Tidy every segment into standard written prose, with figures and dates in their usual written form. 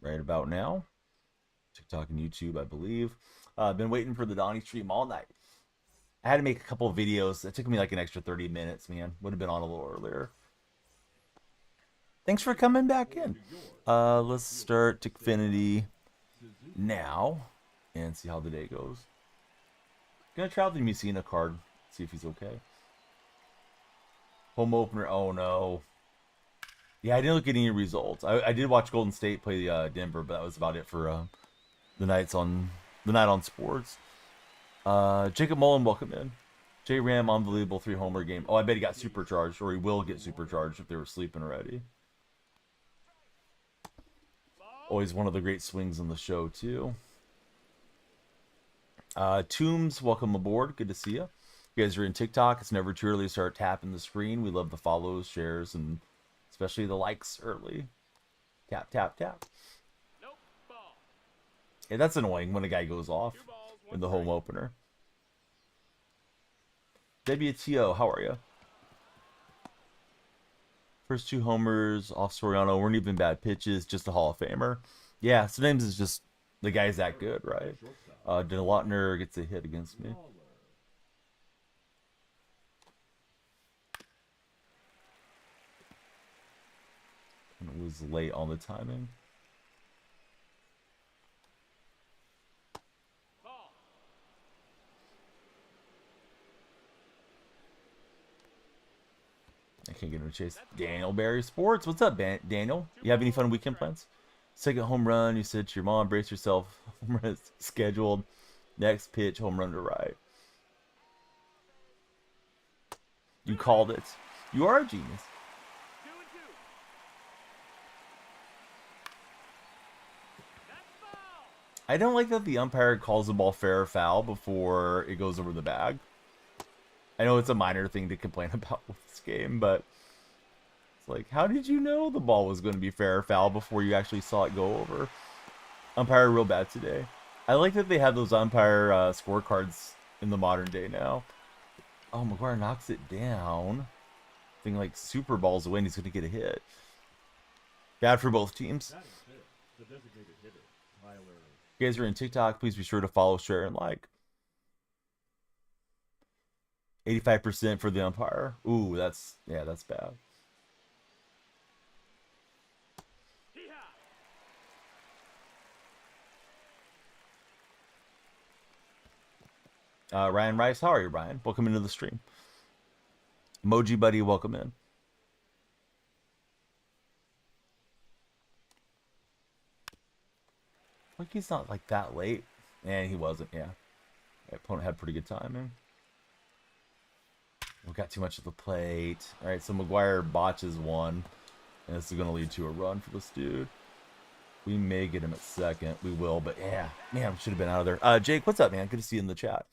right about now. TikTok and YouTube, I believe. Been waiting for the Donnie stream all night. I had to make a couple of videos. It took me like an extra 30 minutes, man. Would have been on a little earlier. Thanks for coming back in. Let's start Tickfinity now and see how the day goes. Gonna try out the Messina card, see if he's okay. Home opener. Oh no. Yeah, I didn't look at any results. I did watch Golden State play Denver, but that was about it for the night on sports. Jacob Mullen, welcome in. J Ram, unbelievable 3-homer game. Oh, I bet he got supercharged, or he will get supercharged if they were sleeping already. Always one of the great swings on the show too. Toombs, welcome aboard. Good to see you. You guys are in TikTok. It's never too early to start tapping the screen. We love the follows, shares, and especially the likes early. Tap, tap, tap. Yeah, that's annoying when a guy goes off in the home opener. WTO, how are you? First 2 homers off Soriano weren't even bad pitches, just a Hall of Famer. Yeah, sometimes it's just the guy's that good, right? Delotner gets a hit against me. And it was late on the timing. I can't get him to chase. Daniel Barry Sports. What's up, Daniel? You have any fun weekend plans? Second home run. You said to your mom, brace yourself. Home run is scheduled. Next pitch, home run to right. You called it. You are a genius. I don't like that the umpire calls the ball fair or foul before it goes over the bag. I know it's a minor thing to complain about with this game, but it's like, how did you know the ball was going to be fair or foul before you actually saw it go over? Umpire real bad today. I like that they have those umpire scorecards in the modern day now. Oh, McGuire knocks it down. Thing like Super Ball's away and he's going to get a hit. Bad for both teams. You guys are in TikTok. Please be sure to follow, share, and like. 85% for the umpire. Ooh, that's bad. Ryan Rice, how are you, Ryan? Welcome into the stream. Emoji Buddy, welcome in. Like he's not like that late. And he wasn't, yeah. The opponent had pretty good timing. We got too much of the plate. Alright, so McGuire botches one. And this is going to lead to a run for this dude. We may get him at second. We will, but yeah. Man, should have been out of there. Jake, what's up, man? Good to see you in the chat.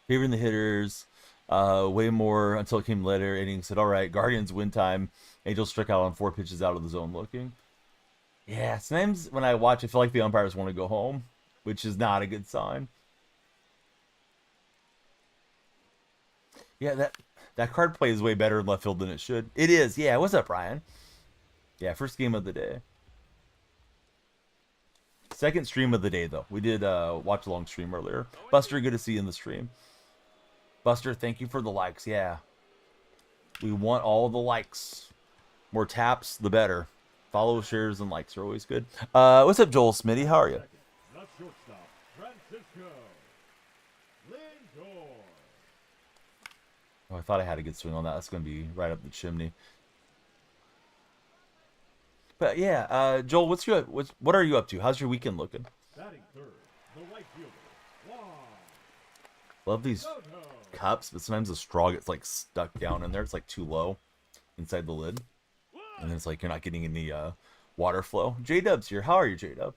Favoring the hitters. Way more until it came later. Inning said, all right, Guardians win time. Angels struck out on 4 pitches out of the zone looking. Yeah, sometimes when I watch, I feel like the umpires want to go home, which is not a good sign. Yeah, that card plays way better in left field than it should. It is. Yeah, what's up, Ryan? Yeah, first game of the day. Second stream of the day, though. We did watch a long stream earlier. Buster, good to see you in the stream. Buster, thank you for the likes. Yeah. We want all the likes. More taps, the better. Follow, shares, and likes are always good. What's up, Joel Smitty? How are you? Oh, I thought I had a good swing on that. That's going to be right up the chimney. But yeah, Joel, what are you up to? How's your weekend looking? Love these cups, but sometimes the straw gets like stuck down in there. It's like too low inside the lid, and then it's like you're not getting any water flow. J-Dub's here. How are you, J-Dub?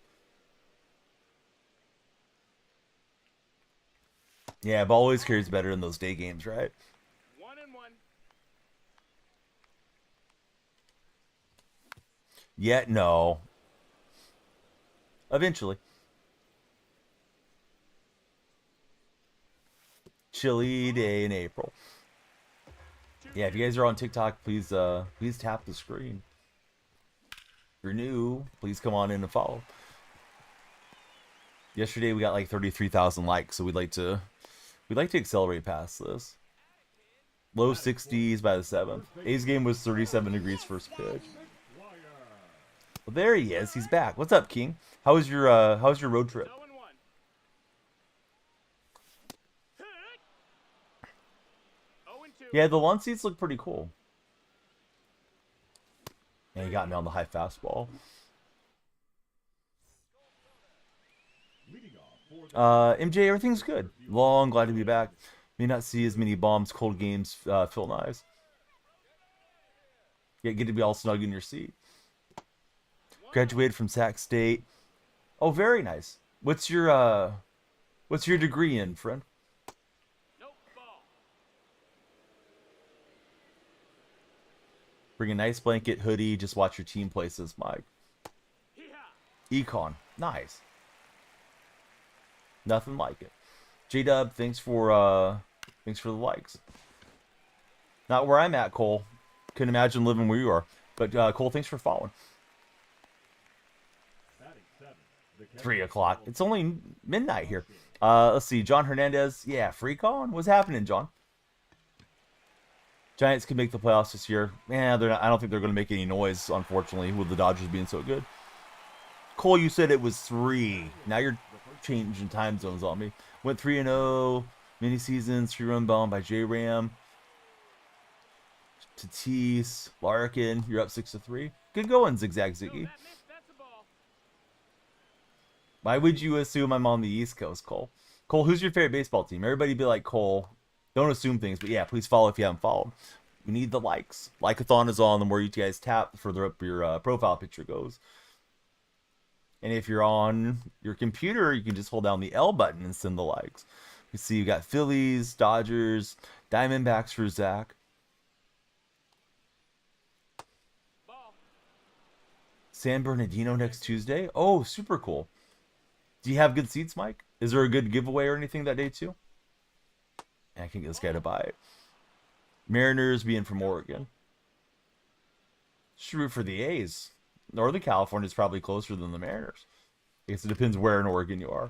Yeah, ball always carries better in those day games, right? 1-1. Yet no. Eventually. Chilly day in April. Yeah, if you guys are on TikTok, please tap the screen. If you're new, please come on in and follow. Yesterday we got like 33,000 likes, so we'd like to accelerate past this. Low 60s by the 7th. A's game was 37 degrees first pitch. Well, there he is. He's back. What's up, King? How's your road trip? Yeah, the lawn seats look pretty cool. And he got me on the high fastball. MJ, everything's good. Long, glad to be back. May not see as many bombs, cold games, feel nice. Yeah, get to be all snug in your seat. Graduated from Sac State. Oh, very nice. What's your degree in, friend? Bring a nice blanket, hoodie, just watch your team places, Mike. Econ. Nice. Nothing like it. J-Dub, thanks for the likes. Not where I'm at, Cole. Couldn't imagine living where you are. But Cole, thanks for following. 3 o'clock. It's only midnight here. Let's see. John Hernandez. Yeah, free calling. What's happening, John? Giants can make the playoffs this year. Yeah, they're not, I don't think they're going to make any noise, unfortunately, with the Dodgers being so good. Cole, you said it was 3. Now you're changing time zones on me. Went 3-0. Mini seasons. 3-run bomb by J-Ram. Tatis. Larkin. You're up 6-3. Good going, Zigzag Ziggy. Why would you assume I'm on the East Coast, Cole? Cole, who's your favorite baseball team? Everybody be like, Cole, don't assume things. But yeah, please follow if you haven't followed. We need the likes. Likeathon is on. The more you guys tap, the further up your profile picture goes. And if you're on your computer, you can just hold down the L button and send the likes. You see you got Phillies, Dodgers, Diamondbacks for Zach. San Bernardino next Tuesday. Oh, super cool. Do you have good seats, Mike? Is there a good giveaway or anything that day too? I can get this guy to buy it. Mariners being from Oregon. Should root for the A's. Northern California is probably closer than the Mariners. I guess it depends where in Oregon you are.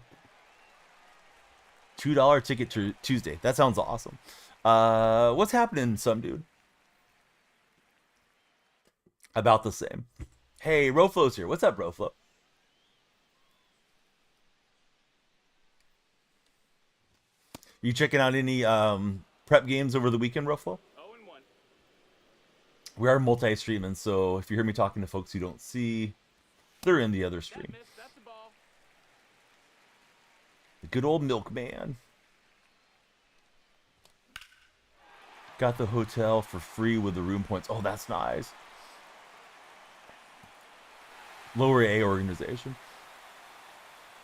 $2 ticket to Tuesday. That sounds awesome. What's happening, some dude? About the same. Hey, Roflo's here. What's up, Roflo? You checking out any prep games over the weekend, Roflo? We are multi-streaming, so if you hear me talking to folks you don't see, they're in the other stream. The good old milkman. Got the hotel for free with the room points. Oh, that's nice. Lower A organization.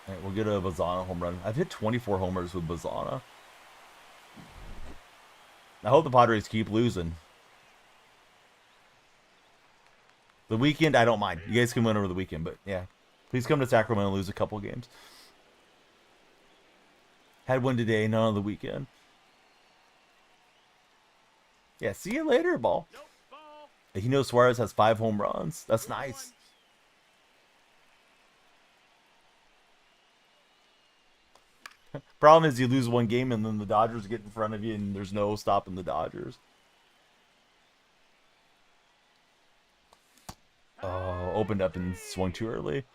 All right, we'll get a Bazana home run. I've hit 24 homers with Bazana. I hope the Padres keep losing. The weekend, I don't mind. You guys can win over the weekend, but yeah. Please come to Sacramento and lose a couple games. Had one today, none on the weekend. Yeah, see you later, ball. He knows Suarez has 5 home runs. That's nice. Problem is you lose one game and then the Dodgers get in front of you and there's no stopping the Dodgers. Opened up and swung too early.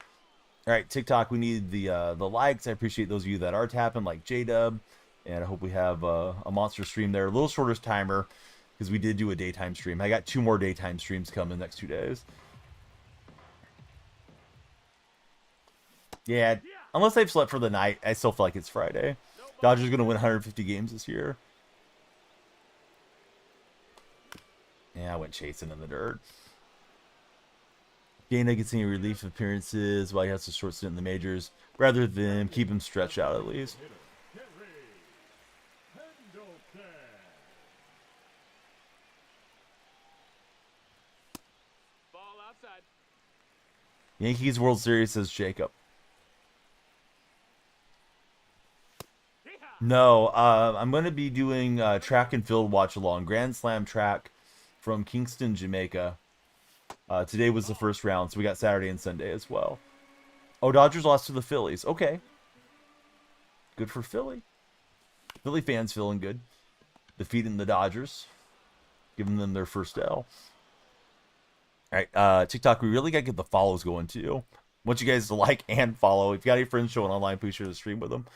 All right, TikTok, we need the likes. I appreciate those of you that are tapping, like J-Dub. And I hope we have a monster stream there. A little shorter timer because we did do a daytime stream. I got 2 more daytime streams coming the next 2 days. Yeah, unless I've slept for the night, I still feel like it's Friday. Dodgers going to win 150 games this year. Yeah, I went chasing in the dirt. Gaina gets any relief appearances while he has a short stint in the majors, rather than keep him stretched out at least. Yankees World Series, says Jacob. No, I'm going to be doing track and field watch along. Grand Slam track from Kingston, Jamaica. Today was the first round, so we got Saturday and Sunday as well. Oh, Dodgers lost to the Phillies. Okay. Good for Philly. Philly fans feeling good. Defeating the Dodgers. Giving them their first L. Alright, TikTok, we really got to get the follows going too. I want you guys to like and follow. If you got any friends showing online, please share the stream with them.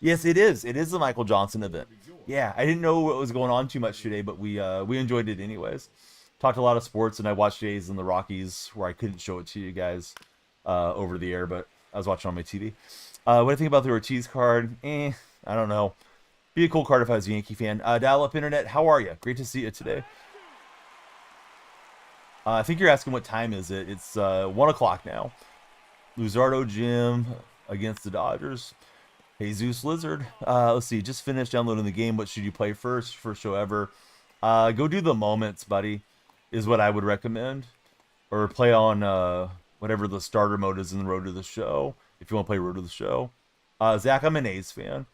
Yes, it is. It is the Michael Johnson event. Yeah, I didn't know what was going on too much today, but we enjoyed it anyways. Talked a lot of sports, and I watched Jays and the Rockies, where I couldn't show it to you guys over the air, but I was watching on my TV. What do you think about the Ortiz card? I don't know. Be a cool card if I was a Yankee fan. Dial-up internet, how are you? Great to see you today. I think you're asking what time is it. It's 1 o'clock now. Luzardo Jim against the Dodgers. Jesus Lizard. Let's see. Just finished downloading the game. What should you play first? First show ever. Go do the moments, buddy, is what I would recommend. Or play on whatever the starter mode is in the Road to the Show. If you want to play Road to the Show. Zach, I'm an A's fan.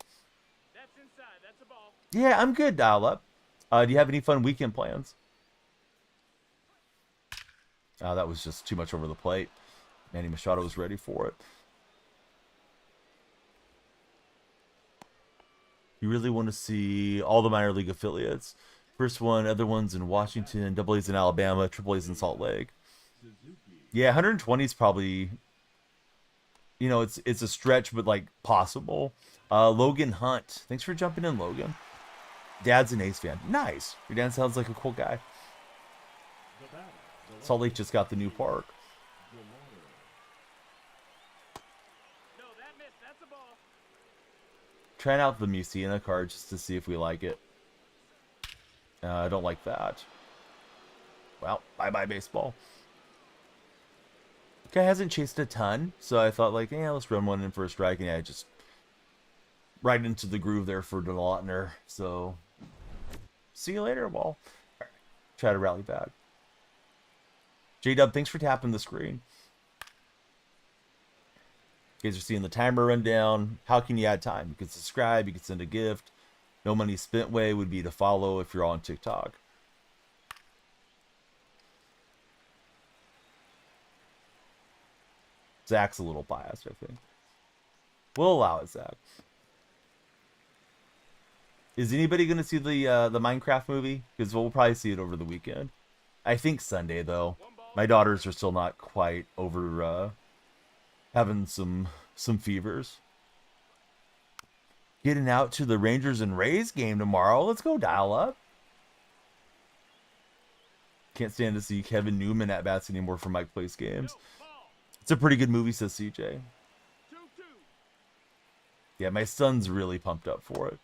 That's inside. That's a ball. Yeah, I'm good, Dial-Up. Do you have any fun weekend plans? That was just too much over the plate. Manny Machado was ready for it. You really want to see all the minor league affiliates. First one, other ones in Washington, double A's in Alabama, triple A's in Salt Lake. Yeah, 120 is probably, you know, it's a stretch, but like possible. Logan Hunt. Thanks for jumping in, Logan. Dad's an A's fan. Nice. Your dad sounds like a cool guy. Salt Lake just got the new park. No, that missed. That's a ball. Trying out the Musina card just to see if we like it. I don't like that. Well, bye-bye baseball. Guy hasn't chased a ton, so I thought like, yeah, let's run one in for a strike. And yeah, I just right into the groove there for DeLautner. So, see you later, ball. Right. Try to rally back. J-Dub, thanks for tapping the screen. You guys are seeing the timer run down. How can you add time? You can subscribe. You can send a gift. No money spent way would be to follow if you're on TikTok. Zach's a little biased, I think. We'll allow it, Zach. Is anybody going to see the Minecraft movie? Because we'll probably see it over the weekend. I think Sunday, though. My daughters are still not quite over having some fevers. Getting out to the Rangers and Rays game tomorrow. Let's go, Dial-Up. Can't stand to see Kevin Newman at bats anymore for Mike Place games. It's a pretty good movie, says CJ. Yeah, my son's really pumped up for it.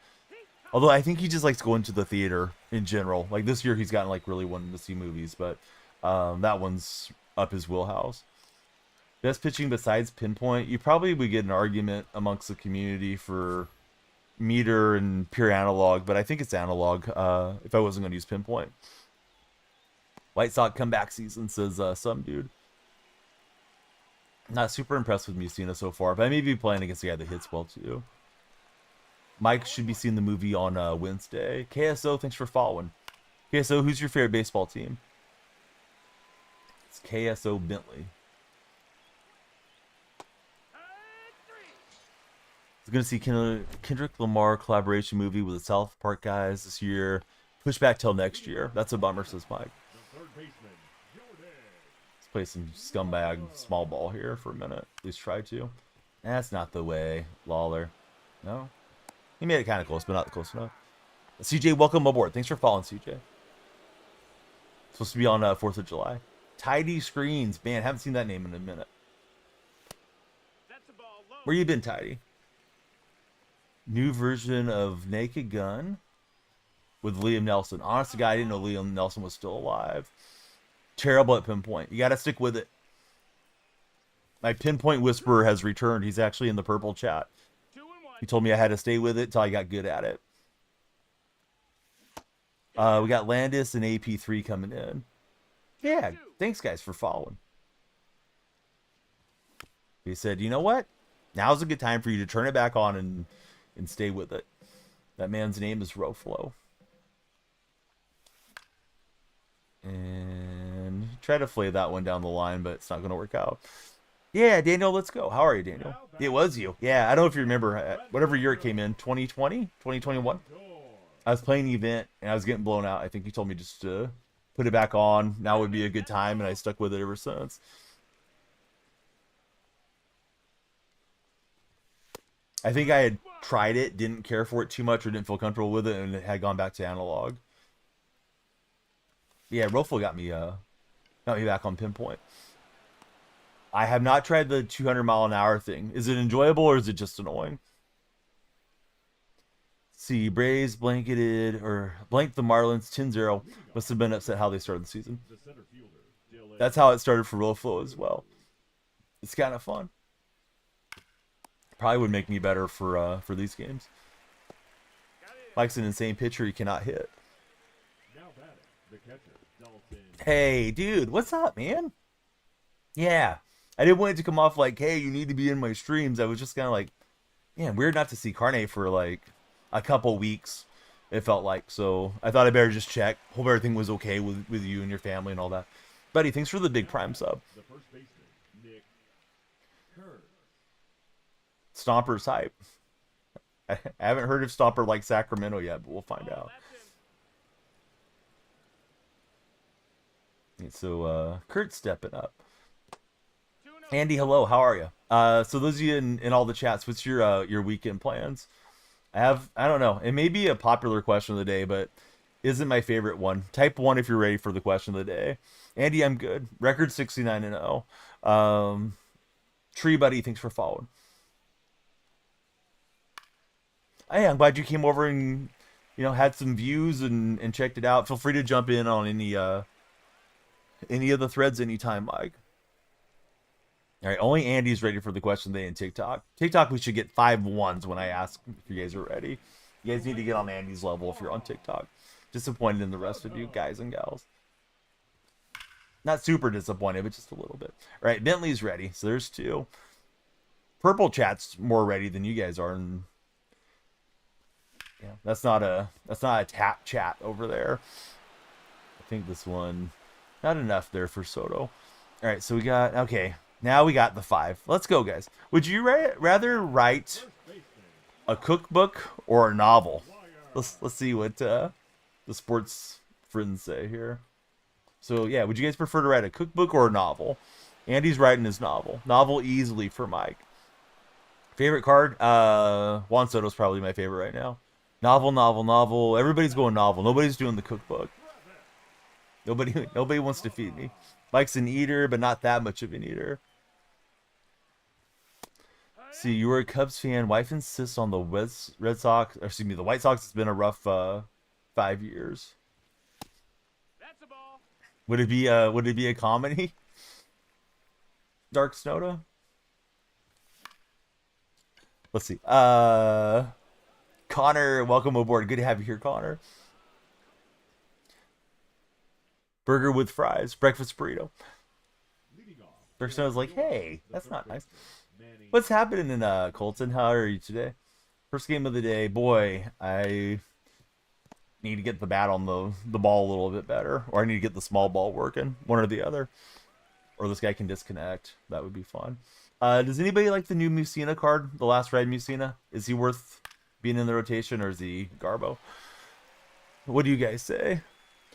Although I think he just likes going to the theater in general. Like this year he's gotten like really wanting to see movies, but that one's up his wheelhouse. Best pitching besides Pinpoint. You probably would get an argument amongst the community for Meter and Pure Analog, but I think it's Analog if I wasn't going to use Pinpoint. White Sox comeback season, says some dude. Not super impressed with Musina so far, but I may be playing against the guy that hits well too. Mike should be seeing the movie on Wednesday. KSO, thanks for following. KSO, who's your favorite baseball team? It's KSO Bentley. I was going to see Kendrick Lamar collaboration movie with the South Park guys this year. Push back till next year. That's a bummer, says Mike. Let's play some scumbag small ball here for a minute. At least try to. That's not the way, Lawler. No? He made it kind of close, but not close enough. CJ, welcome aboard. Thanks for following, CJ. Supposed to be on 4th of July. Tidy Screens. Man, haven't seen that name in a minute. Where you been, Tidy? New version of Naked Gun with Liam Nelson. Honest to God, I didn't know Liam Nelson was still alive. Terrible at Pinpoint. You got to stick with it. My Pinpoint Whisperer has returned. He's actually in the purple chat. He told me I had to stay with it till I got good at it. We got Landis and AP3 coming in. Yeah, thanks guys for following. He said, you know what? Now's a good time for you to turn it back on and stay with it. That man's name is Roflo. And try to flay that one down the line, but it's not going to work out. Yeah, Daniel, let's go. How are you, Daniel? It was you. Yeah, I don't know if you remember, whatever year it came in, 2020, 2021. I was playing the event, and I was getting blown out. I think you told me just to put it back on. Now would be a good time, and I stuck with it ever since. I think I had tried it, didn't care for it too much, or didn't feel comfortable with it, and it had gone back to analog. Yeah, Rofel got me back on pinpoint. I have not tried the 200-mile-an-hour thing. Is it enjoyable or is it just annoying? See, Braves blanked the Marlins 10-0. Must have been upset how they started the season. That's how it started for Rofel as well. It's kind of fun. Probably would make me better for these games. Mike's an insane pitcher. He cannot hit. Hey, dude, what's up, man? Yeah, I didn't want it to come off like, hey, you need to be in my streams. I was just kind of like, man, weird not to see Carne for like a couple weeks, it felt like. So I thought I better just check. Hope everything was okay with you and your family and all that. Buddy, thanks for the big prime sub. Stomper's hype. I haven't heard of Stomper like Sacramento yet, but we'll find out. So Kurt's stepping up. Andy, hello, how are you? So those of you in all the chats, what's your weekend plans? I don't know. It may be a popular question of the day, but isn't my favorite one. Type 1 if you're ready for the question of the day. Andy, I'm good. Record 69-0. Tree Buddy, thanks for following. Hey, I'm glad you came over and had some views and checked it out. Feel free to jump in on any of the threads anytime, Mike. All right, only Andy's ready for the question of the day in TikTok. TikTok, we should get 5 ones when I ask if you guys are ready. You guys need to get on Andy's level if you're on TikTok. Disappointed in the rest of you, guys and gals. Not super disappointed, but just a little bit. All right, Bentley's ready, so there's 2. Purple Chat's more ready than you guys are, and yeah, that's not a tap chat over there. I think this one, not enough there for Soto. All right, so we got, okay, now we got the 5. Let's go, guys. Would you rather write a cookbook or a novel? Let's see what the sports friends say here. So yeah, would you guys prefer to write a cookbook or a novel? Andy's writing his novel. Novel easily for Mike. Favorite card? Juan Soto's probably my favorite right now. Novel. Everybody's going novel. Nobody's doing the cookbook. Nobody wants to feed me. Mike's an eater, but not that much of an eater. See, you were a Cubs fan. Wife insists on the the White Sox. It's been a rough 5 years. That's a ball. Would it be a comedy? Dark Snoda? Let's see. Connor, welcome aboard. Good to have you here, Connor. Burger with fries. Breakfast burrito. Dark Snoda's like, hey, that's not nice. What's happening in Colton? How are you today? First game of the day. Boy, I need to get the bat on the ball a little bit better. Or I need to get the small ball working. One or the other. Or this guy can disconnect. That would be fun. Does anybody like the new Musina card? The last red Musina? Is he worth being in the rotation or is he Garbo? What do you guys say?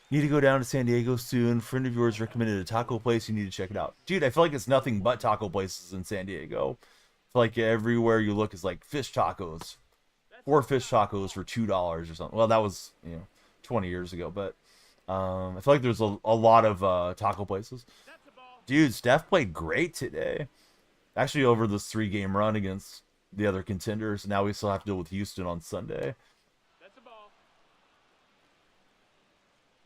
Need to go down to San Diego soon. Friend of yours recommended a taco place. You need to check it out. Dude, I feel like it's nothing but taco places in San Diego. I feel like everywhere you look is like fish tacos. 4 fish tacos for $2 or something. Well, that was 20 years ago, but I feel like there's a lot of taco places. Dude, Steph played great today. Actually, over this 3-game run against the other contenders. Now we still have to deal with Houston on Sunday.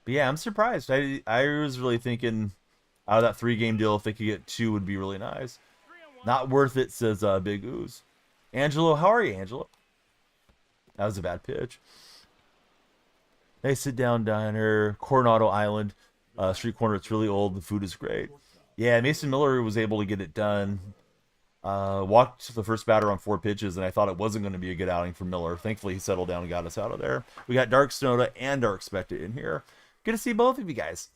But yeah, I'm surprised. I was really thinking out of that 3-game deal, if they could get 2, would be really nice. Not worth it, says Big Ooze. Angelo, how are you, Angelo? That was a bad pitch. Nice sit-down diner, Coronado Island, street corner. It's really old. The food is great. Yeah, Mason Miller was able to get it done. Walked the first batter on 4 pitches, and I thought it wasn't going to be a good outing for Miller. Thankfully, he settled down and got us out of there. We got Dark Snoda and Dark Spectre in here. Good to see both of you guys.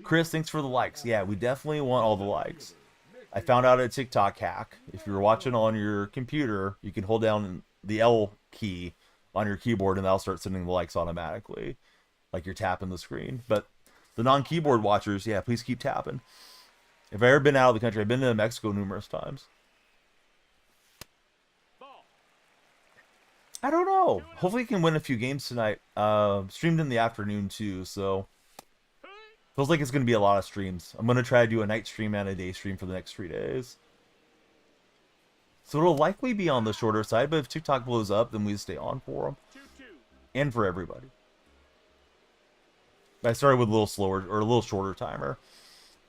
Chris, thanks for the likes. Yeah, we definitely want all the likes. I found out a TikTok hack. If you're watching on your computer, you can hold down the L key on your keyboard and that'll start sending the likes automatically. Like you're tapping the screen. But the non-keyboard watchers, yeah, please keep tapping. If I've ever been out of the country, I've been to Mexico numerous times. I don't know. Hopefully, I can win a few games tonight. Streamed in the afternoon too, so feels like it's going to be a lot of streams. I'm going to try to do a night stream and a day stream for the next 3 days. So it'll likely be on the shorter side, but if TikTok blows up, then we stay on for them and for everybody. I started with a little slower or a little shorter timer.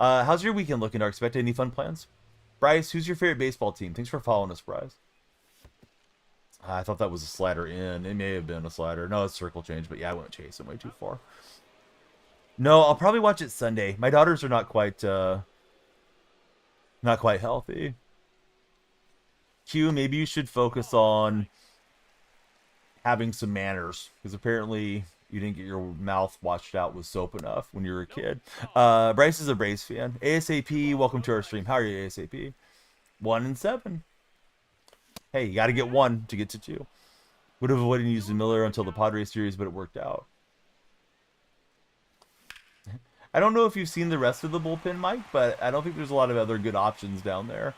How's your weekend looking, Dark? Expect any fun plans? Bryce, who's your favorite baseball team? Thanks for following us, Bryce. I thought that was a slider in. It may have been a slider. No, it's circle change, but yeah, I won't chase him way too far. No, I'll probably watch it Sunday. My daughters are not quite healthy. Q, maybe you should focus on having some manners, because apparently you didn't get your mouth washed out with soap enough when you were a kid. Bryce is a Braves fan. ASAP, welcome to our stream. How are you, ASAP? 1 and 7. Hey, you got to get 1 to get to 2. Would have avoided using Miller until the Padres series, but it worked out. I don't know if you've seen the rest of the bullpen, Mike, but I don't think there's a lot of other good options down there.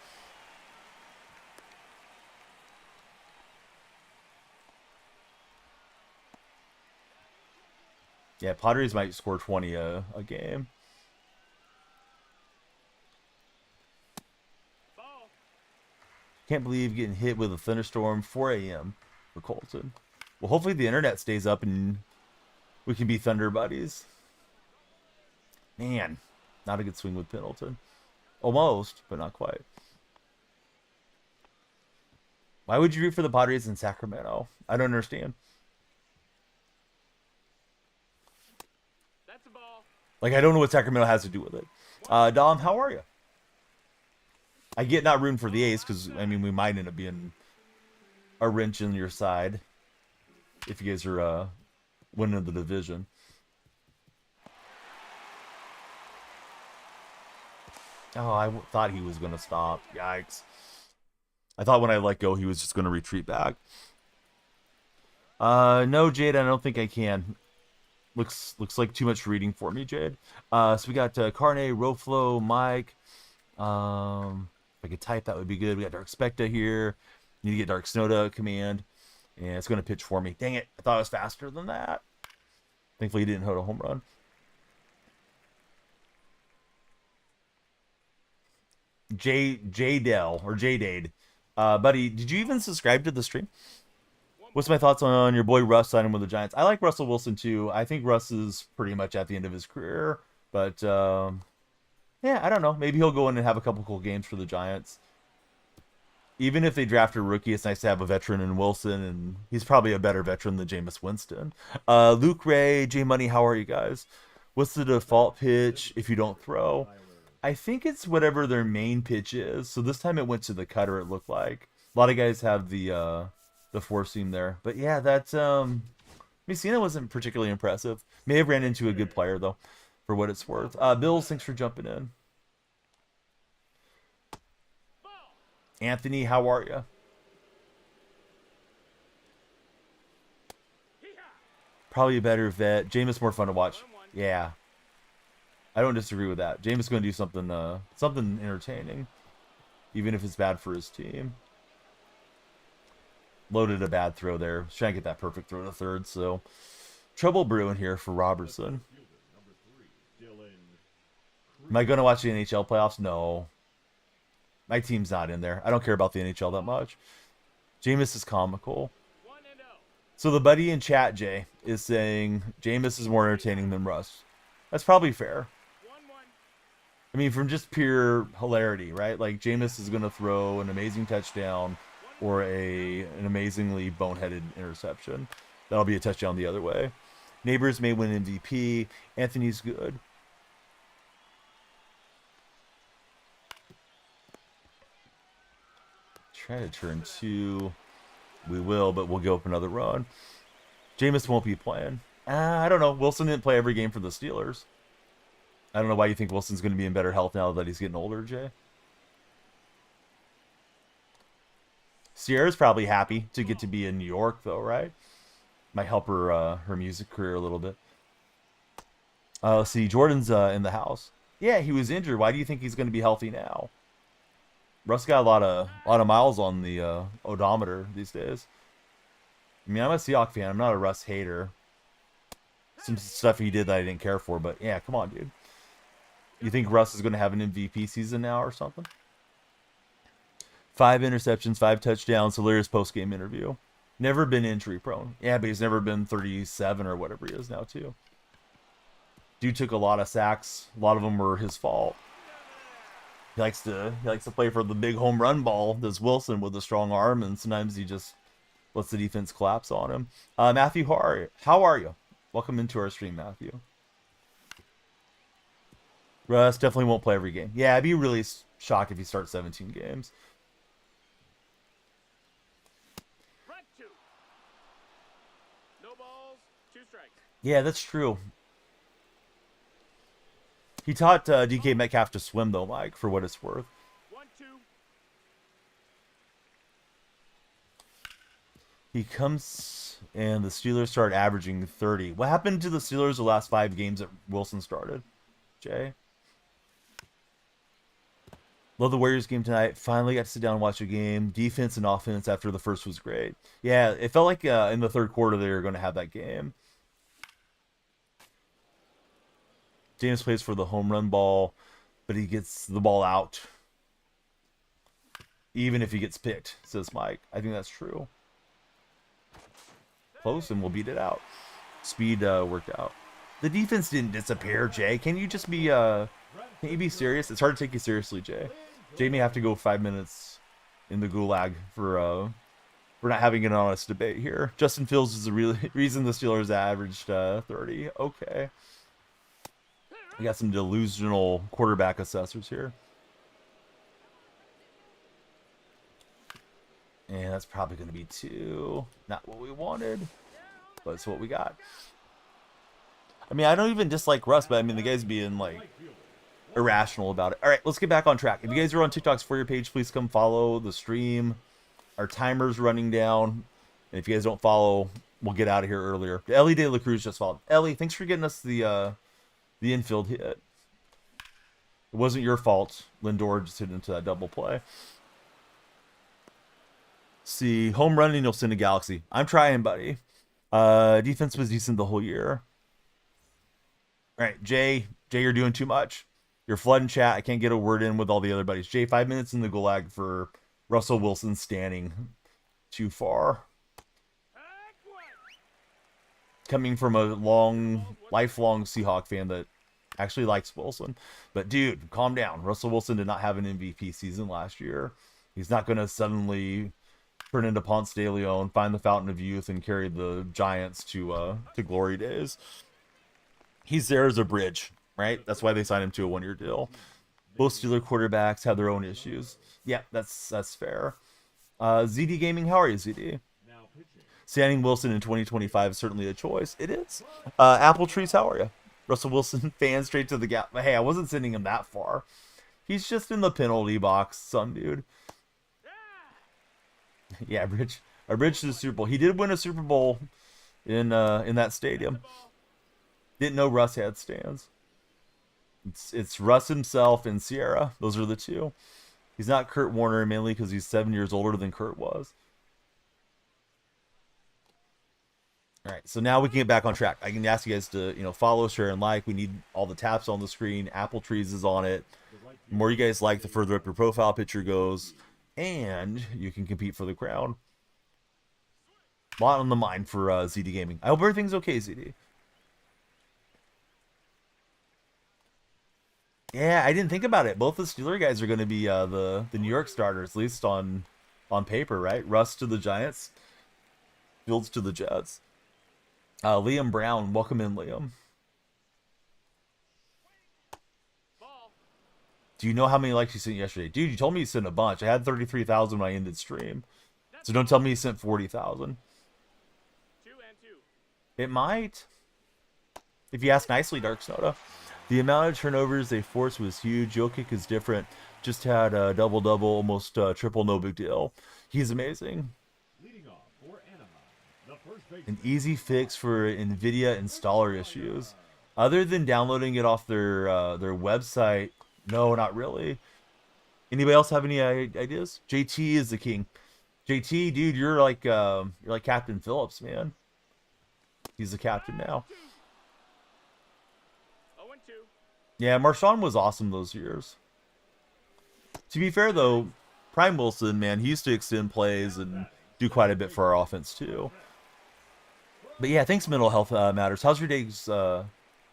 Yeah, Padres might score 20 a game. Can't believe getting hit with a thunderstorm 4 a.m. for Colton. Well, hopefully the internet stays up and we can be Thunder buddies. Man, not a good swing with Pendleton. Almost, but not quite. Why would you root for the Padres in Sacramento? I don't understand. That's a ball. Like, I don't know what Sacramento has to do with it. Dom, how are you? I get not rooting for the A's because, I mean, we might end up being a wrench in your side if you guys are winning the division. Oh, I thought he was going to stop. Yikes. I thought when I let go, he was just going to retreat back. No, Jade, I don't think I can. Looks like too much reading for me, Jade. So we got Carne, Roflo, Mike. If I could type, that would be good. We got Dark Specta here. Need to get Dark Snowda command. And it's going to pitch for me. Dang it. I thought it was faster than that. Thankfully, he didn't hit a home run. J-Dell, or J-Dade. Buddy, did you even subscribe to the stream? What's my thoughts on your boy Russ signing with the Giants? I like Russell Wilson, too. I think Russ is pretty much at the end of his career. But, yeah, I don't know. Maybe he'll go in and have a couple cool games for the Giants. Even if they draft a rookie, it's nice to have a veteran in Wilson, and he's probably a better veteran than Jameis Winston. Luke Ray, J Money, how are you guys? What's the default pitch if you don't throw? I think it's whatever their main pitch is. So this time it went to the cutter, it looked like. A lot of guys have the four seam there. But yeah, that's Messina wasn't particularly impressive. May have ran into a good player though, for what it's worth. Bills, thanks for jumping in. Anthony, how are you? Probably a better vet. Jameis more fun to watch. Yeah. I don't disagree with that. Jameis going to do something something entertaining, even if it's bad for his team. Loaded a bad throw there. Was trying to get that perfect throw to third, so trouble brewing here for Robertson. Am I going to watch the NHL playoffs? No. My team's not in there. I don't care about the NHL that much. Jameis is comical. So the buddy in chat, Jay, is saying Jameis is more entertaining than Russ. That's probably fair. I mean, from just pure hilarity, right? Like, Jameis is going to throw an amazing touchdown or an amazingly boneheaded interception. That'll be a touchdown the other way. Neighbors may win MVP. Anthony's good. Try to turn 2. We will, but we'll go up another run. Jameis won't be playing. I don't know. Wilson didn't play every game for the Steelers. I don't know why you think Wilson's going to be in better health now that he's getting older, Jay. Sierra's probably happy to get to be in New York, though, right? Might help her her music career a little bit. Let's see, Jordan's in the house. Yeah, he was injured. Why do you think he's going to be healthy now? Russ got a lot of miles on the odometer these days. I mean, I'm a Seahawks fan. I'm not a Russ hater. Some stuff he did that I didn't care for, but yeah, come on, dude. You think Russ is going to have an MVP season now or something? 5 interceptions, 5 touchdowns, hilarious post-game interview. Never been injury prone. Yeah, but he's never been 37 or whatever he is now, too. Dude took a lot of sacks. A lot of them were his fault. He likes to play for the big home run ball. Does Wilson with a strong arm, and sometimes he just lets the defense collapse on him. Matthew, how are you? Welcome into our stream, Matthew. Russ definitely won't play every game. Yeah, I'd be really shocked if he starts 17 games. No balls, 2 strikes. Yeah, that's true. He taught DK Metcalf to swim, though, Mike, for what it's worth. 1-2. He comes, and the Steelers start averaging 30. What happened to the Steelers the last 5 games that Wilson started? Jay? Love the Warriors game tonight. Finally got to sit down and watch a game. Defense and offense after the first was great. Yeah, it felt like in the third quarter they were going to have that game. James plays for the home run ball, but he gets the ball out. Even if he gets picked, says Mike. I think that's true. Close, and we'll beat it out. Speed worked out. The defense didn't disappear, Jay. Can you just be can you be serious? It's hard to take you seriously, Jay. Jay may have to go 5 minutes in the gulag for not having an honest debate here. Justin Fields is the reason the Steelers averaged 30. Okay. We got some delusional quarterback assessors here. And that's probably going to be 2. Not what we wanted, but it's what we got. I mean, I don't even dislike Russ, but I mean, the guy's being, like, irrational about it. All right, let's get back on track. If you guys are on TikTok's For Your page, please come follow the stream. Our timer's running down. And if you guys don't follow, we'll get out of here earlier. Ellie De La Cruz just followed. Ellie, thanks for getting us the infield hit. It wasn't your fault. Lindor just hit into that double play. See, home run and you'll send a Galaxy. I'm trying, buddy. Defense was decent the whole year. All right, Jay, you're doing too much. You're flooding chat. I can't get a word in with all the other buddies. Jay, 5 minutes in the gulag for Russell Wilson standing too far. Coming from a lifelong Seahawk fan that actually likes Wilson. But, dude, calm down. Russell Wilson did not have an MVP season last year. He's not going to suddenly turn into Ponce de Leon, find the fountain of youth, and carry the Giants to glory days. He's there as a bridge, right? That's why they signed him to a 1-year deal. Both Steeler quarterbacks have their own issues. Yeah, that's fair. ZD Gaming, how are you, ZD? Standing Wilson in 2025 is certainly a choice. It is. Apple Trees, how are you? Russell Wilson fan straight to the gap. But hey, I wasn't sending him that far. He's just in the penalty box, some dude. Yeah, a bridge to the Super Bowl. He did win a Super Bowl in that stadium. Didn't know Russ had stands. It's Russ himself and Sierra. Those are the two. He's not Kurt Warner mainly because he's 7 years older than Kurt was. All right, so now we can get back on track. I can ask you guys to follow, share, and like. We need all the taps on the screen. Apple Trees is on it. The more you guys like, the further up your profile picture goes, and you can compete for the crown. A lot on the mind for ZD Gaming. I hope everything's okay, ZD. Yeah, I didn't think about it. Both the Steeler guys are going to be the New York starters, at least on paper, right? Russ to the Giants, Fields to the Jets. Liam Brown, welcome in, Liam. Do you know how many likes you sent yesterday? Dude, you told me you sent a bunch. I had 33,000 when I ended stream. So don't tell me you sent 40,000. 2 and 2. It might. If you ask nicely, Dark Soda. The amount of turnovers they forced was huge. Jokic is different. Just had a double-double, almost triple, no big deal. He's amazing. An easy fix for NVIDIA installer issues. Other than downloading it off their website, no, not really. Anybody else have any ideas? JT is the king. JT, dude, you're like Captain Phillips, man. He's the captain now. 0-2. Yeah, Marshawn was awesome those years. To be fair, though, Prime Wilson, man, he used to extend plays and do quite a bit for our offense, too. But yeah, thanks, Mental Health Matters. How's your days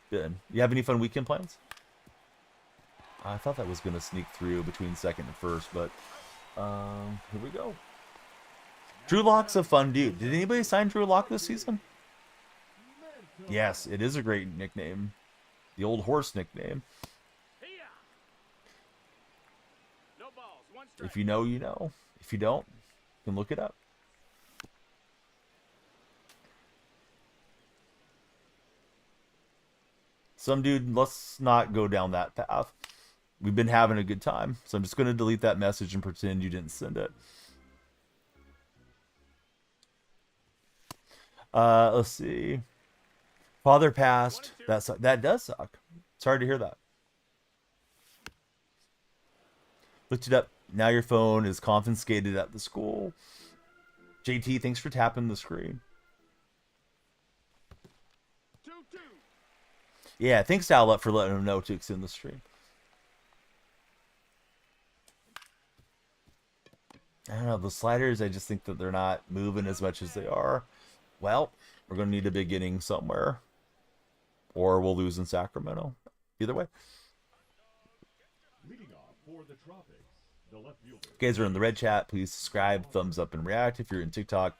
been? You have any fun weekend plans? I thought that was going to sneak through between second and first, but here we go. Drew Lock's a fun dude. Did anybody sign Drew Lock this season? Yes, it is a great nickname. The old horse nickname. No balls. 1 strike. If you know, you know. If you don't, you can look it up. Some dude, let's not go down that path. We've been having a good time, so I'm just going to delete that message and pretend you didn't send it. Let's see. Father passed. That does suck. Sorry to hear that. Looked it up. Now your phone is confiscated at the school. JT, thanks for tapping the screen. 2-2. Yeah, thanks to Outlet for letting him know to extend the stream. I don't know, the sliders, I just think that they're not moving as much as they are. Well, we're going to need a big inning somewhere. Or we'll lose in Sacramento. Either way. Leading off for the Tropics, the left fielder. If you guys are in the red chat, please subscribe, thumbs up, and react. If you're in TikTok,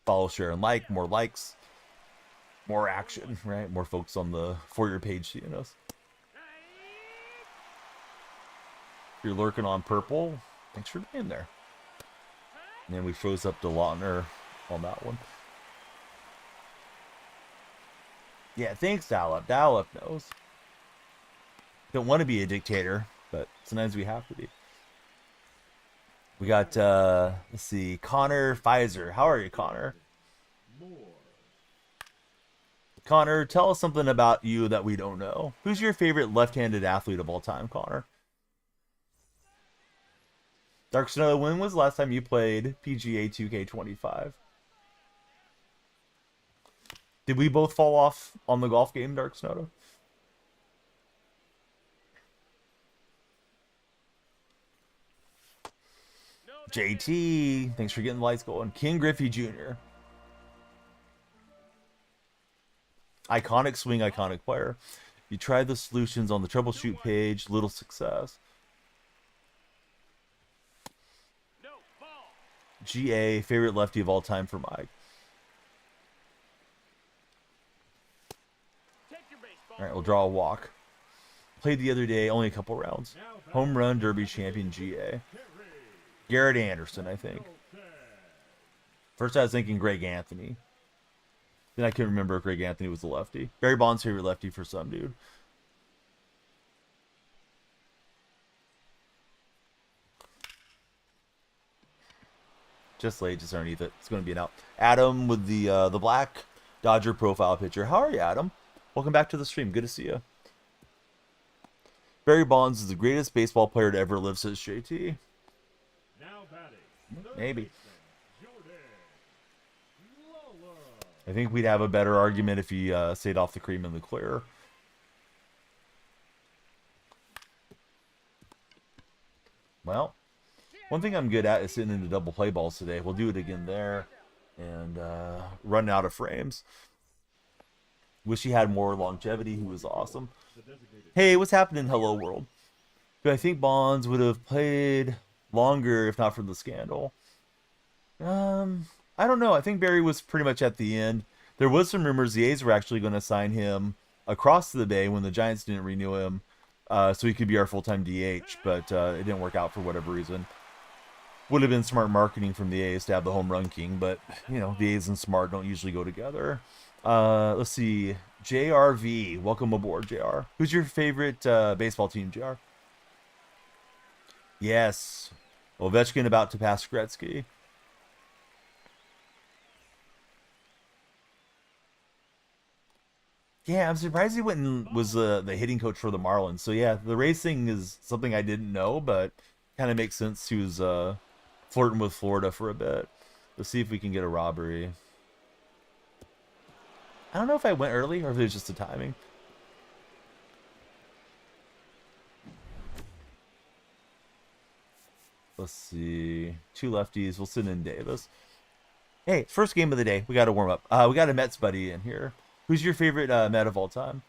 follow, share, and like. More likes. More action, right? More folks on the For Your page seeing us. If you're lurking on purple, thanks for being there. And then we froze up to Lautner on that one. Yeah, thanks, Dalip. Dalip knows. Don't want to be a dictator, but sometimes we have to be. We got, let's see, Connor Pfizer. How are you, Connor? Connor, tell us something about you that we don't know. Who's your favorite left-handed athlete of all time, Connor? Dark Snow, when was the last time you played PGA 2K25? Did we both fall off on the golf game, Dark Snow? JT, thanks for getting the lights going. King Griffey Jr. Iconic swing, iconic player. You tried the solutions on the troubleshoot page, little success. GA, favorite lefty of all time for Mike. All right, we'll draw a walk. Played the other day, only a couple rounds. Home run derby champion GA. Garrett Anderson, I think. First I was thinking Greg Anthony. Then I couldn't remember if Greg Anthony was a lefty. Barry Bonds' favorite lefty for some dude. Just late, just underneath it. It's going to be an out. Adam with the black Dodger profile picture. How are you, Adam? Welcome back to the stream. Good to see you. Barry Bonds is the greatest baseball player to ever live, says JT. Now batting. Maybe. I think we'd have a better argument if he stayed off the cream in the clear. Well, one thing I'm good at is sitting into double play balls today. We'll do it again there and run out of frames. Wish he had more longevity. He was awesome. Hey, what's happening, Hello World? Do I think Bonds would have played longer if not for the scandal? I don't know. I think Barry was pretty much at the end. There was some rumors the A's were actually going to sign him across the bay when the Giants didn't renew him, so he could be our full-time DH, but it didn't work out for whatever reason. Would have been smart marketing from the A's to have the home run king, but, you know, the A's and smart don't usually go together. Let's see. JRV, welcome aboard, JR. Who's your favorite baseball team, JR? Yes. Ovechkin about to pass Gretzky. Yeah, I'm surprised he went and was the hitting coach for the Marlins. So yeah, the racing is something I didn't know, but kind of makes sense. He was flirting with Florida for a bit. Let's see if we can get a robbery. I don't know if I went early or if it was just the timing. Let's see. Two lefties. We'll send in Davis. Hey, first game of the day. We got to warm up. We got a Mets buddy in here. Who's your favorite Met of all time?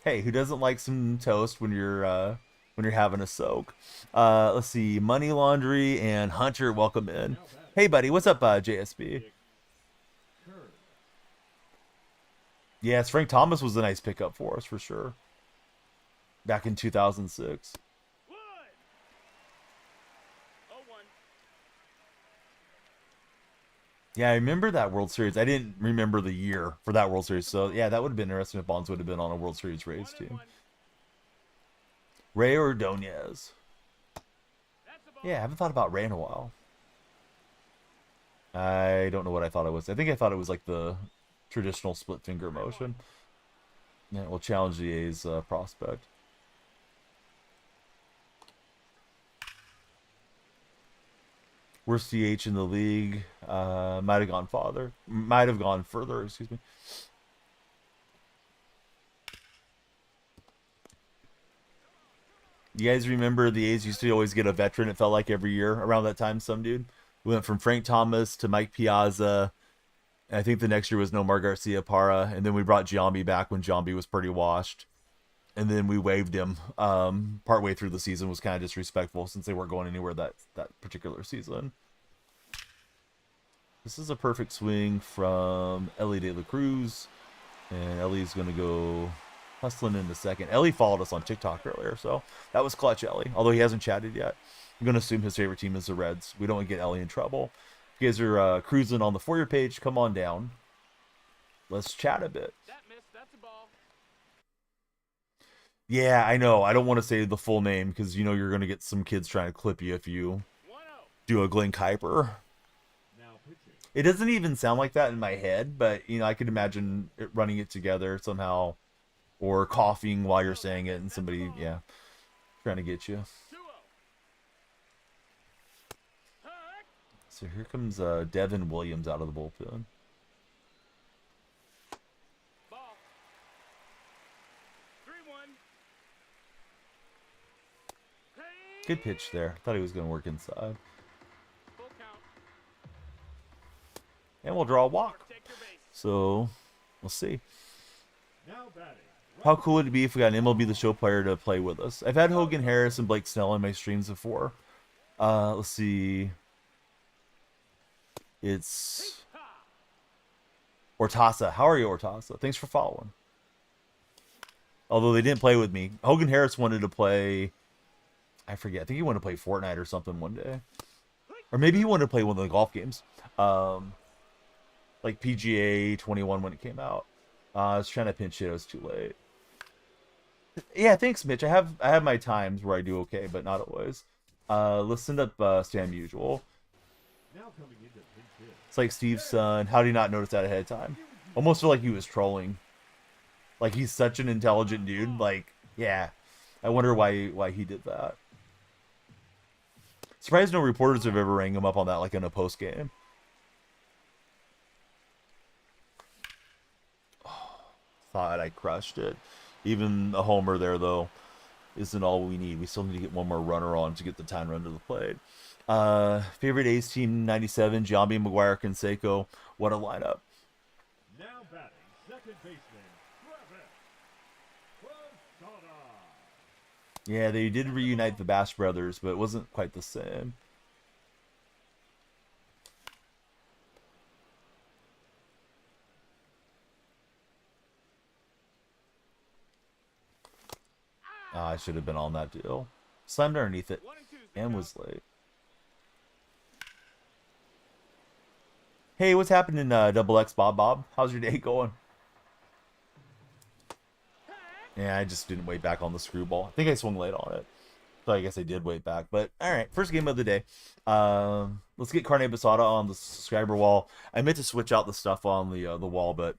Hey, who doesn't like some toast when you're having a soak? Let's see. Money Laundry and Hunter, welcome in. Hey, buddy. What's up, JSB? Yes, Frank Thomas was a nice pickup for us, for sure. Back in 2006. Wood. 0-1. Yeah, I remember that World Series. I didn't remember the year for that World Series. So, yeah, that would have been interesting if Bonds would have been on a World Series Rays team. 1-1. Ray Ordonez. That's the ball. Yeah, I haven't thought about Ray in a while. I don't know what I thought it was. I think I thought it was like the traditional split finger motion. Yeah, we'll challenge the A's prospect. Worst DH in the league. Might have gone further, excuse me. You guys remember the A's used to always get a veteran, it felt like every year around that time, some dude. We went from Frank Thomas to Mike Piazza. I think the next year was Nomar Garcia Parra, and then we brought Giambi back when Giambi was pretty washed. And then we waived him partway through the season. Was kind of disrespectful since they weren't going anywhere that particular season. This is a perfect swing from Ellie De La Cruz. And Ellie's going to go hustling in the second. Ellie followed us on TikTok earlier, so that was clutch, Ellie. Although he hasn't chatted yet. I'm going to assume his favorite team is the Reds. We don't want to get Ellie in trouble. If you guys are cruising on the For Your page, come on down. Let's chat a bit. That missed. That's a ball. Yeah, I know. I don't want to say the full name because you know you're going to get some kids trying to clip you if you 1-0. do a Glenn Kuiper. Now pitching. It doesn't even sound like that in my head, but you know I could imagine it running it together somehow, or coughing while you're saying it, and somebody, yeah, trying to get you. 2-0. Heck. So here comes Devin Williams out of the bullpen. Ball. 3-1. Good pitch there. Thought he was going to work inside. Full count. And we'll draw a walk. Take your base. So we'll see. Now batting. How cool would it be if we got an MLB The Show player to play with us? I've had Hogan Harris and Blake Snell in my streams before. Let's see. It's Ortasa. How are you, Ortasa? Thanks for following. Although they didn't play with me. Hogan Harris wanted to play, I forget. I think he wanted to play Fortnite or something one day. Or maybe he wanted to play one of the golf games. Like PGA 21 when it came out. I was trying to pinch it. It was too late. Yeah, thanks, Mitch. I have my times where I do okay, but not always. Let's send up Stan Usual. Now coming into pinch hit. It's like Steve's son. How do you not notice that ahead of time? Almost feel like he was trolling. Like he's such an intelligent dude. Like, yeah. I wonder why he did that. Surprised no reporters have ever rang him up on that, like in a post game. Oh, thought I crushed it. Even a homer there, though, isn't all we need. We still need to get one more runner on to get the time run to the plate. Favorite A's team 97, Giambi, McGuire, Canseco. What a lineup. Now batting. Second baseman. Travis. Posada. Yeah, they did reunite the Bash brothers, but it wasn't quite the same. I should have been on that deal. Slammed underneath it 1 and 2's and the was late. Hey, what's happening, Double X Bob? How's your day going? Yeah, I just didn't wait back on the screwball. I think I swung late on it. So I guess I did wait back. But all right, first game of the day. Let's get Carne Basada on the subscriber wall. I meant to switch out the stuff on the wall, but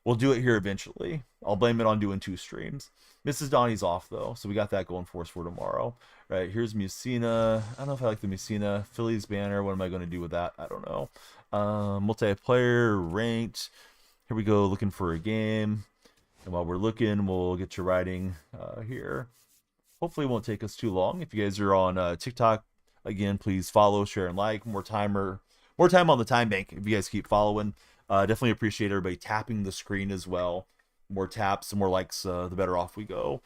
we'll do it here eventually. I'll blame it on doing 2 streams. Mrs. Donnie's off though, so we got that going for us for tomorrow. Right, here's Musina. I don't know if I like the Musina. Phillies banner. What am I going to do with that? I don't know. Multiplayer, ranked. Here we go, looking for a game. And while we're looking, we'll get you writing here. Hopefully it won't take us too long. If you guys are on TikTok, again, please follow, share, and like. More time on the time bank if you guys keep following. Definitely appreciate everybody tapping the screen as well. More taps, the more likes, the better off we go.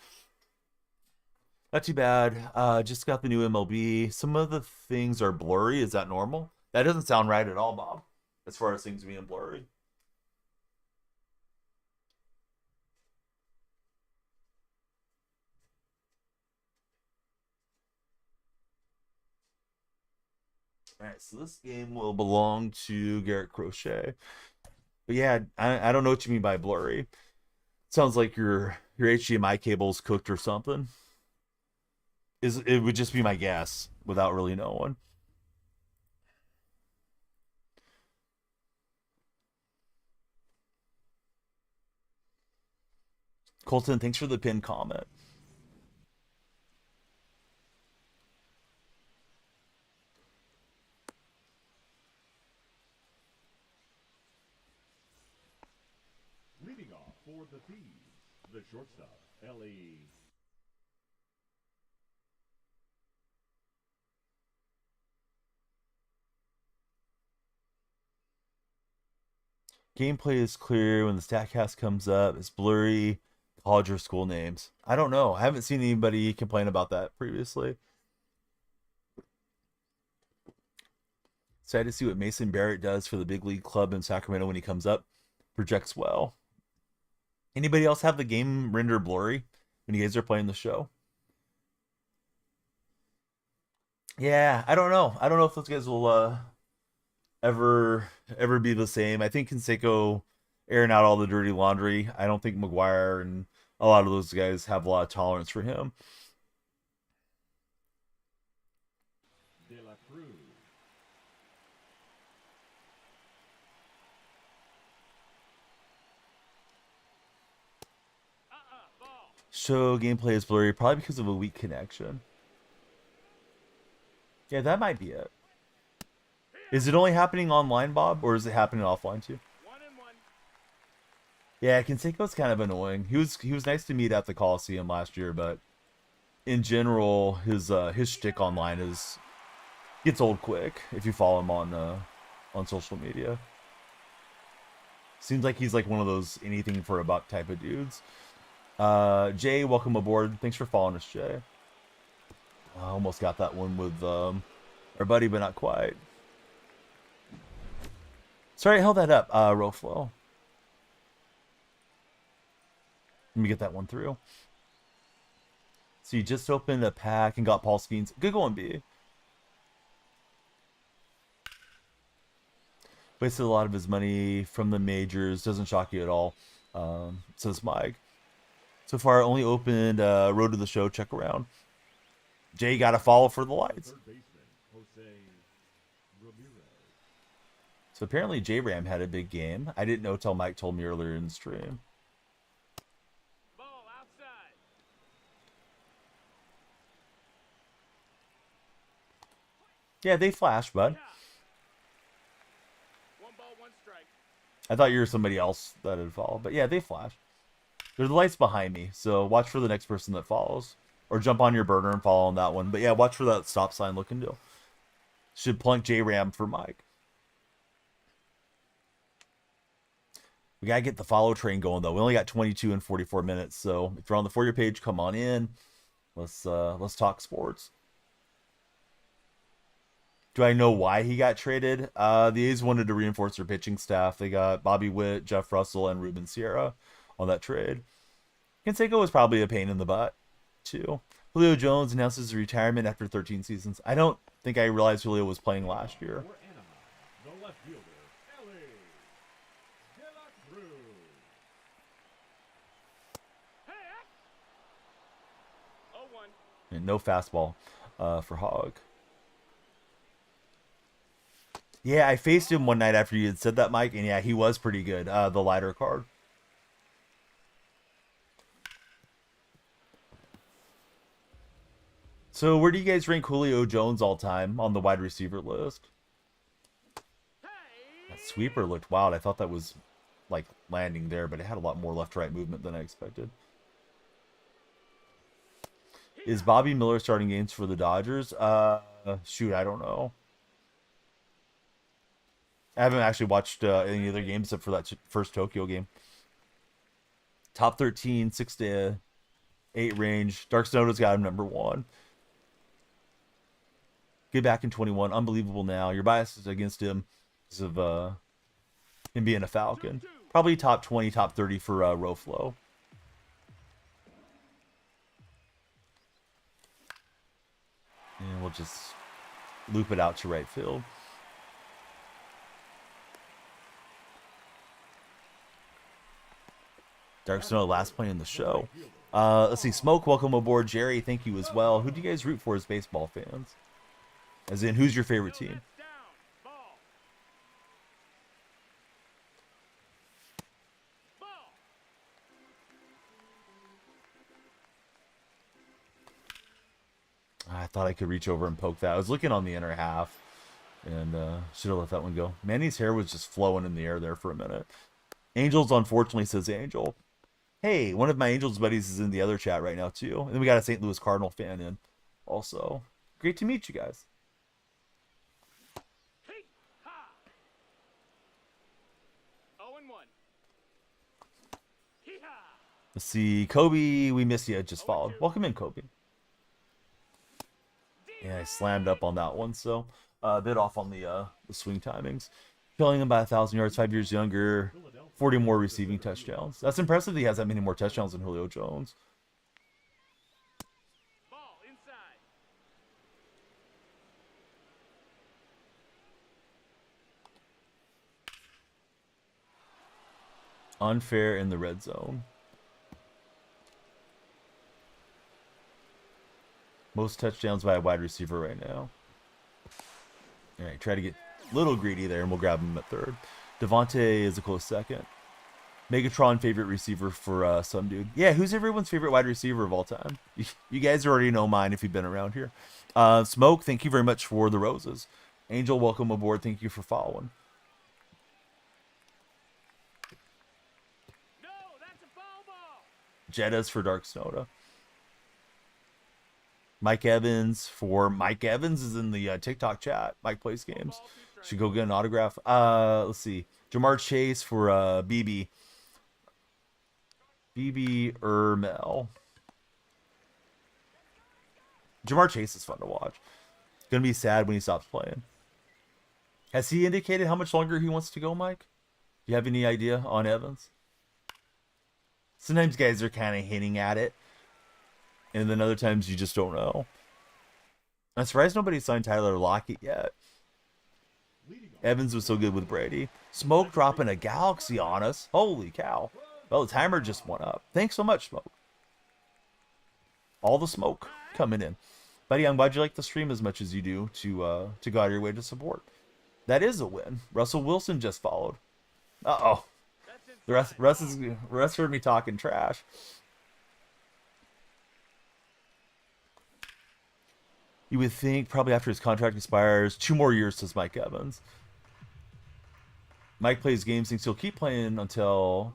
Not too bad. Just got the new MLB. Some of the things are blurry. Is that normal? That doesn't sound right at all, Bob, as far as things being blurry. All right, so this game will belong to Garrett Crochet. But yeah, I don't know what you mean by blurry. Sounds like your HDMI cable's cooked or something. It would just be my guess without really knowing. Colton, thanks for the pinned comment. Leading off for the Thieves, the shortstop, Ellie. Gameplay is clear when the StatCast comes up. It's blurry. College or school names. I don't know. I haven't seen anybody complain about that previously. Excited to see what Mason Barrett does for the big league club in Sacramento when he comes up. Projects well. Anybody else have the game render blurry when you guys are playing the show? Yeah, I don't know. I don't know if those guys will ever be the same. I think Canseco airing out all the dirty laundry. I don't think McGuire and a lot of those guys have a lot of tolerance for him. De La Cruz. Ball. Show gameplay is blurry, probably because of a weak connection. Yeah, that might be it. Is it only happening online, Bob, or is it happening offline too? 1-1. Yeah, Canseco's kind of annoying. He was nice to meet at the Coliseum last year, but in general, his shtick online gets old quick if you follow him on social media. Seems like he's like one of those anything for a buck type of dudes. Jay, welcome aboard. Thanks for following us, Jay. I almost got that one with our buddy, but not quite. Sorry, I held that up, Roflo. Let me get that one through. So you just opened a pack and got Paul Skeens. Good going, B. Wasted a lot of his money from the majors. Doesn't shock you at all, says Mike. So far, only opened Road to the Show. Check around. Jay got a follow for the lights. Third baseman, Jose Ramirez. So apparently J-Ram had a big game. I didn't know till Mike told me earlier in the stream. Ball outside. Yeah, they flash, bud. Yeah. 1 ball, 1 strike. I thought you were somebody else that had followed. But yeah, they flash. There's the lights behind me, so watch for the next person that follows. Or jump on your burner and follow on that one. But yeah, watch for that stop sign looking deal. Should plunk J-Ram for Mike. We gotta get the follow train going though. We only got 22 and 44 minutes, so if you're on the For You page, come on in. Let's talk sports. Do I know why he got traded? The A's wanted to reinforce their pitching staff. They got Bobby Witt, Jeff Russell, and Ruben Sierra on that trade. Canseco was probably a pain in the butt too. Julio Jones announces his retirement after 13 seasons. I don't think I realized Julio was playing last year. For Anaheim, the left fielder, 1. And no fastball for Hog. Yeah, I faced him one night after you had said that, Mike, and yeah, he was pretty good. The lighter card. So where do you guys rank Julio Jones all time on the wide receiver list? That sweeper looked wild. I thought that was like landing there, but it had a lot more left-right movement than I expected. Is Bobby Miller starting games for the Dodgers? Shoot, I don't know. I haven't actually watched any other games except for that first Tokyo game. Top 13, 6 to 8 range. Dark Snow's got him number 1. Get back in 21. Unbelievable now. Your bias is against him because of him being a Falcon. Probably top 20, top 30 for Roflo. And we'll just loop it out to right field. Dark Snow, last play in the show. Let's see. Smoke, welcome aboard. Jerry, thank you as well. Who do you guys root for as baseball fans? As in, who's your favorite team? I thought I could reach over and poke that. I was looking on the inner half and should have let that one go. Manny's hair was just flowing in the air there for a minute. Angels, unfortunately, says Angel. Hey, one of my Angels buddies is in the other chat right now, too. And then we got a St. Louis Cardinal fan in also. Great to meet you guys. Let's see. Kobe, we miss you. Just followed. Welcome in, Kobe. Yeah, I slammed up on that one, so a bit off on the swing timings. Killing him by 1,000 yards, 5 years younger, 40 more receiving touchdowns. That's impressive that he has that many more touchdowns than Julio Jones. Ball inside. Unfair in the red zone. Most touchdowns by a wide receiver right now. All right, try to get a little greedy there, and we'll grab him at third. Devontae is a close second. Megatron, favorite receiver for some dude. Yeah, who's everyone's favorite wide receiver of all time? You guys already know mine if you've been around here. Smoke, thank you very much for the roses. Angel, welcome aboard. Thank you for following. No, that's a foul ball. Jettas for Dark Snoda. Mike Evans for Mike Evans is in the TikTok chat. Mike plays games. Should go get an autograph. Let's see. Jamar Chase for BB. BB Ermel. Jamar Chase is fun to watch. Gonna be sad when he stops playing. Has he indicated how much longer he wants to go, Mike? Do you have any idea on Evans? Sometimes guys are kind of hinting at it. And then other times you just don't know. I'm surprised nobody signed Tyler Lockett yet. Evans was so good with Brady. Smoke dropping a galaxy on us. Holy cow. Well, the timer just went up. Thanks so much, Smoke. All the smoke coming in. Buddy, I'm glad you like the stream as much as you do to go out of your way to support. That is a win. Russell Wilson just followed. Uh-oh. The rest heard me talking trash. You would think probably after his contract expires, 2 more years, says Mike Evans. Mike plays games, thinks he'll keep playing until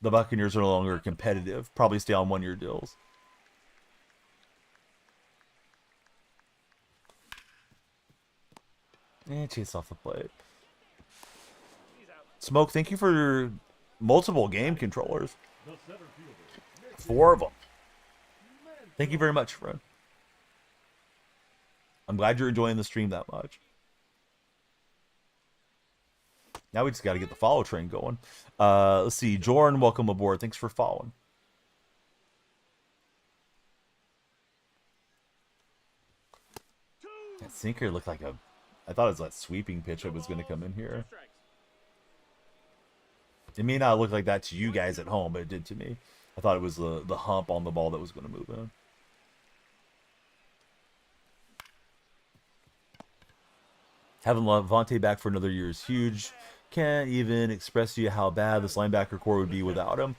the Buccaneers are no longer competitive. Probably stay on 1-year deals. Chase off the plate. Smoke, thank you for multiple game controllers. 4 of them. Thank you very much, friend. I'm glad you're enjoying the stream that much. Now we just got to get the follow train going. Let's see. Jordan, welcome aboard. Thanks for following. That sinker looked like a... I thought it was that sweeping pitch that was going to come in here. It may not look like that to you guys at home, but it did to me. I thought it was the hump on the ball that was going to move in. Having Levante back for another year is huge. Can't even express to you how bad this linebacker core would be without him.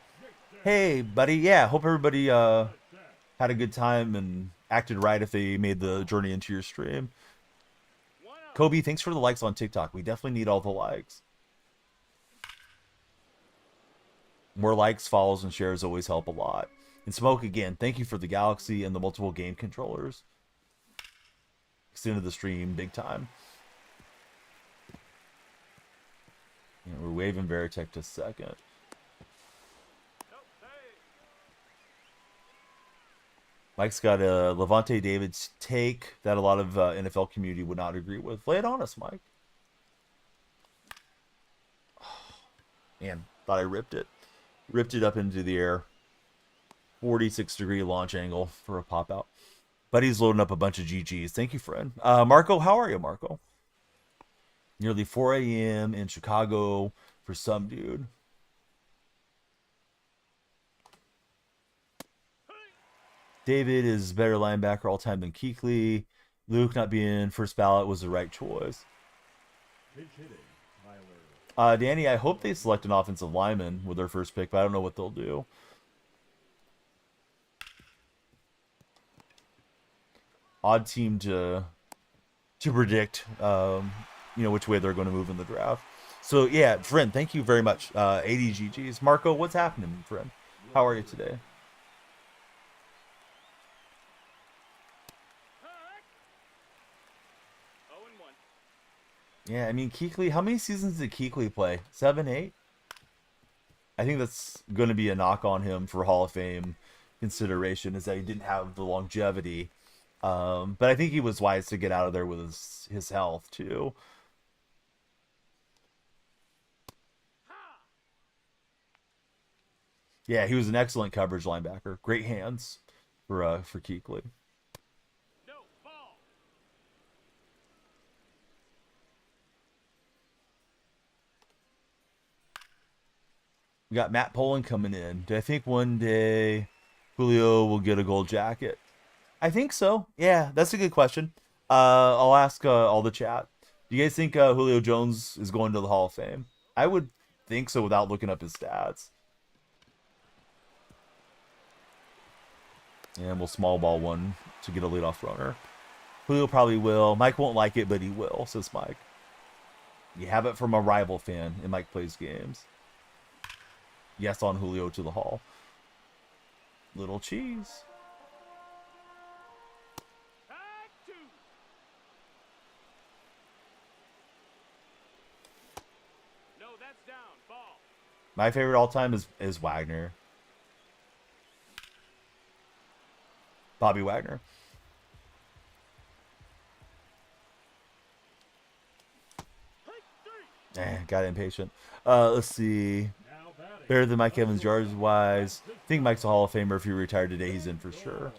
Hey, buddy. Yeah, hope everybody had a good time and acted right if they made the journey into your stream. Kobe, thanks for the likes on TikTok. We definitely need all the likes. More likes, follows, and shares always help a lot. And Smoke, again, thank you for the Galaxy and the multiple game controllers. Extended the stream big time. Yeah, we're waving Veritech to second. Mike's got a Levante David's take that a lot of NFL community would not agree with. Lay it on us, Mike. Man, thought I ripped it. Ripped it up into the air. 46-degree launch angle for a pop out. Buddy's loading up a bunch of GGs. Thank you, friend. Marco, how are you, Marco? Nearly 4 a.m. in Chicago for some dude. David is better linebacker all time than Kuechly. Luke not being first ballot was the right choice. Danny, I hope they select an offensive lineman with their first pick, but I don't know what they'll do. Odd team to predict, which way they're going to move in the draft. So yeah, friend, thank you very much. 80 GGs. Marco, what's happening, friend? How are you today? Yeah, I mean, Kuechly, how many seasons did Kuechly play? 7, 8? I think that's going to be a knock on him for Hall of Fame consideration, is that he didn't have the longevity. But I think he was wise to get out of there with his health, too. Yeah, he was an excellent coverage linebacker. Great hands for Kuechly. We got Matt Poland coming in. Do I think one day Julio will get a gold jacket? I think so. Yeah, that's a good question. I'll ask all the chat. Do you guys think Julio Jones is going to the Hall of Fame? I would think so without looking up his stats. And we'll small ball one to get a leadoff runner. Julio probably will. Mike won't like it, but he will, says Mike. You have it from a rival fan, and Mike plays games. Yes on Julio to the Hall. Little cheese. No, that's down. Ball. My favorite all time is Wagner. Bobby Wagner. Got impatient. Let's see. Better than Mike Evans yards wise. I think Mike's a Hall of Famer. If he retired today, he's in for sure.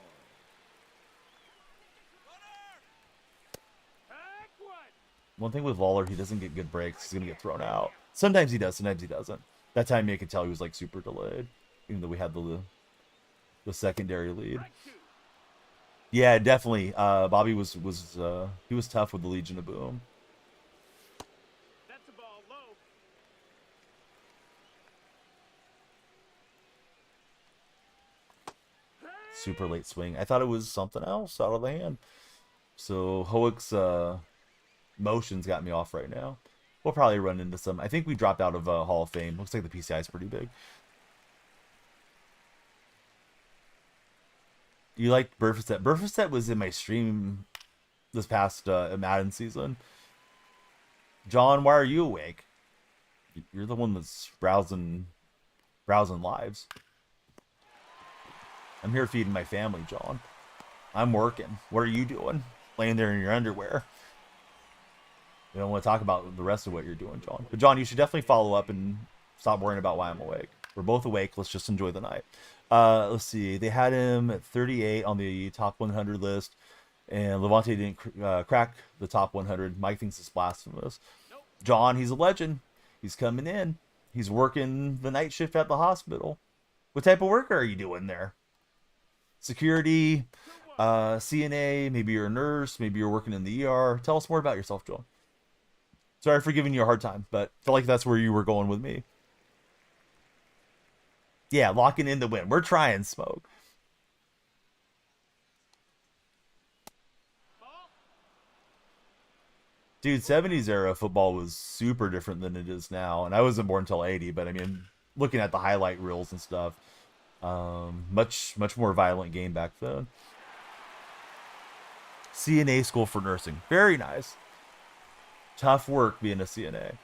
One thing with Lawler, he doesn't get good breaks. He's going to get thrown out. Sometimes he does, sometimes he doesn't. That time you could tell he was like super delayed. Even though we had the secondary lead. Yeah, definitely. Bobby was tough with the Legion of Boom. Super late swing. I thought it was something else out of the hand. So Hoek's motions got me off right now. We'll probably run into some. I think we dropped out of Hall of Fame. Looks like the PCI is pretty big. You liked Burfistet? Burfistet was in my stream this past Madden season. John, why are you awake? You're the one that's browsing lives. I'm here feeding my family, John. I'm working. What are you doing? Laying there in your underwear. We don't want to talk about the rest of what you're doing, John. But John, you should definitely follow up and stop worrying about why I'm awake. We're both awake. Let's just enjoy the night. Let's see. They had him at 38 on the top 100 list. And Levante didn't crack the top 100. Mike thinks it's blasphemous. John, he's a legend. He's coming in. He's working the night shift at the hospital. What type of work are you doing there? Security, CNA, maybe you're a nurse, maybe you're working in the ER. Tell us more about yourself, John. Sorry for giving you a hard time, but I feel like that's where you were going with me. Yeah, locking in the win. We're trying, Smoke. Ball. Dude, 70s era football was super different than it is now. And I wasn't born until 80, but I mean, looking at the highlight reels and stuff, much more violent game back then. CNA school for nursing. Very nice. Tough work being a CNA.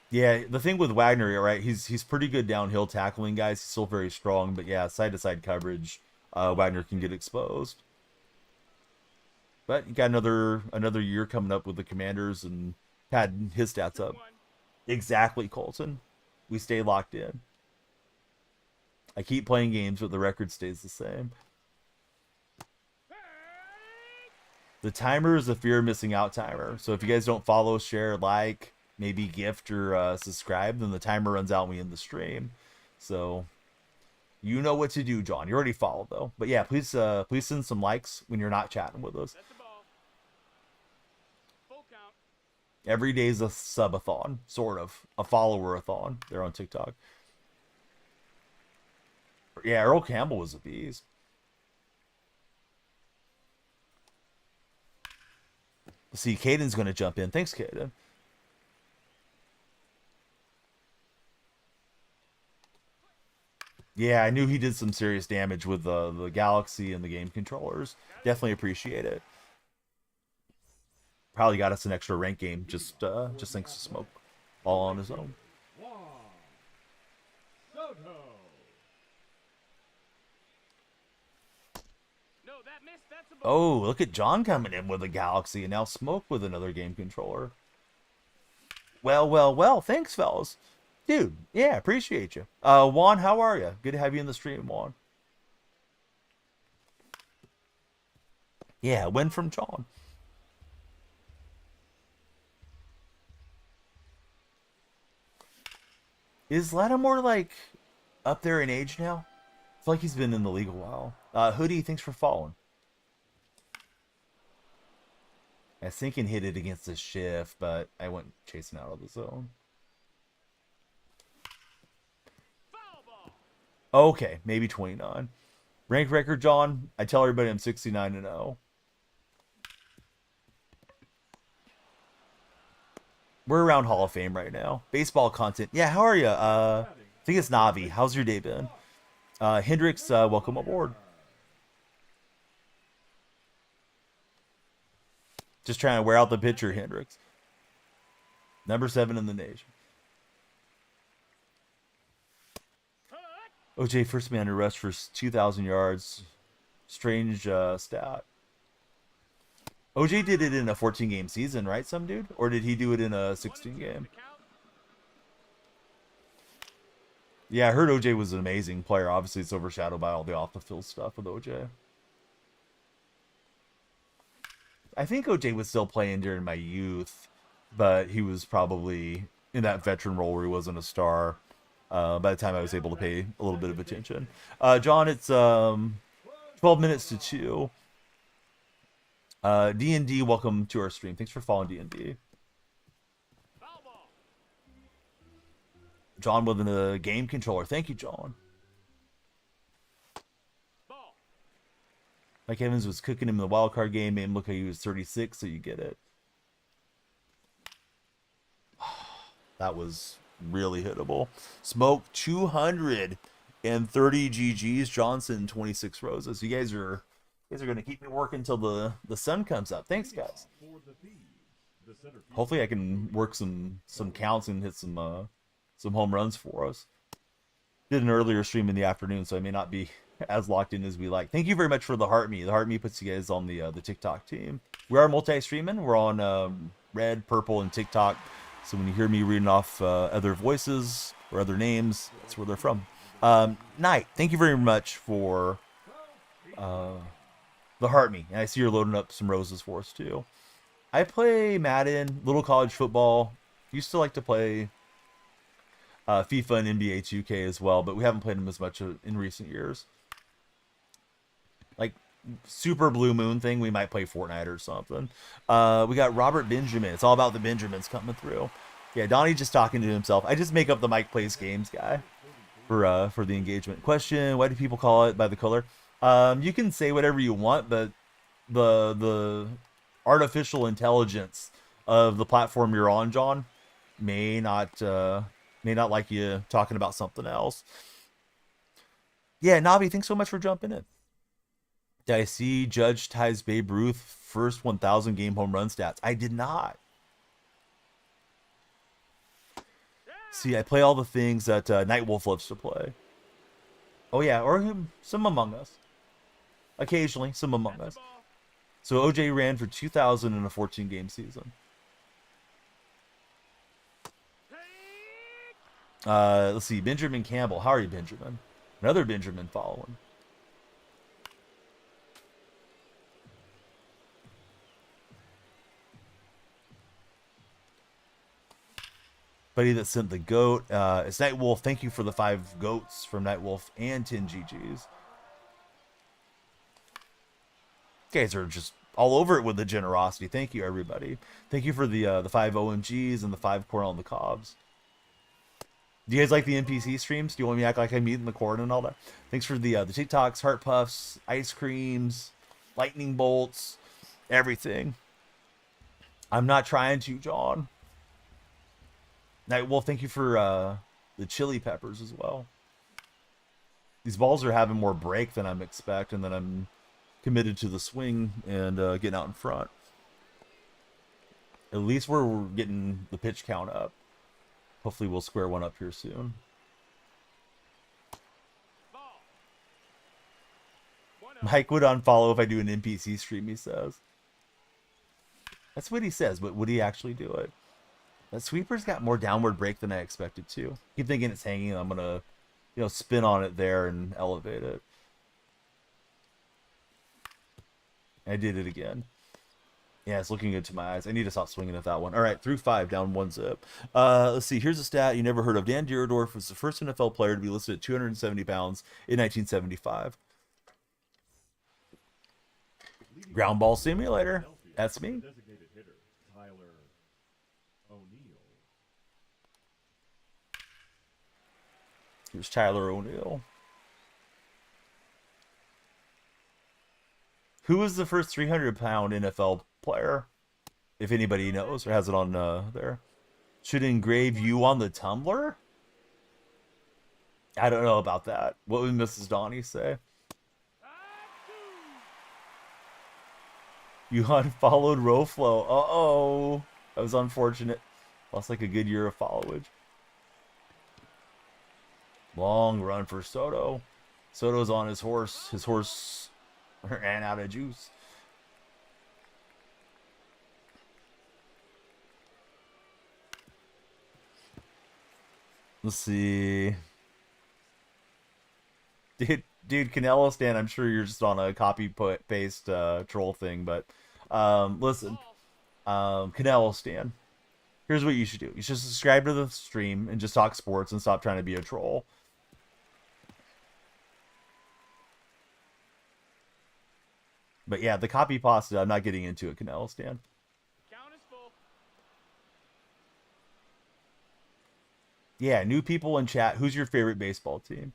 Yeah, the thing with Wagner, right? He's pretty good downhill tackling guys. He's still very strong, but yeah, side to side coverage, Wagner can get exposed. But you got another year coming up with the Commanders and had his stats up. 1. Exactly, Colton. We stay locked in. I keep playing games, but the record stays the same. The timer is a fear of missing out timer. So if you guys don't follow, share, like, maybe gift or subscribe, then the timer runs out and we end the stream. So you know what to do, John. You already followed though. But yeah, please send some likes when you're not chatting with us. That's the ball. Full count. Every day is a subathon, sort of. A follower-a-thon. They're on TikTok. Yeah, Earl Campbell was a beast. See, Caden's going to jump in. Thanks, Caden. Yeah, I knew he did some serious damage with the Galaxy and the game controllers. Definitely appreciate it. Probably got us an extra rank game just thanks to Smoke. All on his own. One. Soto. No, that missed. That's the ball. Oh, look at John coming in with a Galaxy and now Smoke with another game controller. Well. Thanks, fellas. Dude, yeah, appreciate you. Juan, how are you? Good to have you in the stream, Juan. Yeah, win from John. Is Lattimore, like, up there in age now? I feel like he's been in the league a while. Hoodie, thanks for following. I was thinking hit it against the shift, but I went chasing out of the zone. Foul ball. Okay, maybe 29. Rank record, John. I tell everybody I'm 69-0. We're around Hall of Fame right now. Baseball content. Yeah, how are you? I think it's Navi. How's your day been? Hendrix, welcome aboard. Just trying to wear out the pitcher, Hendrix. Number 7 in the nation. OJ first man to rush for 2,000 yards. Strange stat. OJ did it in a 14-game season, right, some dude? Or did he do it in a 16-game? Yeah, I heard OJ was an amazing player. Obviously, it's overshadowed by all the off-the-field stuff with OJ. I think OJ was still playing during my youth, but he was probably in that veteran role where he wasn't a star by the time I was able to pay a little bit of attention. John, it's 12 minutes to 2. D&D, welcome to our stream. Thanks for following D&D. John with a game controller. Thank you, John. Ball. Mike Evans was cooking him in the wild card game, made him look like he was 36, so you get it. That was really hittable. Smoke 230 GGs. Johnson 26 roses. You guys are gonna keep me working until the sun comes up. Thanks, guys. For the Thieves. The center field. Hopefully I can work some counts and hit some home runs for us. Did an earlier stream in the afternoon, so I may not be as locked in as we like. Thank you very much for the Heart Me. The Heart Me puts you guys on the TikTok team. We are multi-streaming. We're on Red, Purple, and TikTok. So when you hear me reading off other voices or other names, that's where they're from. Knight, thank you very much for the Heart Me. And I see you're loading up some roses for us too. I play Madden, little college football. Used to like to play FIFA and NBA 2K as well, but we haven't played them as much in recent years. Like, super blue moon thing, we might play Fortnite or something. We got Robert Benjamin. It's all about the Benjamins coming through. Yeah, Donnie just talking to himself. I just make up the Mike Plays Games guy for the engagement. Question: why do people call it by the color? You can say whatever you want, but the artificial intelligence of the platform you're on, John, may not like you talking about something else. Yeah, Navi, thanks so much for jumping in. Did I see Judge ties Babe Ruth first 1,000 game home run stats? I did not. See, I play all the things that Nightwolf loves to play. Oh yeah, or some Among Us. Occasionally, some Among Us. So OJ ran for 2,000 in a 14-game season. Let's see, Benjamin Campbell. How are you, Benjamin? Another Benjamin following. Buddy that sent the goat. It's Nightwolf. Thank you for the 5 goats from Nightwolf and 10 GGs. Guys are just all over it with the generosity. Thank you, everybody. Thank you for the 5 OMGs and the 5 corn on the cobs. Do you guys like the NPC streams? Do you want me to act like I'm eating the corn and all that? Thanks for the TikToks, heart puffs, ice creams, lightning bolts, everything. I'm not trying to, John. Nightwolf, thank you for the chili peppers as well. These balls are having more break than I'm expecting, and then I'm committed to the swing and getting out in front. At least we're getting the pitch count up. Hopefully we'll square one up here soon. Mike would unfollow if I do an NPC stream, he says. That's what he says, but would he actually do it? That sweeper's got more downward break than I expected to. Keep thinking it's hanging. I'm gonna, spin on it there and elevate it. I did it again. Yeah, it's looking good to my eyes. I need to stop swinging at that one. All right, through 5, down 1 zip. Let's see. Here's a stat you never heard of. Dan Dierdorf was the first NFL player to be listed at 270 pounds in 1975. Ground ball simulator. That's me. Here's Tyler O'Neill. Who was the first 300-pound NFL player? If anybody knows or has it on there. Should engrave you on the tumbler? I don't know about that. What would Mrs. Donnie say? You unfollowed Roflo. Uh-oh. That was unfortunate. Lost like a good year of followage. Long run for Soto. Soto's on his horse. His horse ran out of juice. Let's see. Dude, Canelo Stan, I'm sure you're just on a copy-paste troll thing, but listen. Canelo Stan, here's what you should do. You should subscribe to the stream and just talk sports and stop trying to be a troll. But yeah, the copy pasta, I'm not getting into it, Canelo Stan. Count is full. Yeah, new people in chat. Who's your favorite baseball team?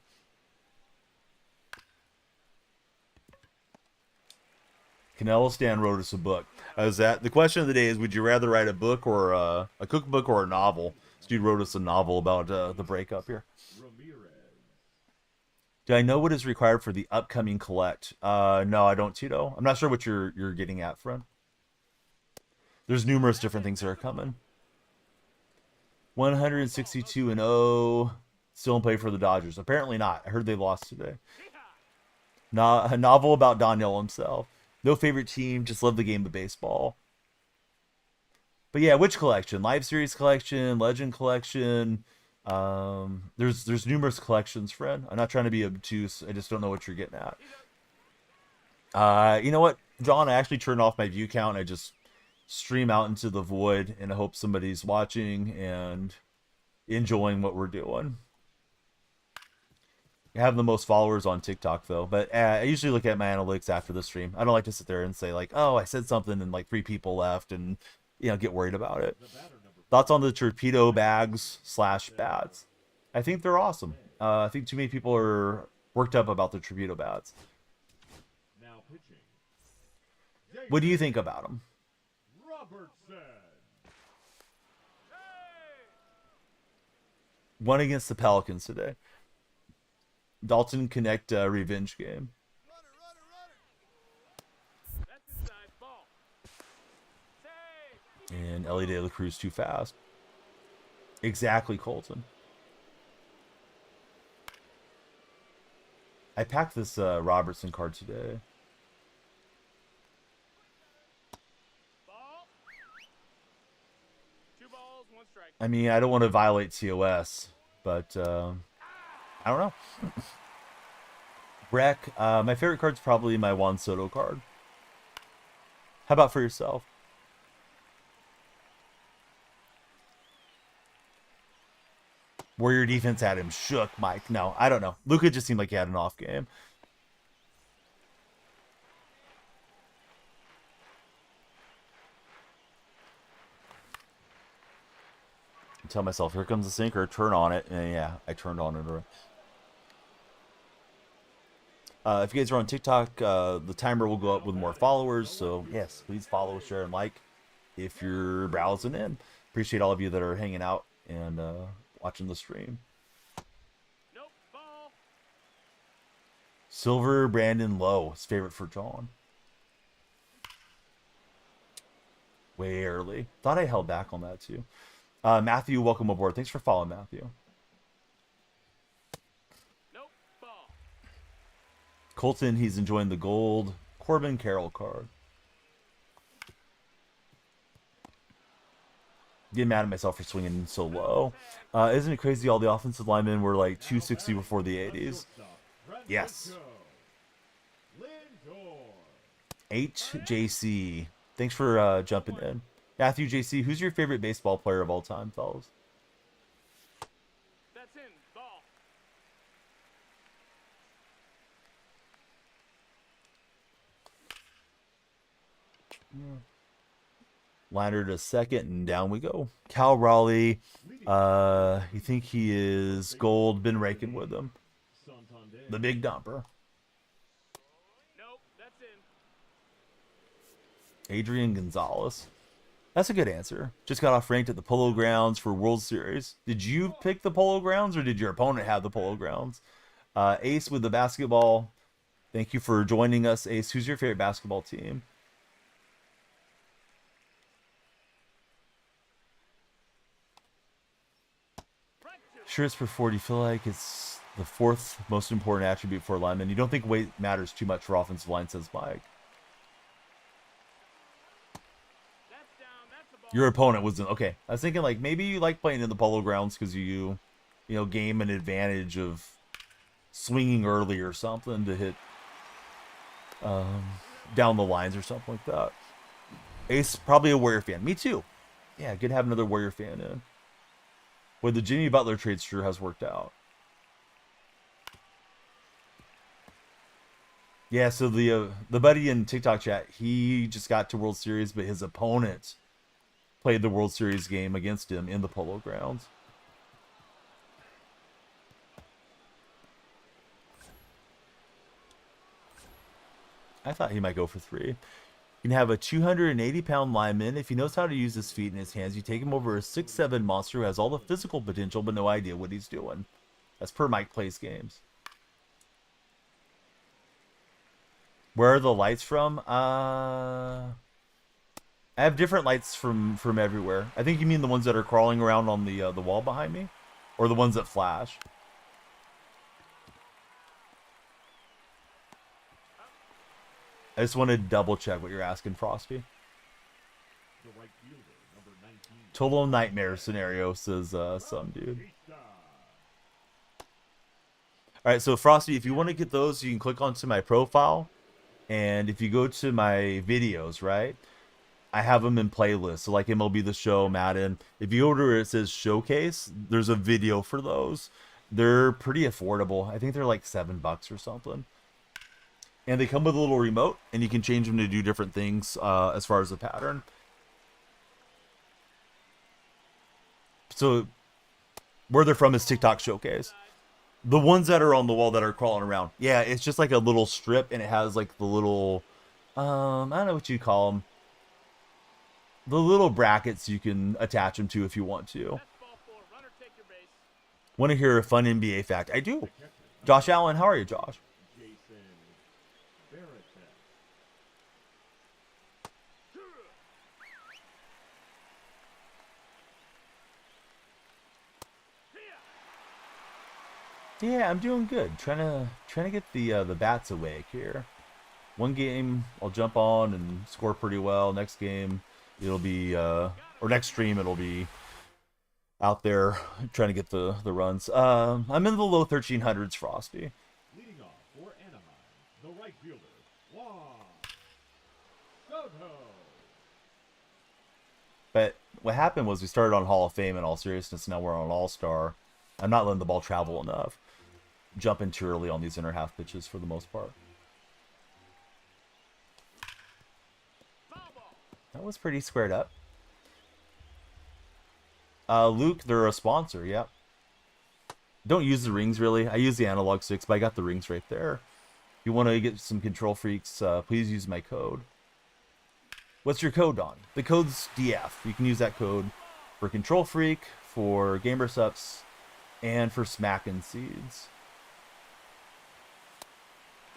Canelo Stan wrote us a book. The question of the day is, would you rather write a book or a cookbook or a novel? This dude wrote us a novel about the breakup here. Do I know what is required for the upcoming collect? No, I don't, Tito. I'm not sure what you're getting at, friend. There's numerous different things that are coming. 162-0. Still in play for the Dodgers. Apparently not. I heard they lost today. A novel about Donnell himself. No favorite team. Just love the game of baseball. But yeah, which collection? Live Series collection? Legend collection? There's numerous collections, friend. I'm not trying to be obtuse. I just don't know what you're getting at. You know what, John? I actually turned off my view count. I just stream out into the void, and I hope somebody's watching and enjoying what we're doing. I have the most followers on TikTok though, but I usually look at my analytics after the stream. I don't like to sit there and say like, oh, I said something and like 3 people left and get worried about it. Thoughts on the torpedo bags / bats? I think they're awesome. I think too many people are worked up about the torpedo bats. Now pitching. What do you think about them? Robertson. One against the Pelicans today. Dalton Connect revenge game. That's inside. Ball. Save. And Ellie De La Cruz too fast. Exactly, Colton. I packed this Robertson card today. Ball. 2 balls, 1 strike. I mean, I don't want to violate TOS, but I don't know. Breck, my favorite card's probably my Juan Soto card. How about for yourself? Warrior defense had him shook, Mike. No, I don't know. Luka just seemed like he had an off game. I tell myself, here comes the sinker, turn on it. And yeah, I turned on it. If you guys are on TikTok, the timer will go up with more followers. So yes, please follow, share, and like if you're browsing in. Appreciate all of you that are hanging out and watching the stream. Nope. Ball. Silver Brandon Lowe, his favorite for John. Way early. Thought I held back on that too. Matthew, welcome aboard. Thanks for following, Matthew. Nope. Ball. Colton, he's enjoying the gold Corbin Carroll card. Getting mad at myself for swinging so low. Isn't it crazy all the offensive linemen were like 260 before the 80s? Yes. HJC. Thanks for jumping in. Matthew JC, who's your favorite baseball player of all time, fellas? That's in. Ball. Liner to second, and down we go. Cal Raleigh, you think he is gold? Been raking with him. The big dumper. Nope. That's in. Adrian Gonzalez. That's a good answer. Just got off ranked at the Polo Grounds for World Series. Did you pick the Polo Grounds or did your opponent have the Polo Grounds? Ace with the basketball. Thank you for joining us, Ace. Who's your favorite basketball team? Sure, it's for 40. Feel like it's the 4th most important attribute for a lineman. You don't think weight matters too much for offensive line, says Mike. That's down. That's a ball. Your opponent wasn't okay. I was thinking like maybe you like playing in the Polo Grounds because you gain an advantage of swinging early or something to hit down the lines or something like that. Ace probably a Warrior fan. Me too. Yeah, good to have another Warrior fan in. Well, the Jimmy Butler trade sure has worked out. Yeah, so the buddy in TikTok chat, he just got to World Series, but his opponent played the World Series game against him in the Polo Grounds. I thought he might go for 3. You can have a 280-pound lineman. If he knows how to use his feet and his hands, you take him over a 6'7" monster who has all the physical potential but no idea what he's doing. That's per Mike Plays Games. Where are the lights from? I have different lights from everywhere. I think you mean the ones that are crawling around on the wall behind me? Or the ones that flash? I just want to double check what you're asking, Frosty. The right fielder, number 19. Total nightmare scenario, says some dude. Alright, so Frosty, if you want to get those, you can click onto my profile. And if you go to my videos, right, I have them in playlists. So like MLB The Show, Madden. If you go to where it says Showcase, there's a video for those. They're pretty affordable. I think they're like $7 or something. And they come with a little remote, and you can change them to do different things as far as the pattern. So where they're from is TikTok Showcase. The ones that are on the wall that are crawling around. Yeah, it's just like a little strip, and it has like the little, I don't know what you call them. The little brackets you can attach them to if you want to. That's ball four. Runner, take your base. Want to hear a fun NBA fact? I do. Josh Allen, how are you, Josh? Jason Barrett. Yeah, I'm doing good. Trying to get the bats awake here. One game I'll jump on and score pretty well. Next game it'll be or next stream it'll be out there trying to get the runs. I'm in the low 1300s, Frosty. Leading off for Anaheim, the right fielder, Juan Soto. But what happened was we started on Hall of Fame in all seriousness. Now we're on All-Star. I'm not letting the ball travel enough. Jumping too early on these inner half pitches for the most part. That was pretty squared up. Luke, they're a sponsor, yep. Don't use the rings really. I use the analog sticks, but I got the rings right there. If you want to get some control freaks, please use my code. What's your code on? The code's DF. You can use that code for Control Freak, for Gamer Sups, and for Smackin' Seeds.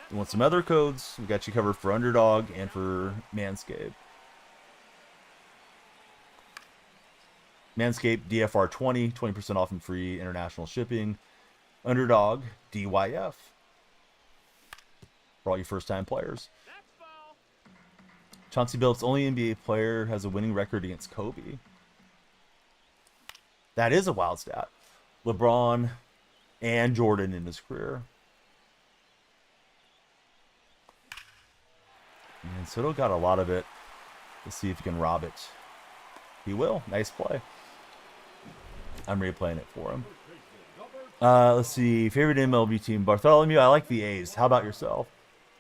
You want some other codes? We got you covered for Underdog and for Manscaped. Manscaped DFR 20% off and free international shipping. Underdog DYF for all you first-time players. That's ball. Chauncey Billups, only NBA player, has a winning record against Kobe. That is a wild stat. LeBron and Jordan in his career. And Soto got a lot of it. Let's see if he can rob it. He will. Nice play. I'm replaying it for him. Let's see. Favorite MLB team? Bartholomew, I like the A's. How about yourself?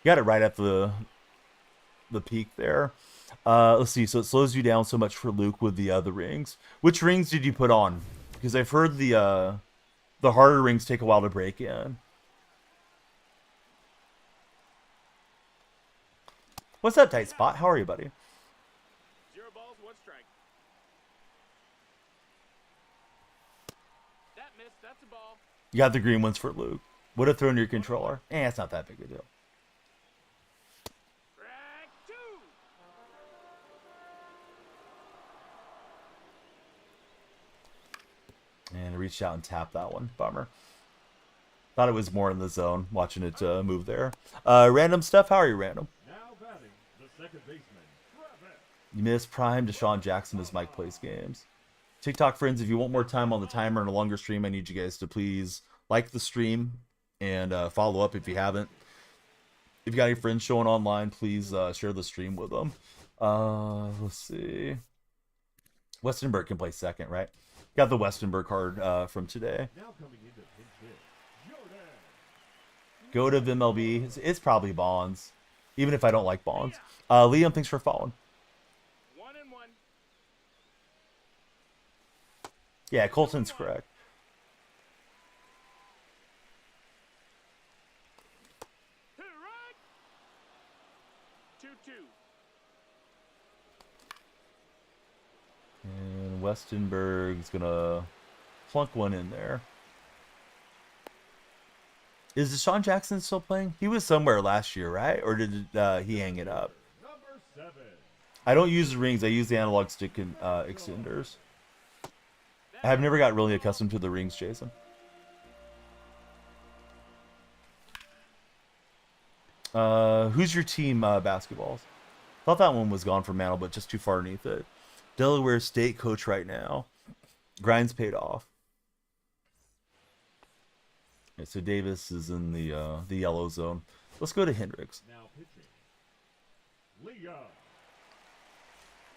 You got it right at the peak there. Let's see. So it slows you down so much for Luke with the other rings. Which rings did you put on? Because I've heard the harder rings take a while to break in. What's up, Tight Spot? How are you, buddy? 0 balls, 1 strike. That missed. That's a ball. You got the green ones for Luke. Would have thrown your controller. It's not that big a deal. Strike 2. And I reached out and tapped that one. Bummer. Thought it was more in the zone, watching it move there. Random stuff. How are you, Random? Now batting, the second baseman, Travis. You miss Prime Deshaun Jackson as Mike plays games. TikTok friends, if you want more time on the timer and a longer stream, I need you guys to please like the stream and follow up if you haven't. If you got any friends showing online, please share the stream with them. Let's see. Westenberg can play second, right? Got the Westenberg card from today. Now coming into pinch hit, Jordan. Go to MLB. It's probably Bonds, even if I don't like Bonds. Liam, thanks for following. 1 and 1. Yeah, Colton's correct. To the right. 2-2. And Westenberg's gonna plunk one in there. Is Deshaun Jackson still playing? He was somewhere last year, right? Or did he hang it up? Number 7. I don't use the rings. I use the analog stick extenders. I've never got really accustomed to the rings, Jason. Who's your team basketballs? Thought that one was gone for Mantle, but just too far underneath it. Delaware State coach right now. Grind's paid off. Okay, so Davis is in the yellow zone. Let's go to Hendricks. Now pitching, Leo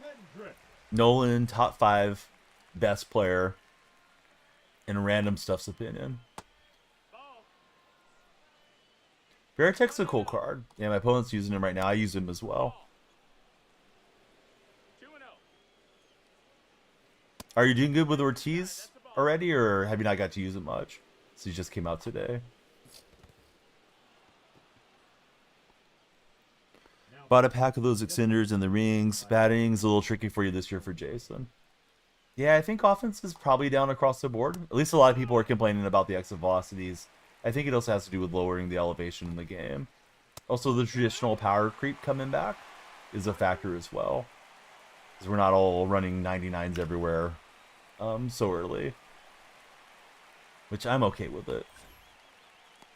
Hendrick. Nolan, top 5 best player in random stuff's opinion. Veritek's a cool card. Yeah, my opponent's using him right now. I use him as well. 2-0. Are you doing good with Ortiz already, or have you not got to use it much? So he just came out today. Bought a pack of those extenders and the rings. Batting's a little tricky for you this year for Jason. Yeah, I think offense is probably down across the board. At least a lot of people are complaining about the exit velocities. I think it also has to do with lowering the elevation in the game. Also, the traditional power creep coming back is a factor as well. Because we're not all running 99s everywhere so early. Which I'm okay with it.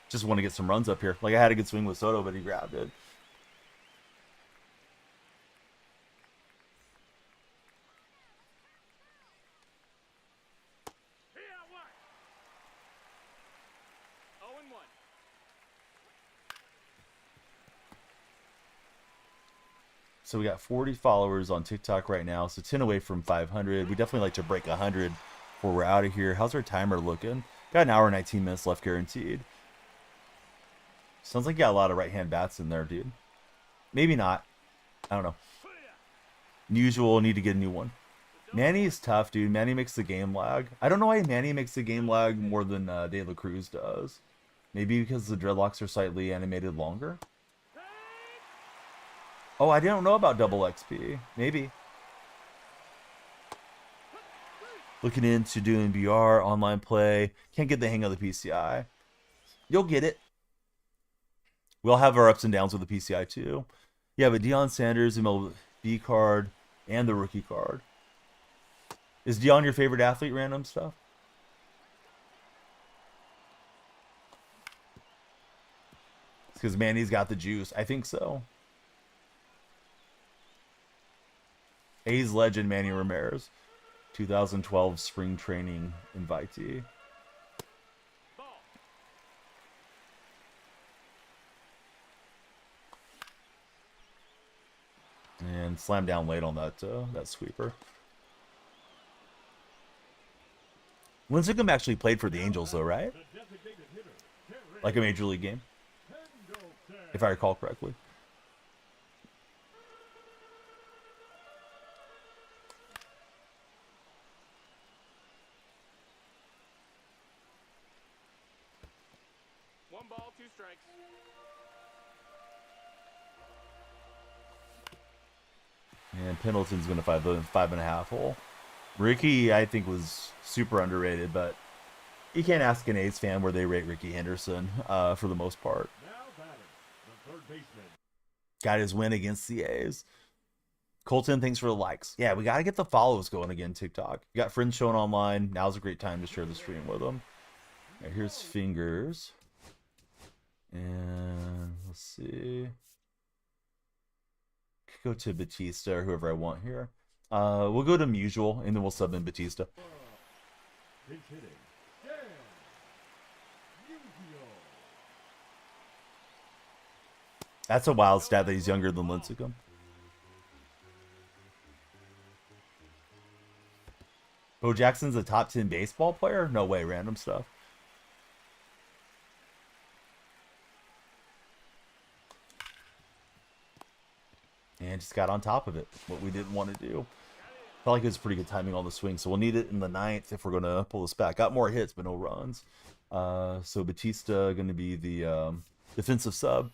Just want to get some runs up here. Like, I had a good swing with Soto, but he grabbed it. Here, one. 0-1. So we got 40 followers on TikTok right now, so 10 away from 500. We definitely like to break 100 before we're out of here. How's our timer looking? Got an hour and 19 minutes left guaranteed. Sounds like you got a lot of right-hand bats in there, dude. Maybe not. I don't know. Usual, need to get a new one. Manny is tough, dude. Manny makes the game lag. I don't know why Manny makes the game lag more than De La Cruz does. Maybe because the dreadlocks are slightly animated longer? Oh, I didn't know about double XP. Maybe. Looking into doing BR, online play. Can't get the hang of the PCI. You'll get it. We'll have our ups and downs with the PCI too. Yeah, but Deion Sanders, MLB card, and the rookie card. Is Deion your favorite athlete, random stuff? It's because Manny's got the juice. I think so. A's legend Manny Ramirez, 2012 spring training invitee. Ball. And slam down late on that that sweeper. Lincecum actually played for the Angels though, right? Like a major league game, if I recall correctly. One ball, 2 strikes. And Pendleton's going to 5.5 hole. Ricky, I think, was super underrated, but you can't ask an A's fan where they rate Ricky Henderson for the most part. Now batting, the third baseman. Got his win against the A's. Colton, thanks for the likes. Yeah, we got to get the follows going again, TikTok. You got friends showing online. Now's a great time to share the stream with them. Right, here's Fingers. And let's see. Could go to Batista or whoever I want here. We'll go to Mutual and then we'll sub in Batista. Pinch hitting. Dan. Yu-Gi-Oh! That's a wild stat that he's younger than Lincecum. Bo Jackson's a top 10 baseball player? No way, random stuff. And just got on top of it, what we didn't want to do. Felt like it was pretty good timing on the swing, so we'll need it in the 9th if we're going to pull this back. Got more hits, but no runs. So Batista going to be the defensive sub.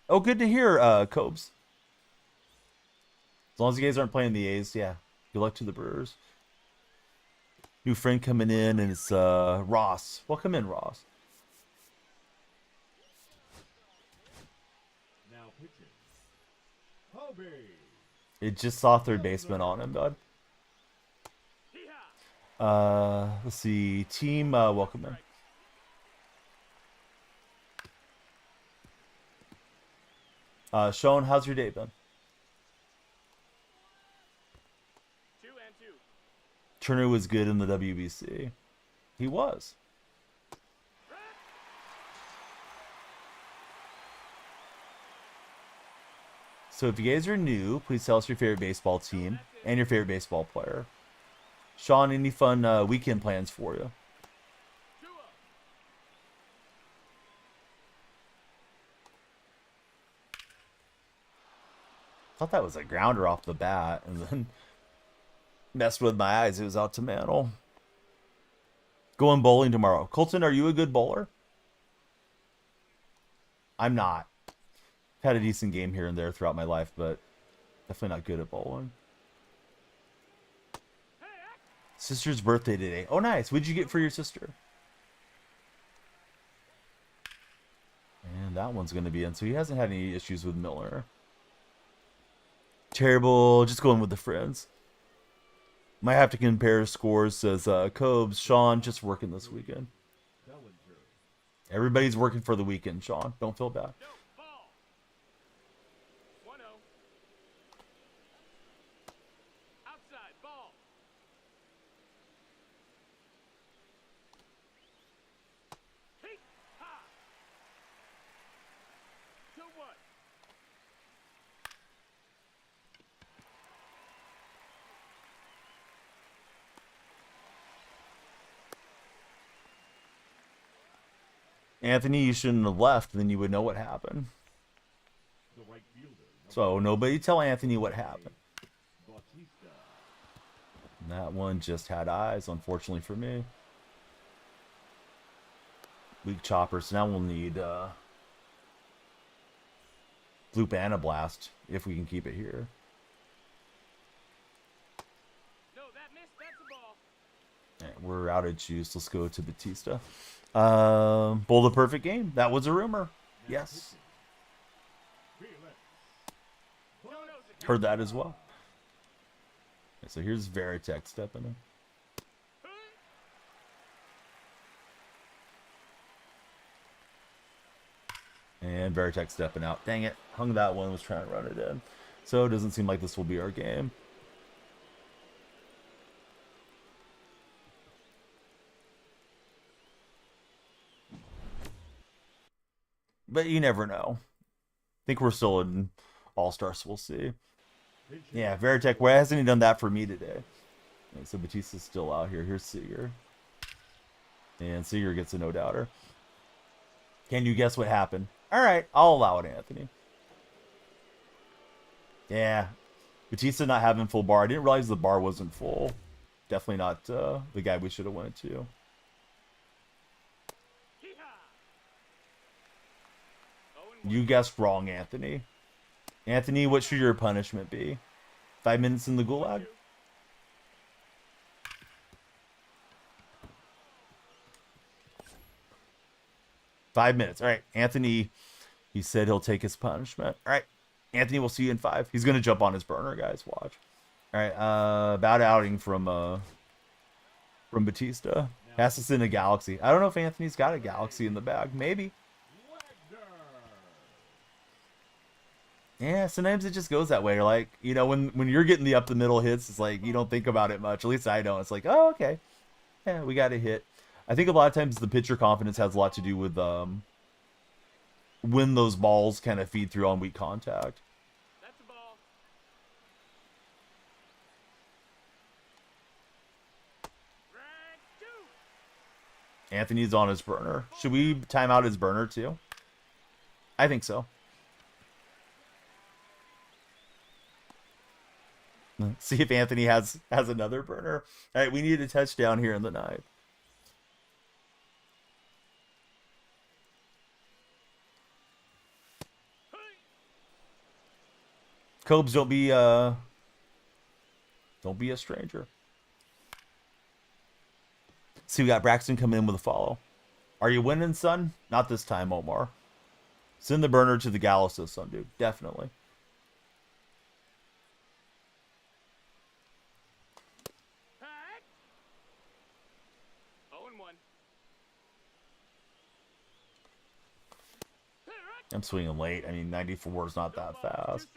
Oh, good to hear, Cobes. As long as you guys aren't playing the A's, yeah. Good luck to the Brewers. New friend coming in, and it's Ross. Welcome in, Ross. Now pitching. Hobie. It just saw third baseman on him, bud. Let's see. Team, welcome in. Sean, how's your day been? 2 and 2. Turner was good in the WBC. He was. So if you guys are new, please tell us your favorite baseball team and your favorite baseball player. Sean, any fun weekend plans for you? 2-0. Thought that was a grounder off the bat, and then messed with my eyes. It was out to Mantle. Going bowling tomorrow. Colton, are you a good bowler? I'm not. I've had a decent game here and there throughout my life, but definitely not good at bowling. Sister's birthday today. Oh, nice. What'd you get for your sister? And that one's going to be in. So he hasn't had any issues with Miller. Terrible. Just going with the friends. Might have to compare scores, says Cobes. Sean, just working this weekend. Everybody's working for the weekend, Sean. Don't feel bad. No, ball. 1-0. Outside, ball. Hey, ha. 2-1. Anthony, you shouldn't have left. Then you would know what happened. The right fielder, So nobody tell Anthony what happened. Bautista. And that one just had eyes, unfortunately for me. Weak chopper. So now we'll need Loop and a blast if we can keep it here. No, that missed. That's a ball. All right, we're out of juice. Let's go to Batista. Bowl the perfect game. That was a rumor. Yes. Heard that as well. Okay, so here's Veritek stepping in. And Veritek stepping out. Dang it. Hung that one. Was trying to run it in. So it doesn't seem like this will be our game. But you never know. I think we're still in All-Star, so we'll see. Yeah, Veritek, why hasn't he done that for me today? Okay, so Batista's still out here. Here's Seager. And Seager gets a no-doubter. Can you guess what happened? All right, I'll allow it, Anthony. Yeah, Batista not having full bar. I didn't realize the bar wasn't full. Definitely not the guy we should have went to. You guessed wrong, Anthony. Anthony, what should your punishment be? 5 minutes in the gulag? Five minutes. All right, Anthony, he said he'll take his punishment. All right, Anthony, we'll see you in 5. He's going to jump on his burner, guys. Watch. All right, bad outing from Batista. Has to send a Galaxy. I don't know if Anthony's got a Galaxy in the bag. Maybe. Yeah, sometimes it just goes that way. Like, you know, when you're getting the up the middle hits, it's like you don't think about it much. At least I don't. It's like, oh, okay. Yeah, we got a hit. I think a lot of times the pitcher confidence has a lot to do with when those balls kind of feed through on weak contact. That's a ball. Right, 2. Anthony's on his burner. Should we time out his burner too? I think so. See if Anthony has another burner. All right, we need a touchdown here in the 9th. Cobes, don't be a stranger. See, we got Braxton coming in with a follow. Are you winning, son? Not this time, Omar. Send the burner to the gallows, son, dude. Definitely. I'm swinging late. I mean, 94 is not that fast.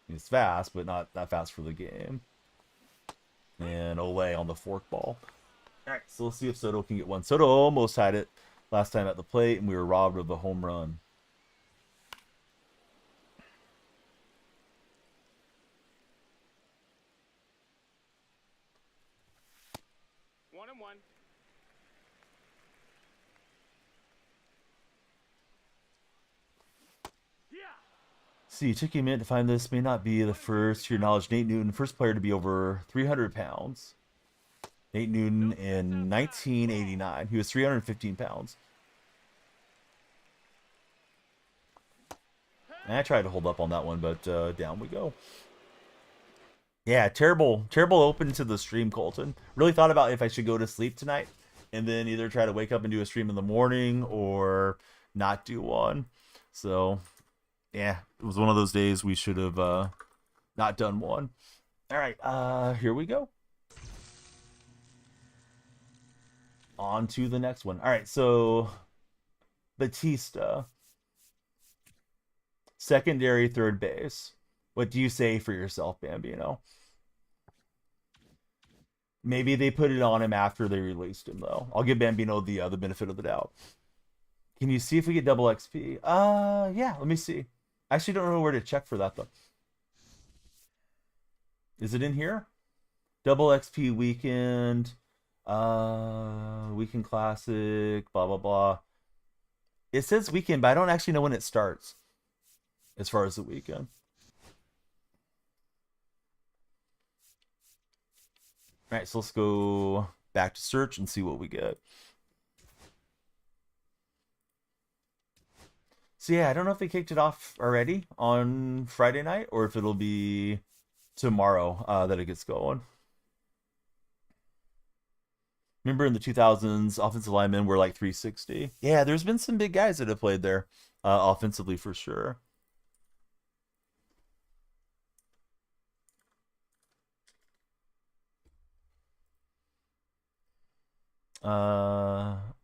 It's fast, but not that fast for the game. And Ole on the fork ball. All right, so let's see if Soto can get one. Soto almost had it last time at the plate, and we were robbed of the home run. One and one. Yeah. See, it took you a minute to find this. May not be the first, to your knowledge. Nate Newton, first player to be over 300 pounds. Nate Newton in 1989. He was 315 pounds. And I tried to hold up on that one, but down we go. Yeah, terrible open to the stream, Colton. Really thought about if I should go to sleep tonight and then either try to wake up and do a stream in the morning or not do one. So, yeah, it was one of those days we should have not done one. All right, here we go. On to the next one. All right, so Batista, secondary third base. What do you say for yourself, Bambino? Maybe they put it on him after they released him, though. I'll give Bambino the benefit of the doubt. Can you see if we get double XP? Yeah, let me see. I actually don't know where to check for that, though. Is it in here? Double XP weekend, weekend classic, blah, blah, blah. It says weekend, but I don't actually know when it starts as far as the weekend. All right, so let's go back to search and see what we get. So yeah, I don't know if they kicked it off already on Friday night or if it'll be tomorrow that it gets going. Remember in the 2000s, offensive linemen were like 360. Yeah, there's been some big guys that have played there offensively for sure.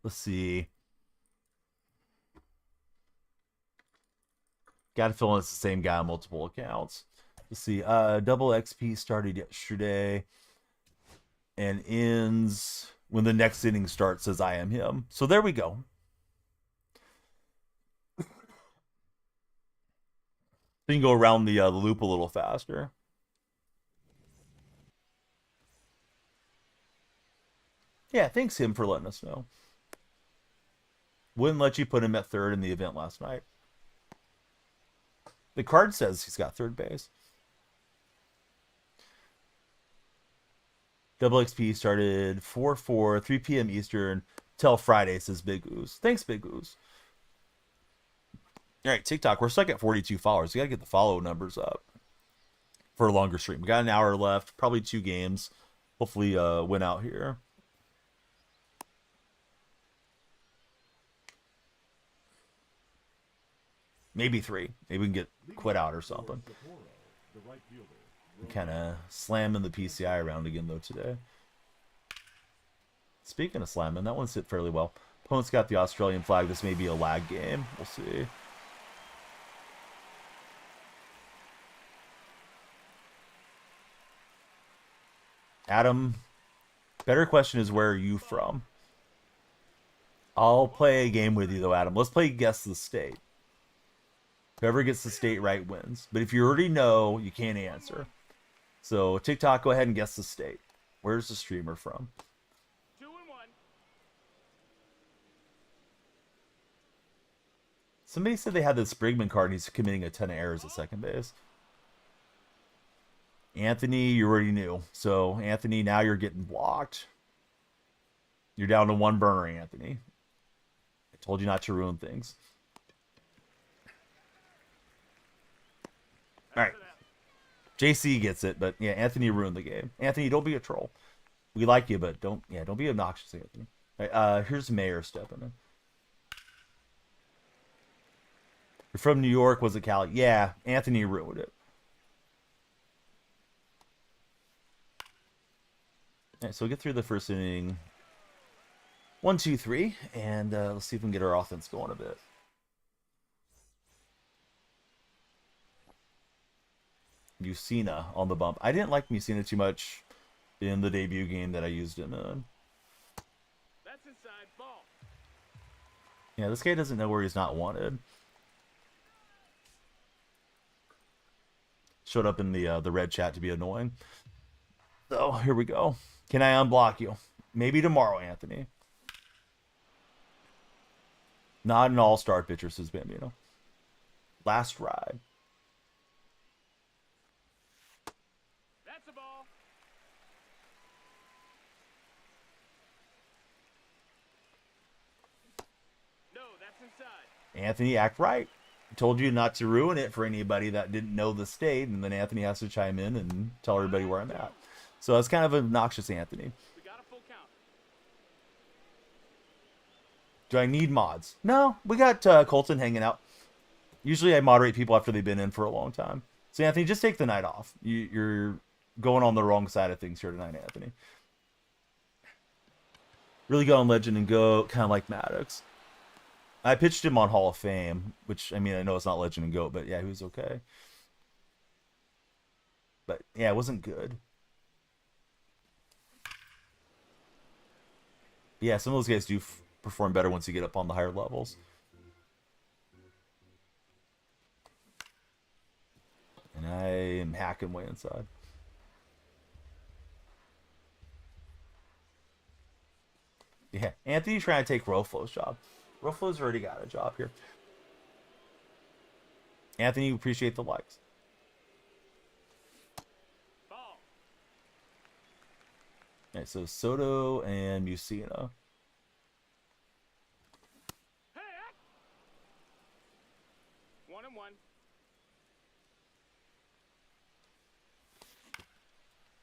Let's see. Got to fill in it's the same guy on multiple accounts. Let's see. Double XP started yesterday and ends when the next inning starts, says I am him. So there we go. So you can go around the loop a little faster. Yeah, thanks him for letting us know. Wouldn't let you put him at third in the event last night. The card says he's got third base. Double XP started 4/4, 3 p.m. Eastern till Friday, says Big Ooze. Thanks, Big Ooze. All right, TikTok, we're stuck at 42 followers. We got to get the follow numbers up for a longer stream. We got an hour left, probably 2 games. Hopefully win out here. Maybe 3. Maybe we can get quit out or something. Kind of slamming the PCI around again, though, today. Speaking of slamming, that one's hit fairly well. Opponent's got the Australian flag. This may be a lag game. We'll see. Adam, better question is, where are you from? I'll play a game with you, though, Adam. Let's play Guess the State. Whoever gets the state right wins. But if you already know, you can't answer. So, TikTok, go ahead and guess the state. Where's the streamer from? 2-1. Somebody said they had the Sprigman card and he's committing a ton of errors at second base. Anthony, you already knew. So, Anthony, now you're getting blocked. You're down to 1 burner, Anthony. I told you not to ruin things. All right. JC gets it, but yeah, Anthony ruined the game. Anthony, don't be a troll. We like you, but don't be obnoxious, Anthony. All right, here's Mayor stepping in. You're from New York, was it Cali? Yeah, Anthony ruined it. All right, so we'll get through the first inning. 1, 2, 3, and let's see if we can get our offense going a bit. Musina on the bump. I didn't like Musina too much in the debut game that I used him in. That's inside ball. Yeah, this guy doesn't know where he's not wanted. Showed up in the red chat to be annoying. So here we go. Can I unblock you? Maybe tomorrow, Anthony. Not an all-star pitcher, says Bambino. Last ride. That's inside. Anthony, act right. Told you not to ruin it for anybody that didn't know the state, and then Anthony has to chime in and tell everybody where I'm at. So that's kind of obnoxious, Anthony. We got a full count. Do I need mods? No, we got Colton hanging out. Usually I moderate people after they've been in for a long time. So Anthony, just take the night off. You're going on the wrong side of things here tonight, Anthony. Really go on Legend and Go, kind of like Maddox. I pitched him on Hall of Fame, which, I mean, I know it's not Legend and Goat, but yeah, he was okay. But yeah, it wasn't good. Yeah, some of those guys do perform better once you get up on the higher levels. And I am hacking way inside. Yeah, Anthony's trying to take Roflo's job. Roflo's already got a job here. Anthony, appreciate the likes. Ball. Alright, so Soto and Musina. Hey, 1-1.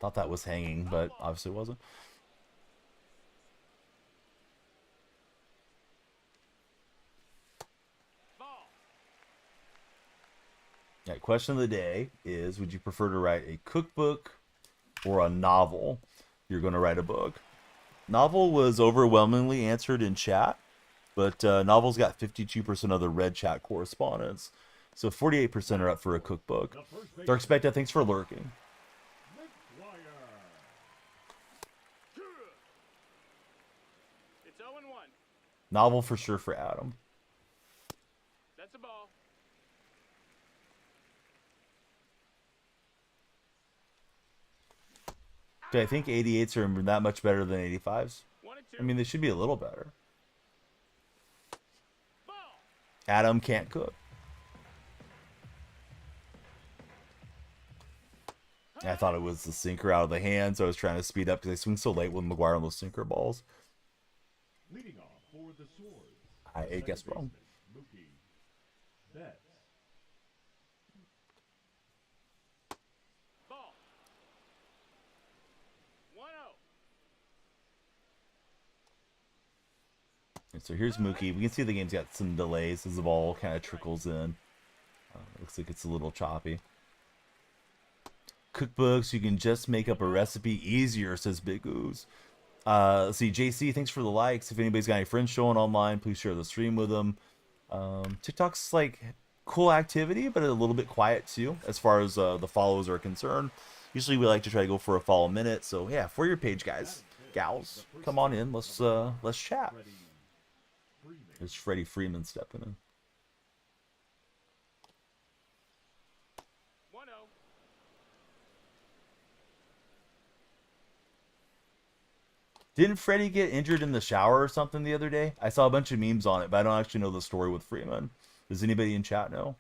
Thought that was hanging, but obviously wasn't. Ball. Yeah, question of the day is, would you prefer to write a cookbook or a novel? You're going to write a book. Novel was overwhelmingly answered in chat, but novels got 52% of the red chat correspondence. So 48% are up for a cookbook. Dark Spectre, thanks for lurking. It's 0-1. Novel for sure for Adam. That's a ball. Do I think 88s are that much better than 85s? 1-2. I mean, they should be a little better. Ball. Adam can't cook. I thought it was the sinker out of the hand, so I was trying to speed up because I swing so late with McGuire on those sinker balls. Leading off for the Swords. I guess wrong. Mookie Betts. Ball. 1-0. And so here's Mookie. We can see the game's got some delays as the ball kind of trickles in. Looks like it's a little choppy. Cookbooks, you can just make up a recipe easier, says Big Ooze. Let's see, JC, thanks for the likes. If anybody's got any friends showing online, please share the stream with them. TikTok's like cool activity, but a little bit quiet too, as far as the follows are concerned. Usually we like to try to go for a follow minute. So yeah, for your page, guys, gals, come on in. Let's chat. There's Freddie Freeman stepping in. 1-0. Didn't Freddie get injured in the shower or something the other day? I saw a bunch of memes on it, but I don't actually know the story with Freeman. Does anybody in chat know?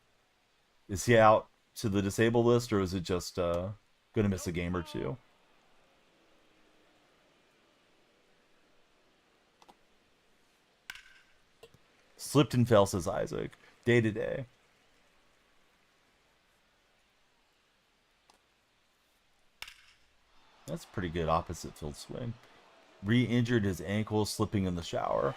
Is he out to the disabled list, or is it just going to miss a game or two? Slipped and fell, says Isaac. Day to day. That's a pretty good opposite field swing. Re-injured his ankle slipping in the shower.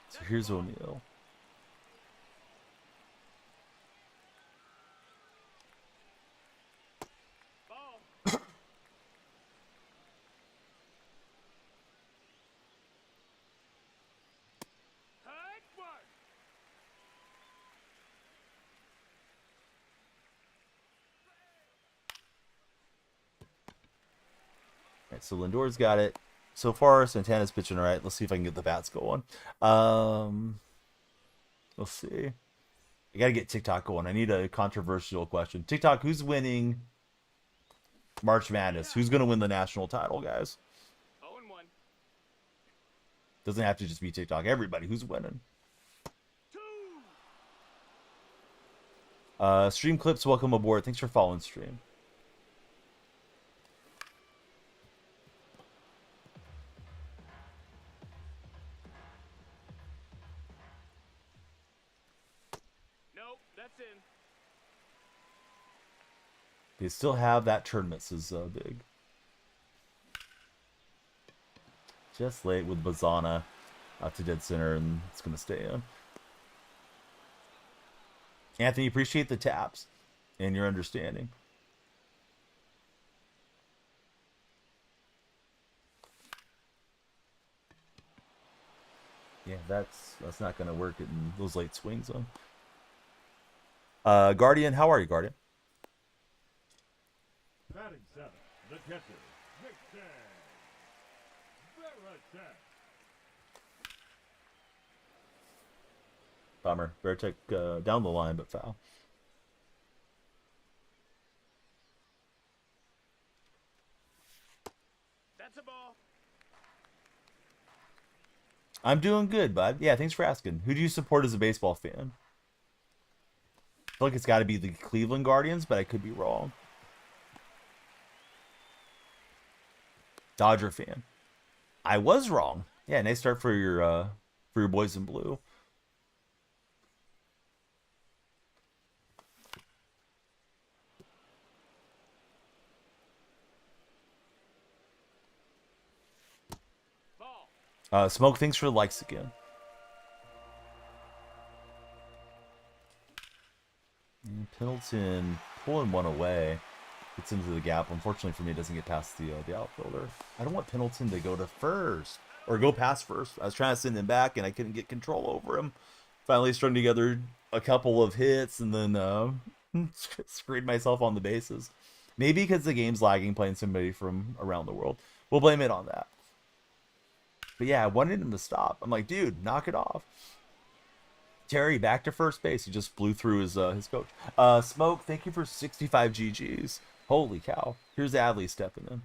So here's O'Neal. Ball. Hard work. Alright, so Lindor's got it. So far, Santana's pitching alright. Let's see if I can get the bats going. Let's see. I gotta get TikTok going. I need a controversial question. TikTok, who's winning March Madness? Who's gonna win the national title, guys? 0-1. Doesn't have to just be TikTok. Everybody, who's winning? 2. Stream Clips, welcome aboard. Thanks for following stream. Nope, that's in. They still have that tournament, says Big. Just late with Bazana out to dead center, and it's going to stay in. Anthony, appreciate the taps and your understanding. Yeah, that's not going to work in those late swings, though. Guardian, how are you, Guardian? Batting 7, the catcher, Nixon. Veritek. Bummer. Veritek down the line, but foul. That's a ball. I'm doing good, bud. Yeah, thanks for asking. Who do you support as a baseball fan? I feel like it's got to be the Cleveland Guardians, but I could be wrong. Dodger fan. I was wrong. Yeah, nice start for your boys in blue. Ball. Smoke, thanks for the likes again. And Pendleton pulling one away. Gets into the gap. Unfortunately for me, it doesn't get past the outfielder. I don't want Pendleton to go to first. Or go past first. I was trying to send him back, and I couldn't get control over him. Finally strung together a couple of hits, and then screwed myself on the bases. Maybe because the game's lagging playing somebody from around the world. We'll blame it on that. But yeah, I wanted him to stop. I'm like, dude, knock it off. Terry back to first base. He just blew through his coach. Smoke, thank you for 65 GGs. Holy cow. Here's Adley stepping in.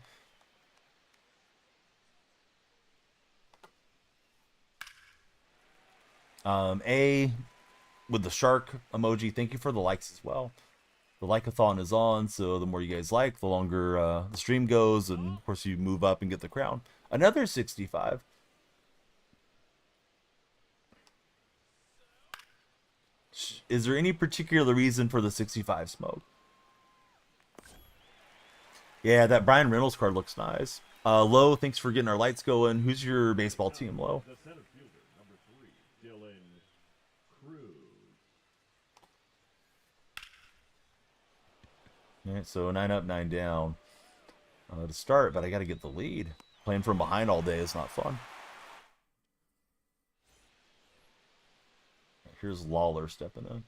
A with the shark emoji, thank you for the likes as well. The Likeathon is on, so the more you guys like, the longer the stream goes, and of course you move up and get the crown. Another 65. Is there any particular reason for the 65, Smoke? Yeah, that Brian Reynolds card looks nice. Low, thanks for getting our lights going. Who's your baseball team, Low? The center fielder, number 3, Dylan Cruz. Alright, so 9 up, 9 down to start, but I got to get the lead. Playing from behind all day is not fun. Here's Lawler stepping in.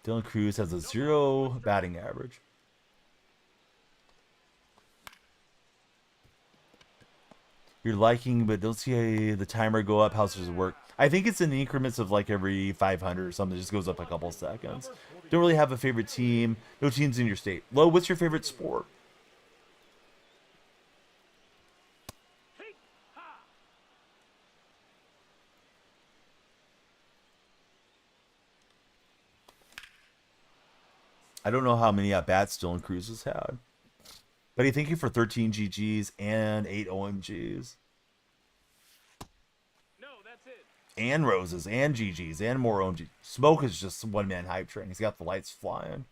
Dylan Cruz has a 0 batting average. You're liking, but don't see the timer go up. How does it work? I think it's in increments of like every 500 or something. It just goes up a couple seconds. Don't really have a favorite team. No teams in your state. Lo, what's your favorite sport? I don't know how many at-bats Dylan Cruz has had. But thank you for 13 GGs and 8 OMGs. No, that's it. And roses and GGs and more OMGs. Smoke is just one-man hype train. He's got the lights flying.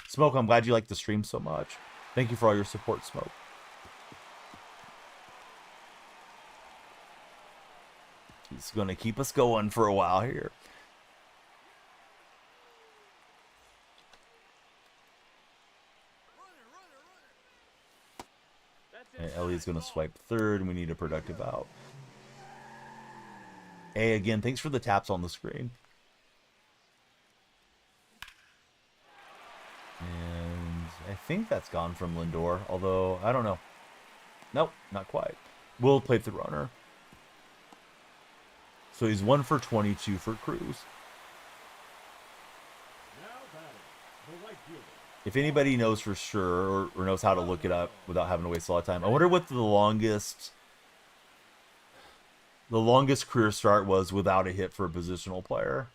Smoke, I'm glad you like the stream so much. Thank you for all your support, Smoke. He's going to keep us going for a while here. And Ellie's going to swipe third, and we need a productive out. Hey, again, thanks for the taps on the screen. And I think that's gone from Lindor, although I don't know. Nope, not quite. We'll play the runner. So he's 1 for 22 for Cruz. Now batting, the right fielder. If anybody knows for sure or knows how to look it up without having to waste a lot of time, I wonder what the longest The longest career start was without a hit for a positional player.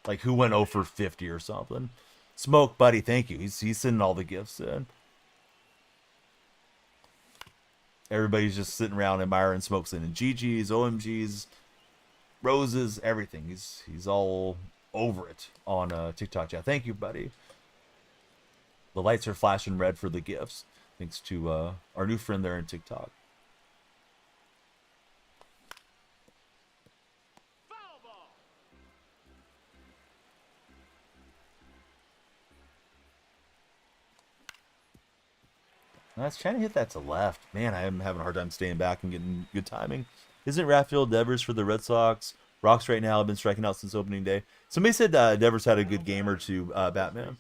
Like, who went 0 for 50 or something? Smoke, buddy, thank you. He's sending all the gifts in. Everybody's just sitting around admiring Smoke sending GGs, OMGs, roses, everything. He's all over it on TikTok chat. Thank you, buddy. The lights are flashing red for the gifts. Thanks to our new friend there in TikTok. Foul ball. I was trying to hit that to left. Man, I am having a hard time staying back and getting good timing. Isn't Rafael Devers for the Red Sox? Rocks right now have been striking out since opening day. Somebody said Devers had a good game or two, Batman.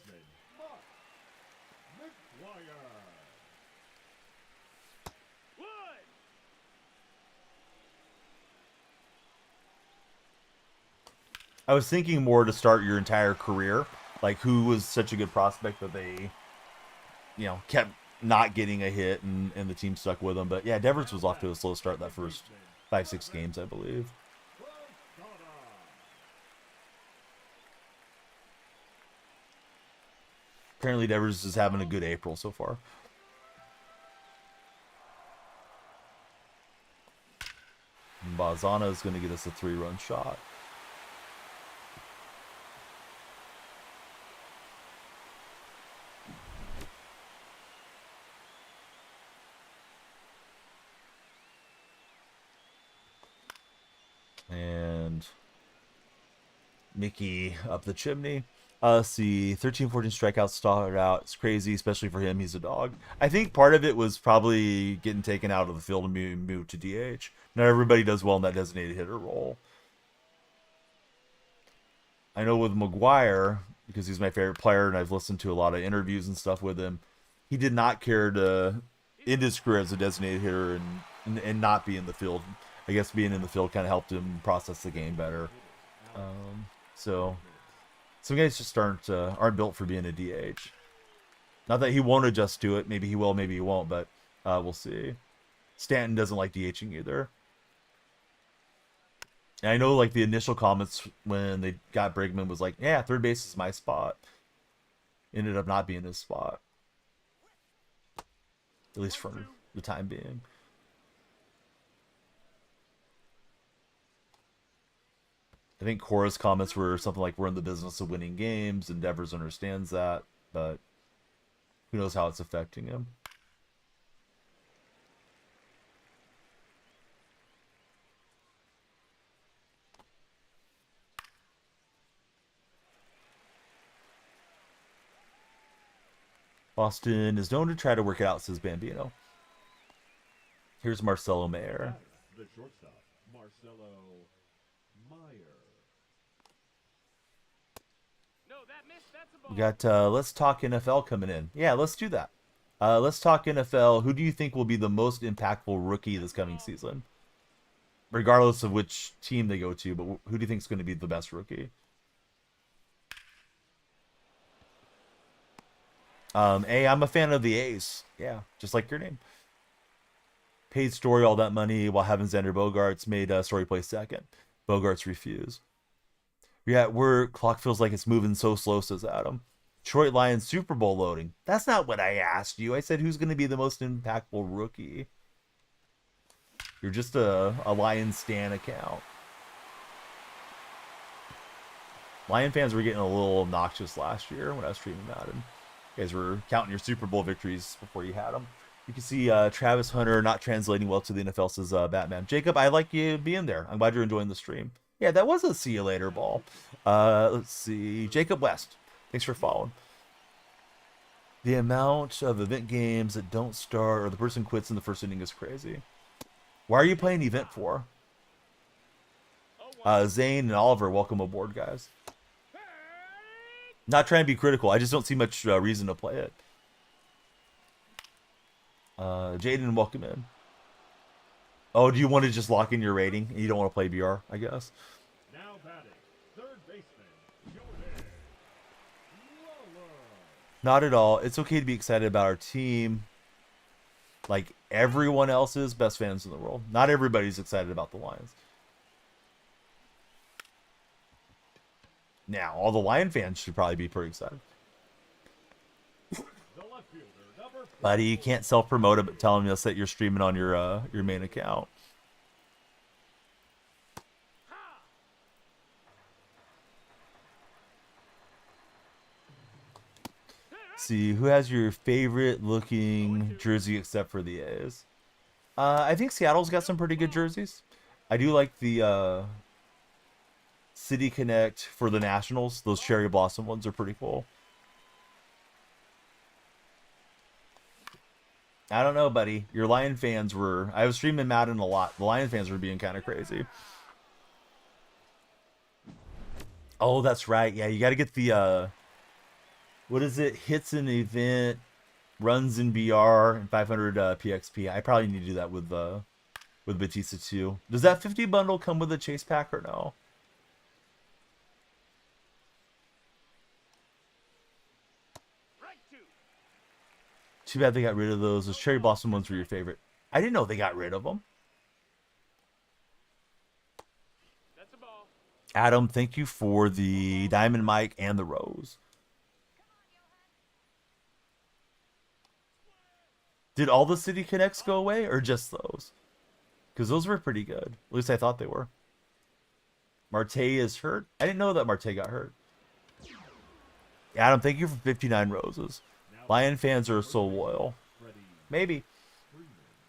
Wood. I was thinking more to start your entire career. Like, who was such a good prospect that they, kept not getting a hit and the team stuck with him. But yeah, Devers was off to a slow start that first 5-6 games, I believe. Apparently Devers is having a good April so far. And Bazana is going to get us a 3-run shot. And Mickey up the chimney. Let's see, 13, 14 strikeouts started out. It's crazy, especially for him. He's a dog. I think part of it was probably getting taken out of the field and moved to DH. Not everybody does well in that designated hitter role. I know with McGuire, because he's my favorite player and I've listened to a lot of interviews and stuff with him, he did not care to end his career as a designated hitter and not be in the field. I guess being in the field kind of helped him process the game better. So some guys just aren't built for being a DH. Not that he won't adjust to it. Maybe he will, maybe he won't, but we'll see. Stanton doesn't like DHing either. And I know, like, the initial comments when they got Bregman was like, yeah, third base is my spot. Ended up not being his spot. At least for the time being. I think Cora's comments were something like, we're in the business of winning games, and Devers understands that, but who knows how it's affecting him. Boston is known to try to work it out, says Bambino. Here's Marcelo Mayer. The shortstop, Marcelo Meyer. No, that missed. That's a ball. We got Let's Talk NFL coming in. Yeah, let's do that. Let's Talk NFL. Who do you think will be the most impactful rookie this coming season? Regardless of which team they go to, but who do you think is going to be the best rookie? I'm a fan of the A's. Yeah, just like your name. Paid Story all that money while having Xander Bogaerts, made Story play second. Bogaerts refused. Yeah, clock feels like it's moving so slow, says Adam. Detroit Lions Super Bowl loading. That's not what I asked you. I said who's going to be the most impactful rookie. You're just a Lions stan account. Lion fans were getting a little obnoxious last year when I was streaming Madden. You guys were counting your Super Bowl victories before you had them. You can see Travis Hunter not translating well to the NFL, says Batman. Jacob, I like you being there. I'm glad you're enjoying the stream. Yeah, that was a see you later ball. Let's see. Jacob West, thanks for following. The amount of event games that don't start or the person quits in the first inning is crazy. Why are you playing event for? Zane and Oliver, welcome aboard, guys. Not trying to be critical. I just don't see much reason to play it. Jaden, welcome in. Oh, do you want to just lock in your rating? You don't want to play BR, I guess. Now batting, third baseman, Jordan Lawler. Not at all. It's okay to be excited about our team. Like everyone else is, best fans in the world. Not everybody's excited about the Lions. Now, all the Lion fans should probably be pretty excited. The left fielder, number Buddy, you can't self-promote it, but tell them that you're streaming on your main account. See, who has your favorite looking jersey except for the A's? I think Seattle's got some pretty good jerseys. I do like the City Connect for the Nationals. Those cherry blossom ones are pretty cool. I don't know, buddy. Your Lion fans were... I was streaming Madden a lot. The Lion fans were being kind of crazy. Oh, that's right. Yeah, you got to get the... what is it? Hits an event, runs in BR, and 500 PXP. I probably need to do that with Batista too. Does that 50 bundle come with a chase pack or no? Too bad they got rid of those. Those cherry blossom ones were your favorite. I didn't know they got rid of them. That's a ball. Adam, thank you for the Diamond Mike and the Rose. Did all the City Connects go away or just those? Because those were pretty good. At least I thought they were. Marte is hurt. I didn't know that Marte got hurt. Adam, thank you for 59 roses. Lion fans are so loyal. Maybe.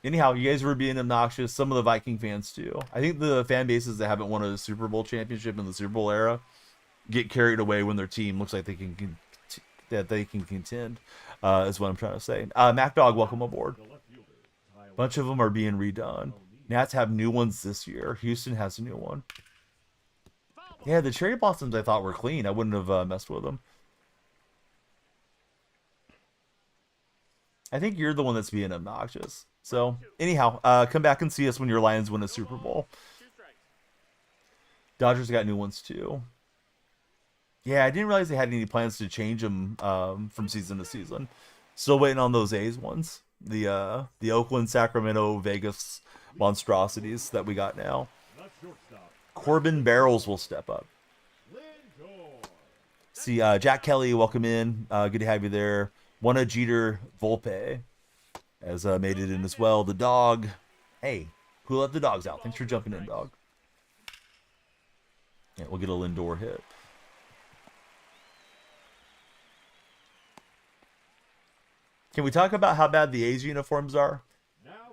Anyhow, you guys were being obnoxious. Some of the Viking fans too. I think the fan bases that haven't won a Super Bowl championship in the Super Bowl era get carried away when their team looks like they can contend. Is what I'm trying to say. MacDog, welcome aboard. A bunch of them are being redone. Nats have new ones this year. Houston has a new one. Yeah, the cherry blossoms I thought were clean. I wouldn't have messed with them. I think you're the one that's being obnoxious. So, anyhow, come back and see us when your Lions win a Super Bowl. Dodgers got new ones too. Yeah, I didn't realize they had any plans to change them from season to season. Still waiting on those A's ones. The Oakland, Sacramento, Vegas monstrosities that we got now. Corbin Barrels will step up. See, Jack Kelly, welcome in. Good to have you there. Juana Jeter Volpe has made it in as well. The dog. Hey, who let the dogs out? Thanks for jumping in, dog. Yeah, we'll get a Lindor hit. Can we talk about how bad the A's uniforms are?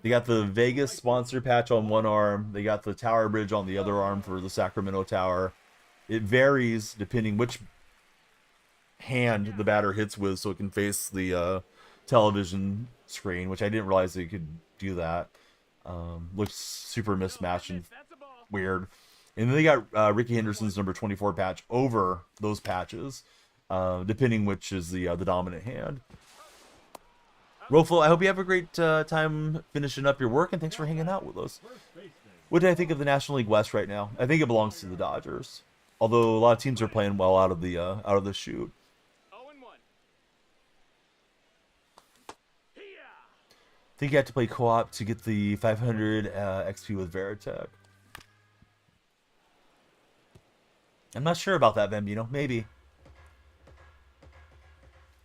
They got the Vegas sponsor patch on one arm. They got the Tower Bridge on the other arm for the Sacramento Tower. It varies depending which hand the batter hits with, so it can face the television screen, which I didn't realize they could do that. Looks super mismatched and weird. And then they got Ricky Henderson's number 24 patch over those patches, depending which is the dominant hand. Roflo, I hope you have a great time finishing up your work, and thanks for hanging out with us. What do I think of the National League West right now? I think it belongs to the Dodgers, although a lot of teams are playing well out of the chute. I think you have to play co-op to get the 500 XP with Veritek. I'm not sure about that, Bambino. Maybe.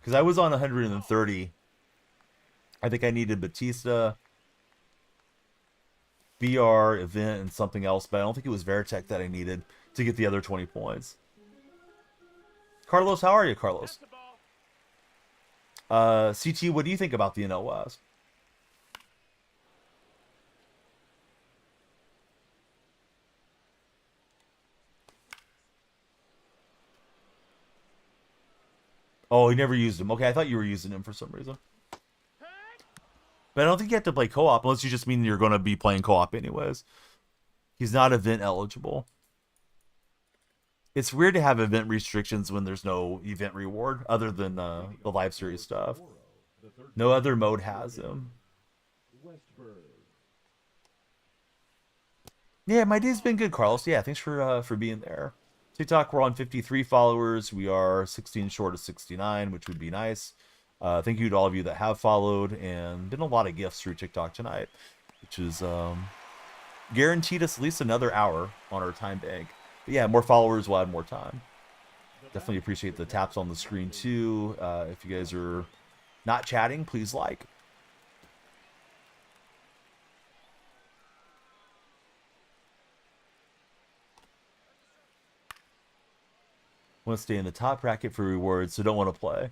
Because I was on 130. I think I needed Batista, BR, event, and something else, but I don't think it was Veritek that I needed to get the other 20 points. Carlos, how are you, Carlos? CT, what do you think about the NL West? Oh, he never used him. Okay, I thought you were using him for some reason. But I don't think you have to play co-op unless you just mean you're going to be playing co-op anyways. He's not event eligible. It's weird to have event restrictions when there's no event reward other than the live series stuff. No other mode has him. Yeah, my day's been good, Carlos. Yeah, thanks for being there. TikTok, we're on 53 followers. We are 16 short of 69, which would be nice. Thank you to all of you that have followed, and been a lot of gifts through TikTok tonight, which is guaranteed us at least another hour on our time bank. But yeah, more followers will add more time. Definitely appreciate the taps on the screen too. If you guys are not chatting, please like. Want to stay in the top bracket for rewards, so don't want to play.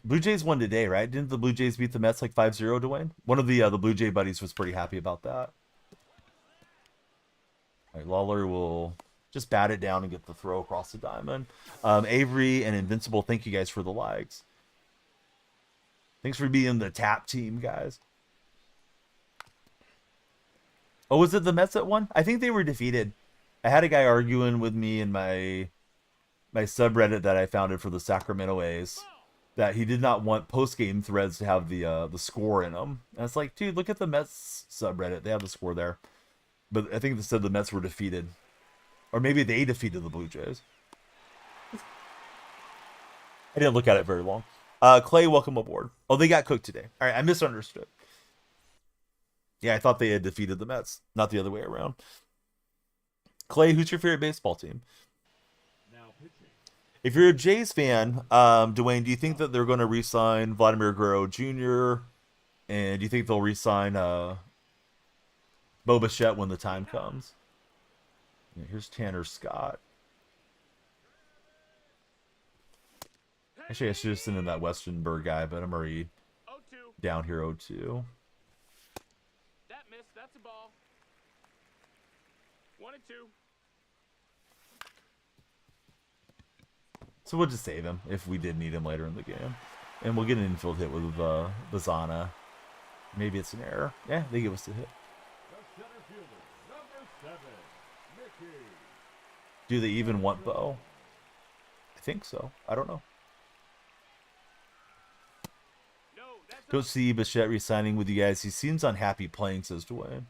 Blue Jays won today, right? Didn't the Blue Jays beat the Mets like 5-0, Dwayne? One of the Blue Jay buddies was pretty happy about that. All right, Lawler will just bat it down and get the throw across the diamond. Avery and Invincible, thank you guys for the likes. Thanks for being the tap team, guys. Oh, was it the Mets that won? I think they were defeated. I had a guy arguing with me in my subreddit that I founded for the Sacramento A's that he did not want post-game threads to have the score in them. And it's like, dude, look at the Mets subreddit. They have the score there. But I think they said the Mets were defeated. Or maybe they defeated the Blue Jays. I didn't look at it very long. Clay, welcome aboard. Oh, they got cooked today. All right, I misunderstood. Yeah, I thought they had defeated the Mets, not the other way around. Clay, who's your favorite baseball team? Now pitching. If you're a Jays fan, Dwayne, do you think that they're going to re-sign Vladimir Guerrero Jr.? And do you think they'll re-sign Bo Bichette when the time comes? Yeah, here's Tanner Scott. Actually, I should have sent in that Westenberg guy, but I'm already 0-2. down here 0-2. That missed. That's a ball. 1-2. So we'll just save him if we did need him later in the game. And we'll get an infield hit with Bazana. Maybe it's an error. Yeah, they give us a hit. The center fielder, number 7, Mickey. Do they even want Bo? I think so. I don't know. No, that's Don't see Bichette re-signing with you guys. He seems unhappy playing, says Dwayne.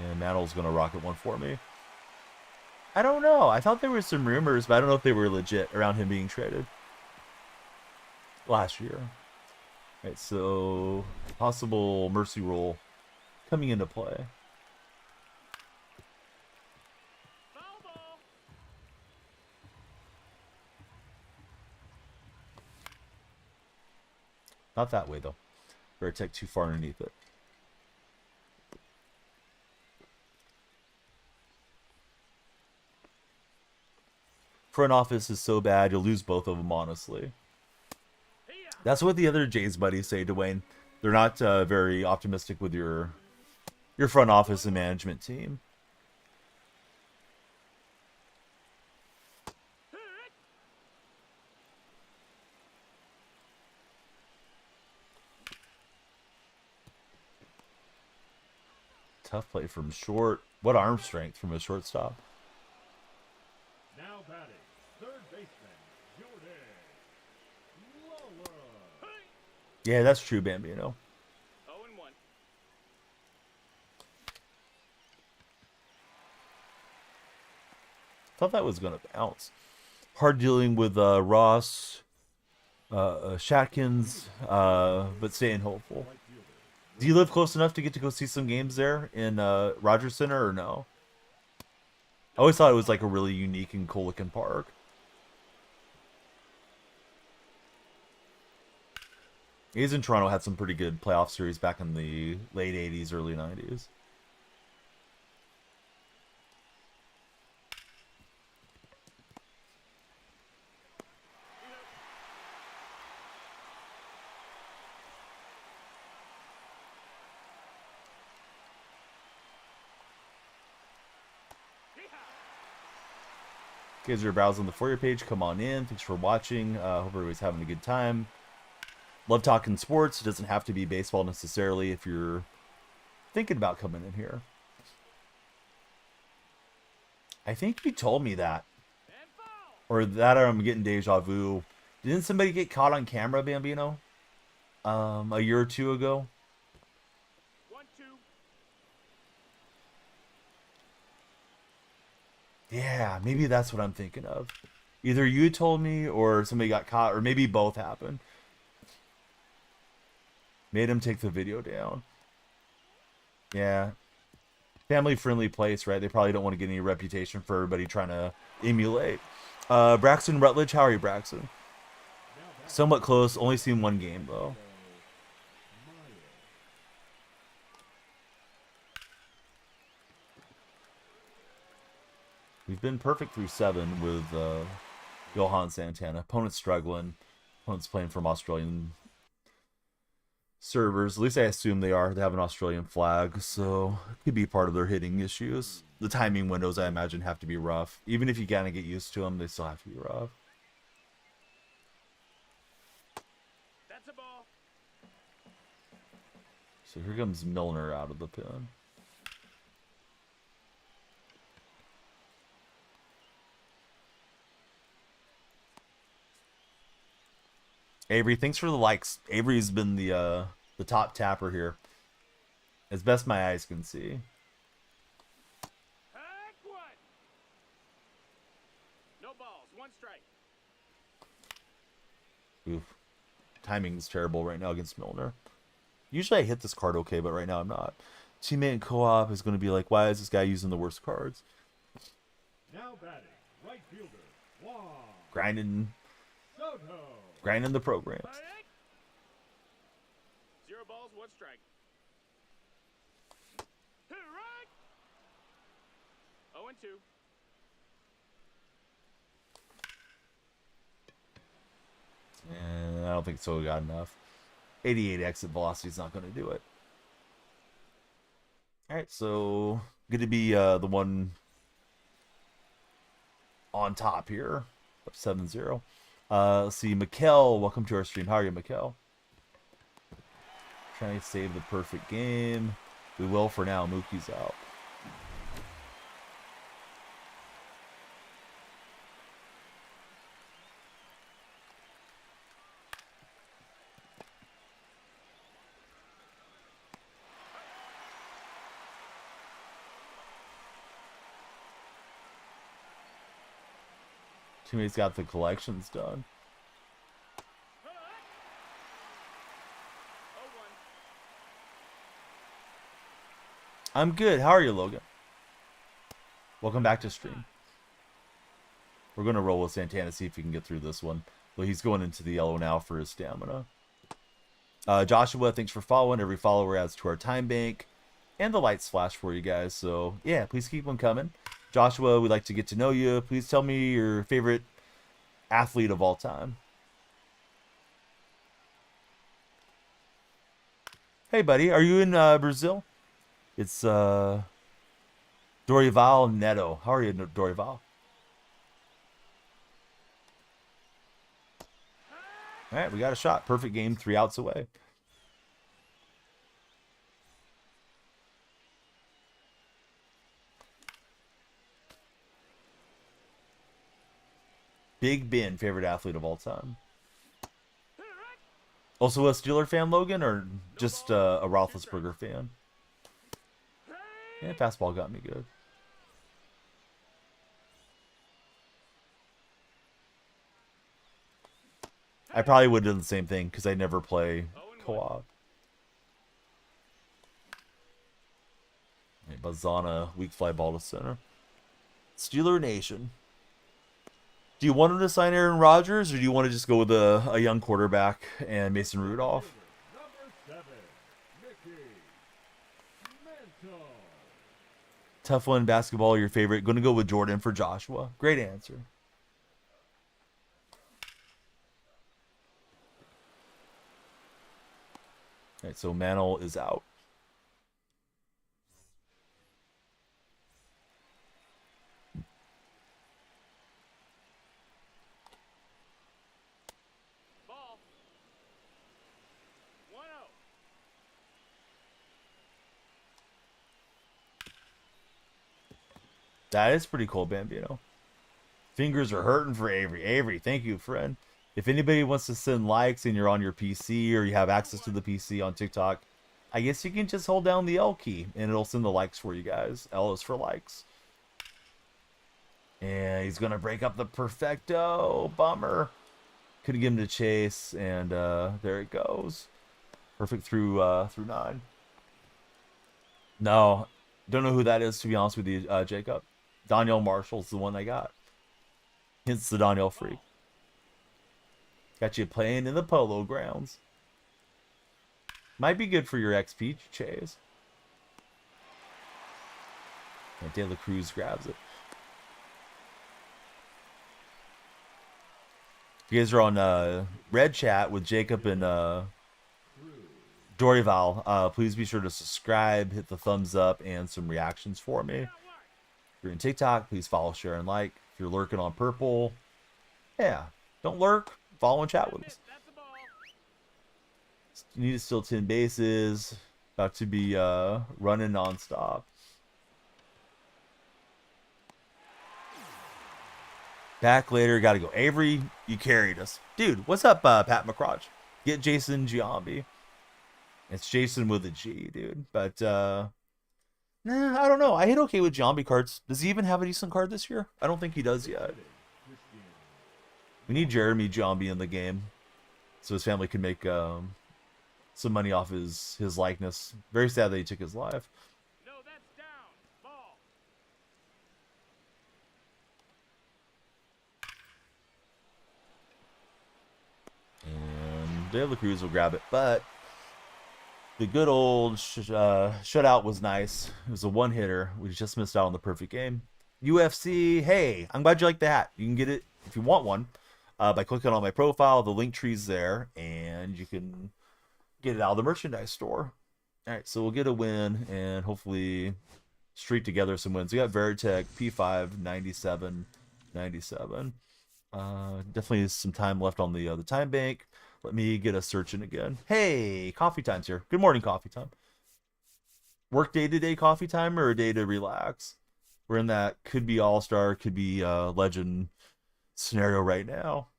And Mantle's going to rocket one for me. I don't know. I thought there were some rumors, but I don't know if they were legit around him being traded last year. All right, so possible mercy rule coming into play. foul ball. Not that way, though. Better take too far underneath it. Front office is so bad, you'll lose both of them, honestly. That's what the other Jays buddies say, Dwayne. They're not very optimistic with your front office and management team. Tough play from short. What arm strength from a shortstop. Now batting, third baseman, Jordan Lawler. Yeah, that's true, Bambino. 0-1. Thought that was going to bounce. Hard dealing with Ross, Shatkins, but staying hopeful. Do you live close enough to get to go see some games there in Rogers Center or no? I always thought it was like a really unique and cool looking park. A's in Toronto had some pretty good playoff series back in the late 80s, early 90s. If you guys are browsing the For You page, come on in. Thanks for watching. Hope everybody's having a good time. Love talking sports. It doesn't have to be baseball necessarily if you're thinking about coming in here. I think you told me that. Or that I'm getting deja vu. Didn't somebody get caught on camera, Bambino? A year or two ago? 1-2. Yeah, maybe that's what I'm thinking of. Either you told me or somebody got caught, or maybe both happened. Made him take the video down. Yeah. Family-friendly place, right? They probably don't want to get any reputation for everybody trying to emulate. Braxton Rutledge, how are you, Braxton? Somewhat close. Only seen one game, though. We've been perfect through 7 with Johan Santana. Opponent's struggling. Opponent's playing from Australian servers. At least I assume they are. They have an Australian flag, so it could be part of their hitting issues. The timing windows, I imagine, have to be rough. Even if you kind of get used to them, they still have to be rough. That's a ball. So here comes Milner out of the pin. Avery, thanks for the likes. Avery's been the top tapper here, as best my eyes can see. Heck one. No balls. One strike. Oof. Timing's terrible right now against Milner. Usually I hit this card okay, but right now I'm not. Teammate and co-op is going to be like, why is this guy using the worst cards? Now batting, right fielder, Juan Grinding Soto. the programs. Heck. 0 balls. 1 strike. Hit it right. 0-2. And I don't think so. We got enough. 88 exit velocity is not going to do it. All right, so good to be the one on top here, up 7-0. Let's see, Mikkel, welcome to our stream. How are you, Mikkel? Trying to save the perfect game. We will for now. Mookie's out. Teammates got the collections done. Heck. 0-1. I'm good. How are you, Logan? Welcome back to stream. We're going to roll with Santana, see if we can get through this one. Well, he's going into the yellow now for his stamina. Joshua, thanks for following. Every follower adds to our time bank. And the lights flash for you guys. So, yeah, please keep them coming. Joshua, we'd like to get to know you. Please tell me your favorite athlete of all time. Hey, buddy. Are you in Brazil? It's Dorival Neto. How are you, Dorival? All right, we got a shot. Perfect game. 3 outs away. Big Ben, favorite athlete of all time. Also a Steeler fan, Logan, or just a Roethlisberger fan? Yeah, fastball got me good. I probably would have done the same thing because I never play co-op. Hey, Bazana, weak fly ball to center. Steeler Nation. Do you want him to sign Aaron Rodgers, or do you want to just go with a young quarterback and Mason Rudolph? Number 7, Mickey Mantle. Tough one, basketball, your favorite. Going to go with Jordan for Joshua. Great answer. All right, so Mantle is out. Ball. 1-0. That is pretty cool, Bambino. Fingers are hurting for Avery. Avery, thank you, friend. If anybody wants to send likes and you're on your PC or you have access to the PC on TikTok, I guess you can just hold down the L key and it'll send the likes for you guys. L is for likes. And he's going to break up the perfecto. Bummer. Couldn't get him to chase, and there it goes. Perfect through 9. No, don't know who that is, to be honest with you, Jacob. Daniel Marshall's the one I got. Hence the Daniel freak. Got you playing in the polo grounds. Might be good for your XP chase. And De La Cruz grabs it. If you guys are on Red Chat with Jacob and Dorival, please be sure to subscribe, hit the thumbs up, and some reactions for me. If you're in TikTok, please follow, share, and like. If you're lurking on Purple, yeah, don't lurk. Follow and chat with us. You need to steal 10 bases. About to be running nonstop. Back later, got to go. Avery, you carried us. Dude, what's up, Pat McCrouch? Get Jason Giambi. It's Jason with a G, dude. But, nah, I don't know. I hit okay with Giambi cards. Does he even have a decent card this year? I don't think he does yet. We need Jeremy Giambi in the game so his family can make some money off his likeness. Very sad that he took his life. No, that's down. Ball. And De La Cruz will grab it. But the good old shutout was nice. It was a one-hitter. We just missed out on the perfect game. UFC, hey, I'm glad you like the hat. You can get it if you want one by clicking on my profile. The link tree's there, and you can get it out of the merchandise store. All right, so we'll get a win and hopefully streak together some wins. We got Veritech, P5, 97, 97. Definitely some time left on the time bank. Let me get a search in again. Hey, coffee time's here. Good morning, coffee time. Work day to day coffee time or a day to relax? We're in that could be all-star, could be legend scenario right now.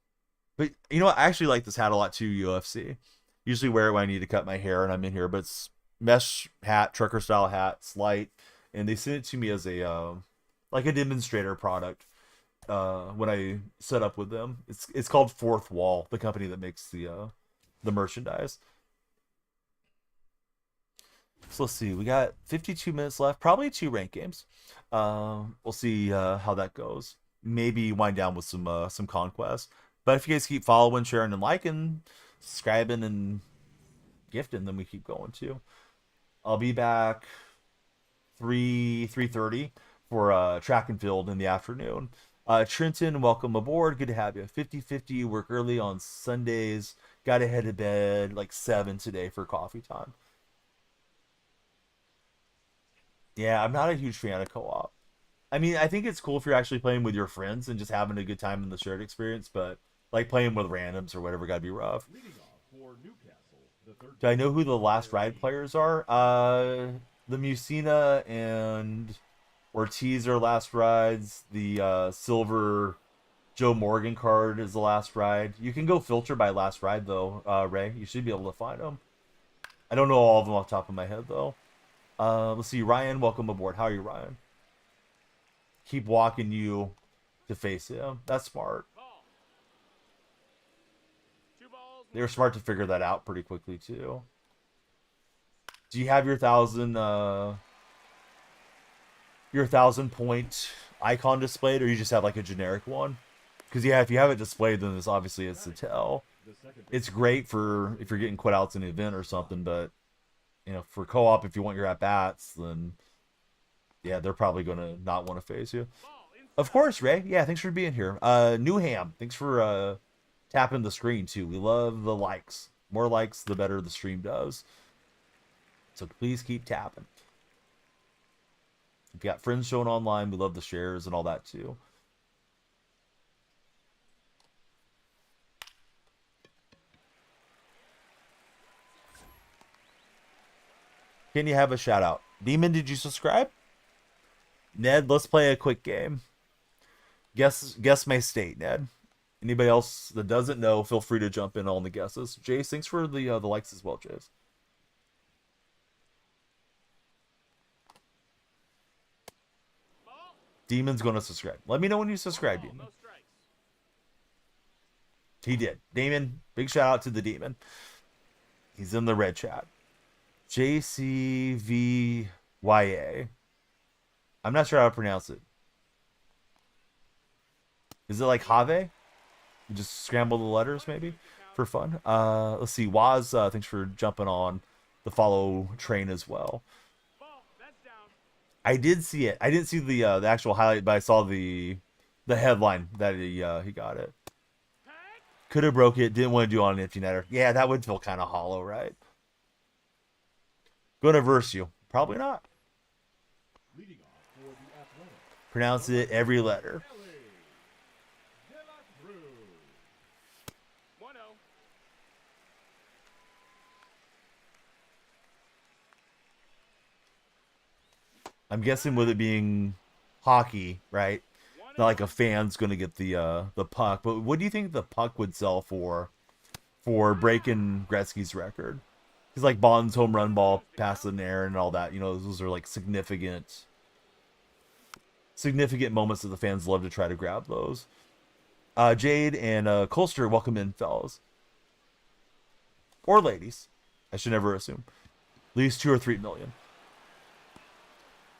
But you know what? I actually like this hat a lot too, UFC. Usually wear it when I need to cut my hair and I'm in here, but it's mesh hat, trucker style hat. It's light, and they sent it to me as a like a demonstrator product when I set up with them. It's called Fourth Wall, the company that makes the merchandise. So let's see, we got 52 minutes left, probably 2 ranked games. We'll see how that goes. Maybe wind down with some conquest. But if you guys keep following, sharing, and liking, subscribing, and gifting, then we keep going too. I'll be back 3:30 for track and field in the afternoon. Trenton, welcome aboard. Good to have you. 50-50, work early on Sundays. Got to head to bed like 7 today for coffee time. Yeah, I'm not a huge fan of co-op. I mean, I think it's cool if you're actually playing with your friends and just having a good time in the shared experience, but like playing with randoms or whatever gotta be rough. Do I know who the last ride players are? The Musina and Ortiz are last rides. The silver Joe Morgan card is the last ride. You can go filter by last ride though, Ray. You should be able to find them. I don't know all of them off the top of my head though. Let's see, Ryan, welcome aboard. How are you, Ryan? Keep walking you to face him. That's smart. Ball. 2 balls. They were smart to figure that out pretty quickly too. Do you have your 1,000 point icon displayed, or you just have like a generic one? Because yeah, if you have it displayed, then it's obviously it's a tell. It's great for if you're getting quit outs in an event or something, but you know, for co-op, if you want your at bats, then yeah, they're probably gonna not want to face you. Of course, Ray. Yeah, thanks for being here. Newham, thanks for tapping the screen too. We love the likes. More likes, the better the stream does. So please keep tapping. If you got friends showing online, we love the shares and all that too. Can you have a shout out? Demon, did you subscribe? Ned, let's play a quick game. Guess my state, Ned. Anybody else that doesn't know, feel free to jump in on the guesses. Jace, thanks for the likes as well, Jace. Ball. Demon's gonna subscribe. Let me know when you subscribe, Ball. Demon. No strikes. He did. Damon, big shout out to the Demon. He's in the red chat. JCVYA. I'm not sure how to pronounce it. Is it like Have? You just scramble the letters maybe for fun. Let's see. Waz, thanks for jumping on the follow train as well. Ball, that's down. I did see it. I didn't see the actual highlight, but I saw the headline that he got it. Tag. Could have broke it. Didn't want to do it on an empty netter. Yeah, that would feel kind of hollow, right? Going to verse you. Probably not. Leading off for the Athletic, Pronounce it every letter. Ellie De La Cruz. 1-0. I'm guessing with it being hockey, right? Not like a fan's going to get the puck. But what do you think the puck would sell for breaking Gretzky's record? Because like Bond's home run ball past the air and all that, you know, those are like significant moments that the fans love to try to grab those. Jade and Colster, welcome in, fellas. Or ladies. I should never assume. At least 2 or 3 million.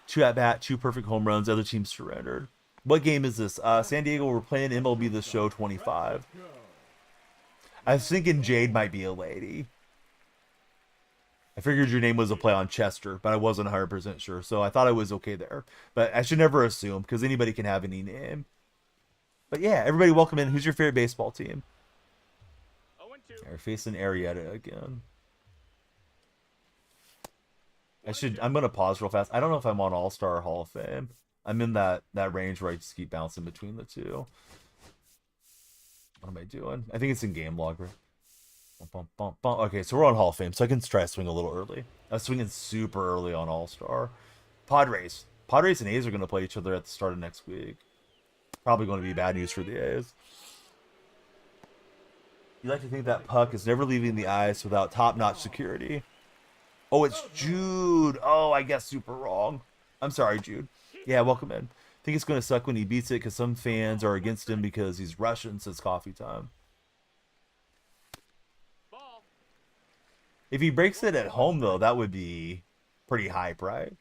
2 at bat, 2 perfect home runs, other teams surrendered. What game is this? San Diego, we're playing MLB The Show 25. I was thinking Jade might be a lady. I figured your name was a play on Chester, but I wasn't 100% sure, so I thought I was okay there. But I should never assume, because anybody can have any name. But yeah, everybody welcome in. Who's your favorite baseball team? 0-2. We're facing Arietta again. I'm going to pause real fast. I don't know if I'm on All-Star or Hall of Fame. I'm in that range where I just keep bouncing between the two. What am I doing? I think it's in game log, right? Okay, so we're on Hall of Fame, so I can try to swing a little early. I was swinging super early on All-Star. Padres and A's are going to play each other at the start of next week. Probably going to be bad news for the A's. You like to think that puck is never leaving the ice without top-notch security. Oh, it's Jude. Oh, I guess super wrong. I'm sorry, Jude. Yeah, welcome in. Think it's going to suck when he beats it because some fans are against him because he's Russian, says Coffee Time. Ball. If he breaks it at home, though, that would be pretty hype, right?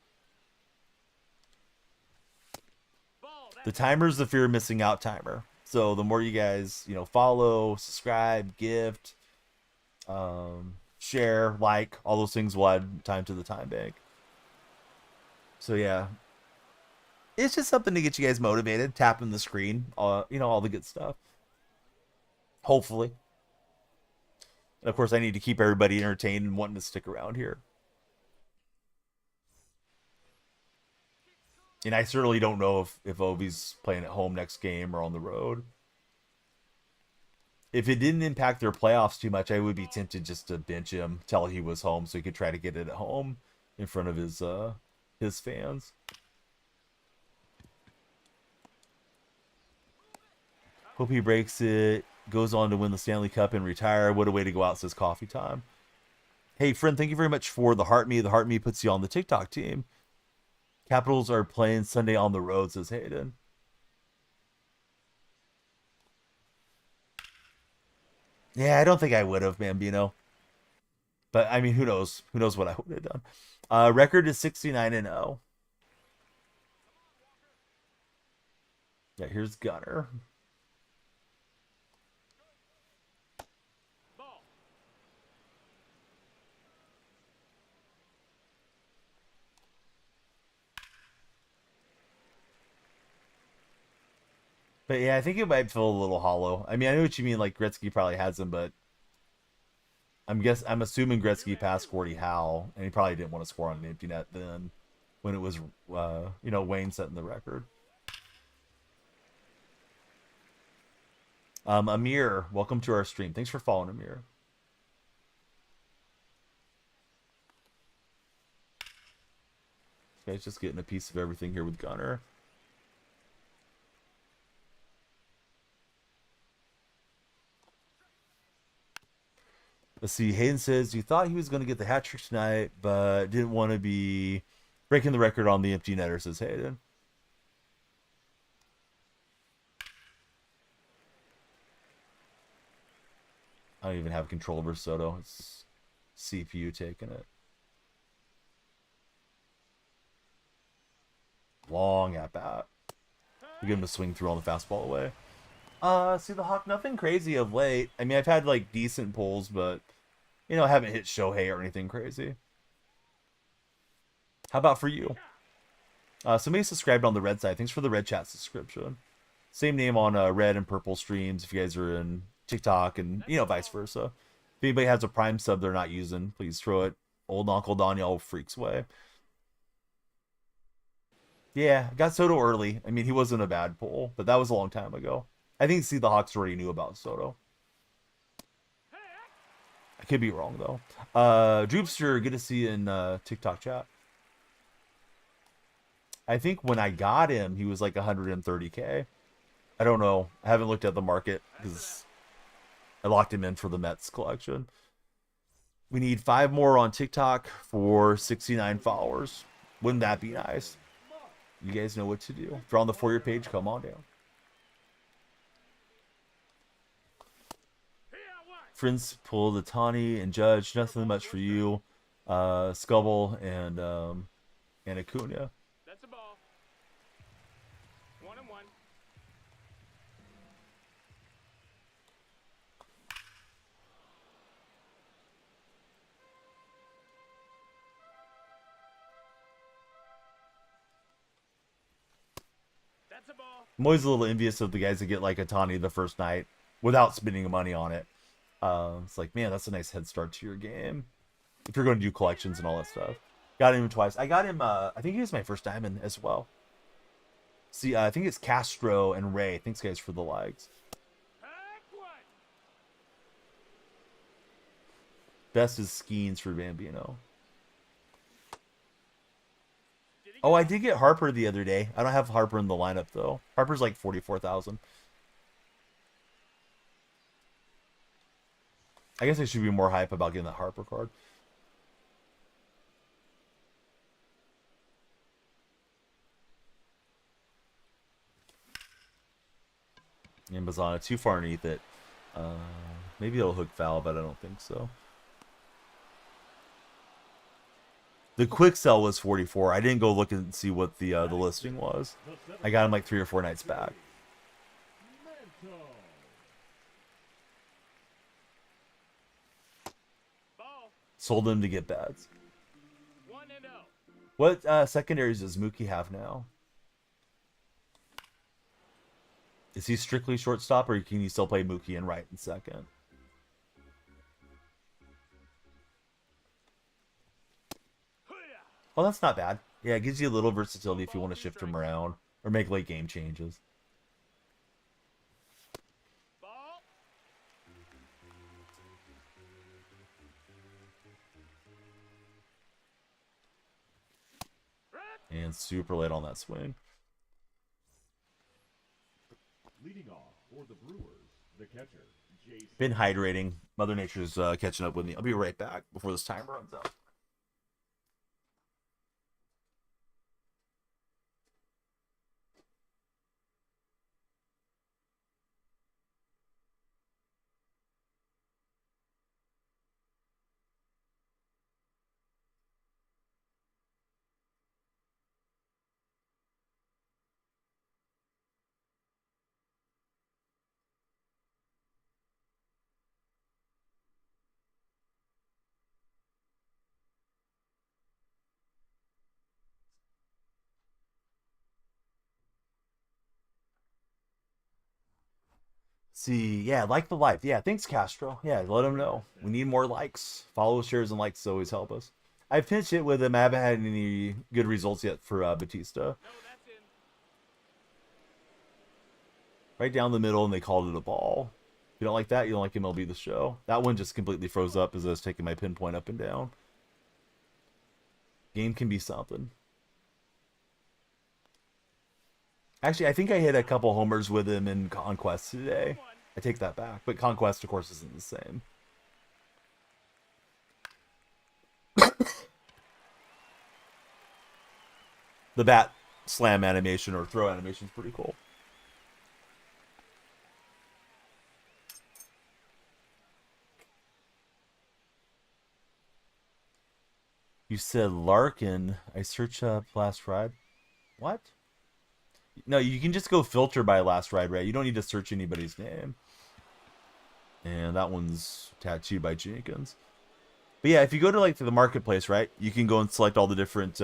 Ball, The timer's the fear of missing out timer. So the more you guys, follow, subscribe, gift, share, like, all those things will add time to the time bank. So yeah, it's just something to get you guys motivated. Tapping the screen, all the good stuff. Hopefully. And of course, I need to keep everybody entertained and wanting to stick around here. And I certainly don't know if Ovi's playing at home next game or on the road. If it didn't impact their playoffs too much, I would be tempted just to bench him till he was home so he could try to get it at home in front of his fans. Hope he breaks it, goes on to win the Stanley Cup and retire. What a way to go out, says Coffee Time. Hey, friend, thank you very much for the Heart Me. The Heart Me puts you on the TikTok team. Capitals are playing Sunday on the road, says Hayden. Yeah, I don't think I would have, Bambino. But, I mean, who knows? Who knows what I would have done? Record is 69-0. Yeah, here's Gunner. Ball. But yeah, I think it might feel a little hollow. I mean, I know what you mean. Like Gretzky probably has him, but I'm assuming Gretzky passed Gordie Howe, and he probably didn't want to score on an empty net then, when it was Wayne setting the record. Amir, welcome to our stream. Thanks for following, Amir. Okay, just getting a piece of everything here with Gunner. Let's see. Hayden says you thought he was going to get the hat trick tonight, but didn't want to be breaking the record on the empty netter, says Hayden. I don't even have control over Soto. CPU taking it. Long at bat. You get him to swing through on the fastball away. See the Hawk, nothing crazy of late. I mean, I've had like decent pulls, but you know, I haven't hit Shohei or anything crazy. How about for you? Somebody subscribed on the red side. Thanks for the red chat subscription. Same name on red and purple streams if you guys are in TikTok and, you know, vice versa. If anybody has a Prime sub they're not using, please throw it old Uncle Daniel Freak's way. Yeah, got Soto early. I mean, he wasn't a bad pull, but that was a long time ago. I think See the Hawks already knew about Soto. I could be wrong, though. Droopster, good to see you in TikTok chat. I think when I got him, he was like 130K. I don't know. I haven't looked at the market because I locked him in for the Mets collection. We need 5 more on TikTok for 69 followers. Wouldn't that be nice? You guys know what to do. If you're on the For Your page, come on down. Friends pull the Tawny and Judge. Nothing much for you. Scubble and Acuna. That's a ball. 1-1. That's a ball. I'm always a little envious of the guys that get like a Tawny the first night without spending money on it. It's like, man, that's a nice head start to your game. If you're going to do collections and all that stuff. Got him twice. I got him, I think he was my first diamond as well. See, I think it's Castro and Ray. Thanks, guys, for the likes. Best is Skeens for Bambino. Oh, I did get Harper the other day. I don't have Harper in the lineup, though. Harper's like 44,000. I guess I should be more hype about getting that Harper card. And Bazana too far underneath it. Maybe it'll hook foul, but I don't think so. The quick sell was 44. I didn't go look and see what the listing was. I got him like 3 or 4 nights back. Sold him to get bets. 1-0. What secondaries does Mookie have now? Is he strictly shortstop, or can you still play Mookie in right and second? Oh, that's not bad. Yeah, it gives you a little versatility if you want to shift him around or make late game changes. Ball. And super late on that swing. Leading off for the Brewers, the catcher, Jason. Been hydrating. Mother Nature's catching up with me. I'll be right back before this timer runs out. See, yeah, like the life. Yeah, thanks, Castro. Yeah, let him know. We need more likes. Follow, shares, and likes always help us. I've pinched it with him. I haven't had any good results yet for Batista. No, that's in. Right down the middle, and they called it a ball. If you don't like that, you don't like MLB The Show. That one just completely froze up as I was taking my pinpoint up and down. Game can be something. Actually, I think I hit a couple homers with him in Conquest today. I take that back. But Conquest, of course, isn't the same. The bat slam animation or throw animation is pretty cool. You said Larkin. I search up last ride. What? No, you can just go filter by last ride, right? You don't need to search anybody's name. And that one's tattooed by Jenkins. But yeah, if you go to like to the marketplace, right? You can go and select all the different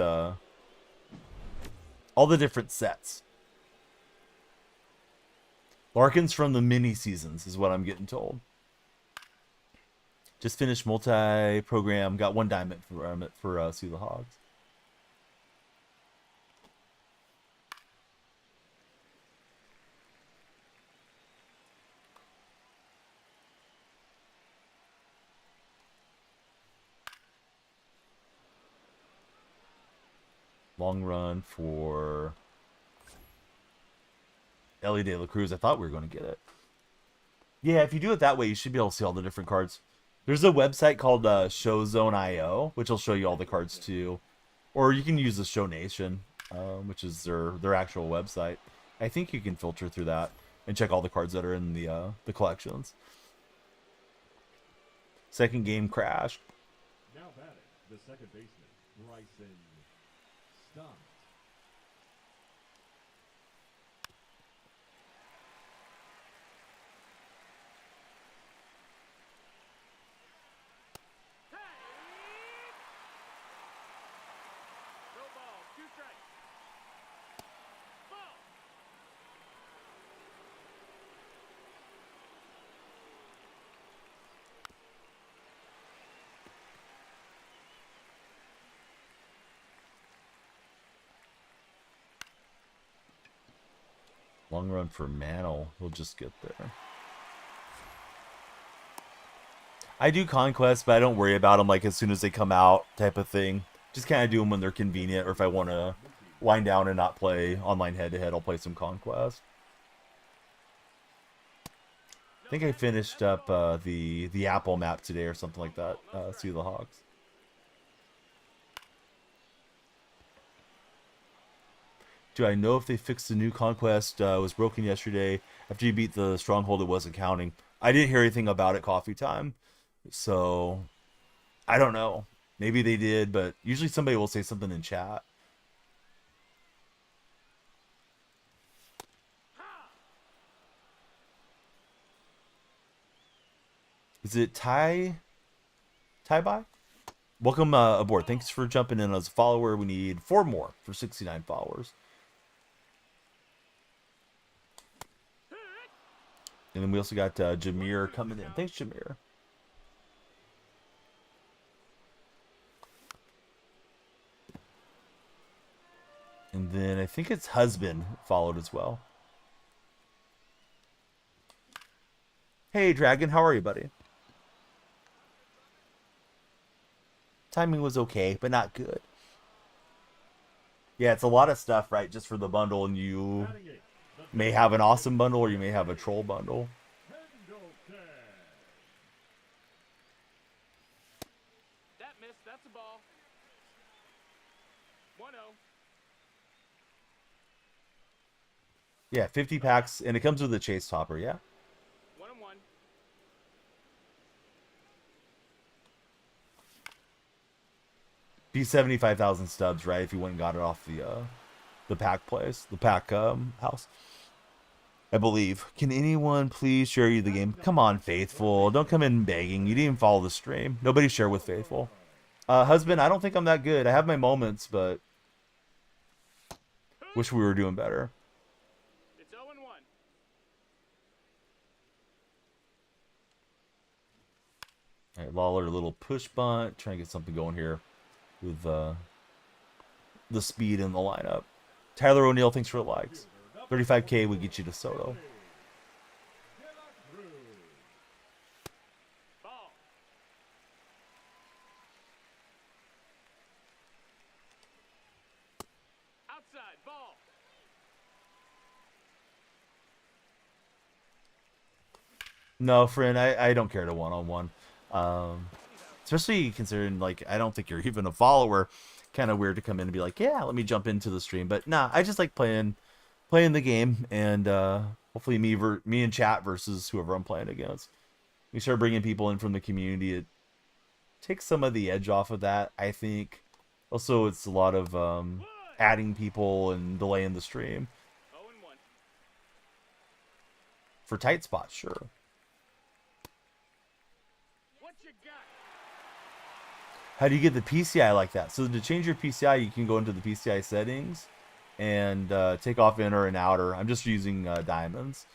sets. Larkin's from the mini seasons is what I'm getting told. Just finished multi-program. Got 1 diamond for See the Hogs. Long run for Ellie De La Cruz. I thought we were going to get it. Yeah, if you do it that way, you should be able to see all the different cards. There's a website called ShowZone.io, which will show you all the cards too. Or you can use the Show Nation, which is their actual website. I think you can filter through that and check all the cards that are in the collections. Second game crashed. Now batting, the second baseman, Bryson Stumped. No ball. 2 strikes. Ball. Long run for Mantle. We'll just get there. I do Conquest, but I don't worry about them like as soon as they come out type of thing. Just kind of do them when they're convenient, or if I want to wind down and not play online head-to-head, I'll play some Conquest. I think I finished up the Apple map today or something like that. See the Hogs. Do I know if they fixed the new Conquest? Was broken yesterday. After you beat the Stronghold, it wasn't counting. I didn't hear anything about it coffee time. So, I don't know. Maybe they did, but usually somebody will say something in chat. Is it Ty Bye? Welcome aboard. Thanks for jumping in as a follower. We need 4 more for 69 followers. And then we also got Jameer coming in. Thanks, Jameer. And then I think it's Husband followed as well. Hey, Dragon. How are you, buddy? Timing was okay, but not good. Yeah, it's a lot of stuff, right? Just for the bundle, and you may have an awesome bundle, or you may have a troll bundle. That missed. That's a ball. 1-0. Yeah, 50 packs, and it comes with a chase topper, yeah? 1-1. Be 75,000 stubs, right? If you went and got it off the pack place, the pack house. I believe. Can anyone please share you the game? Come on, Faithful. Don't come in begging. You didn't even follow the stream. Nobody share with Faithful. Husband, I don't think I'm that good. I have my moments, but wish we were doing better. It's 0-1. All right, Lawler, a little push bunt. Trying to get something going here with the speed in the lineup. Tyler O'Neill, thanks for the likes. 35K would get you to Soto. Ball. Outside. Ball. No, friend, I don't care to one-on-one. Especially considering, like, I don't think you're even a follower. Kind of weird to come in and be like, yeah, let me jump into the stream. But nah, I just like playing the game, and hopefully me and chat versus whoever I'm playing against. We start bringing people in from the community. It takes some of the edge off of that, I think. Also, it's a lot of adding people and delaying the stream. 0-1. For tight spots, sure. What you got? How do you get the PCI like that? So to change your PCI, you can go into the PCI settings and take off inner and outer. I'm just using diamonds.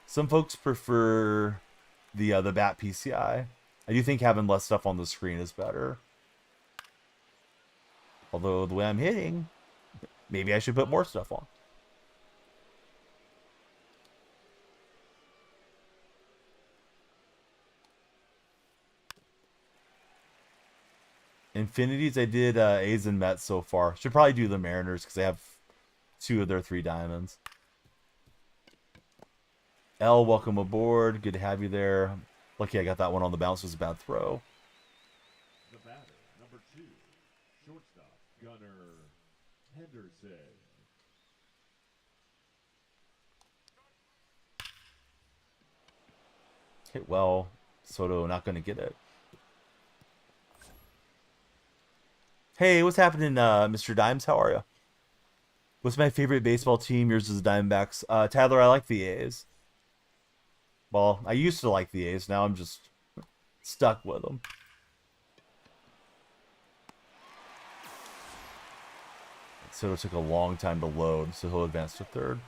Some folks prefer the bat PCI. I do think having less stuff on the screen is better. Although the way I'm hitting, maybe I should put more stuff on. Infinities, I did A's and Mets so far. Should probably do the Mariners because they have 2 of their 3 diamonds. L, welcome aboard. Good to have you there. Lucky I got that one on the bounce. It was a bad throw. The batter, number 2, shortstop, Gunnar Henderson. Hit well. Soto not going to get it. Hey, what's happening, Mr. Dimes? How are you? What's my favorite baseball team? Yours is the Diamondbacks. Tyler, I like the A's. Well, I used to like the A's. Now I'm just stuck with them. So it took a long time to load, so he'll advance to third.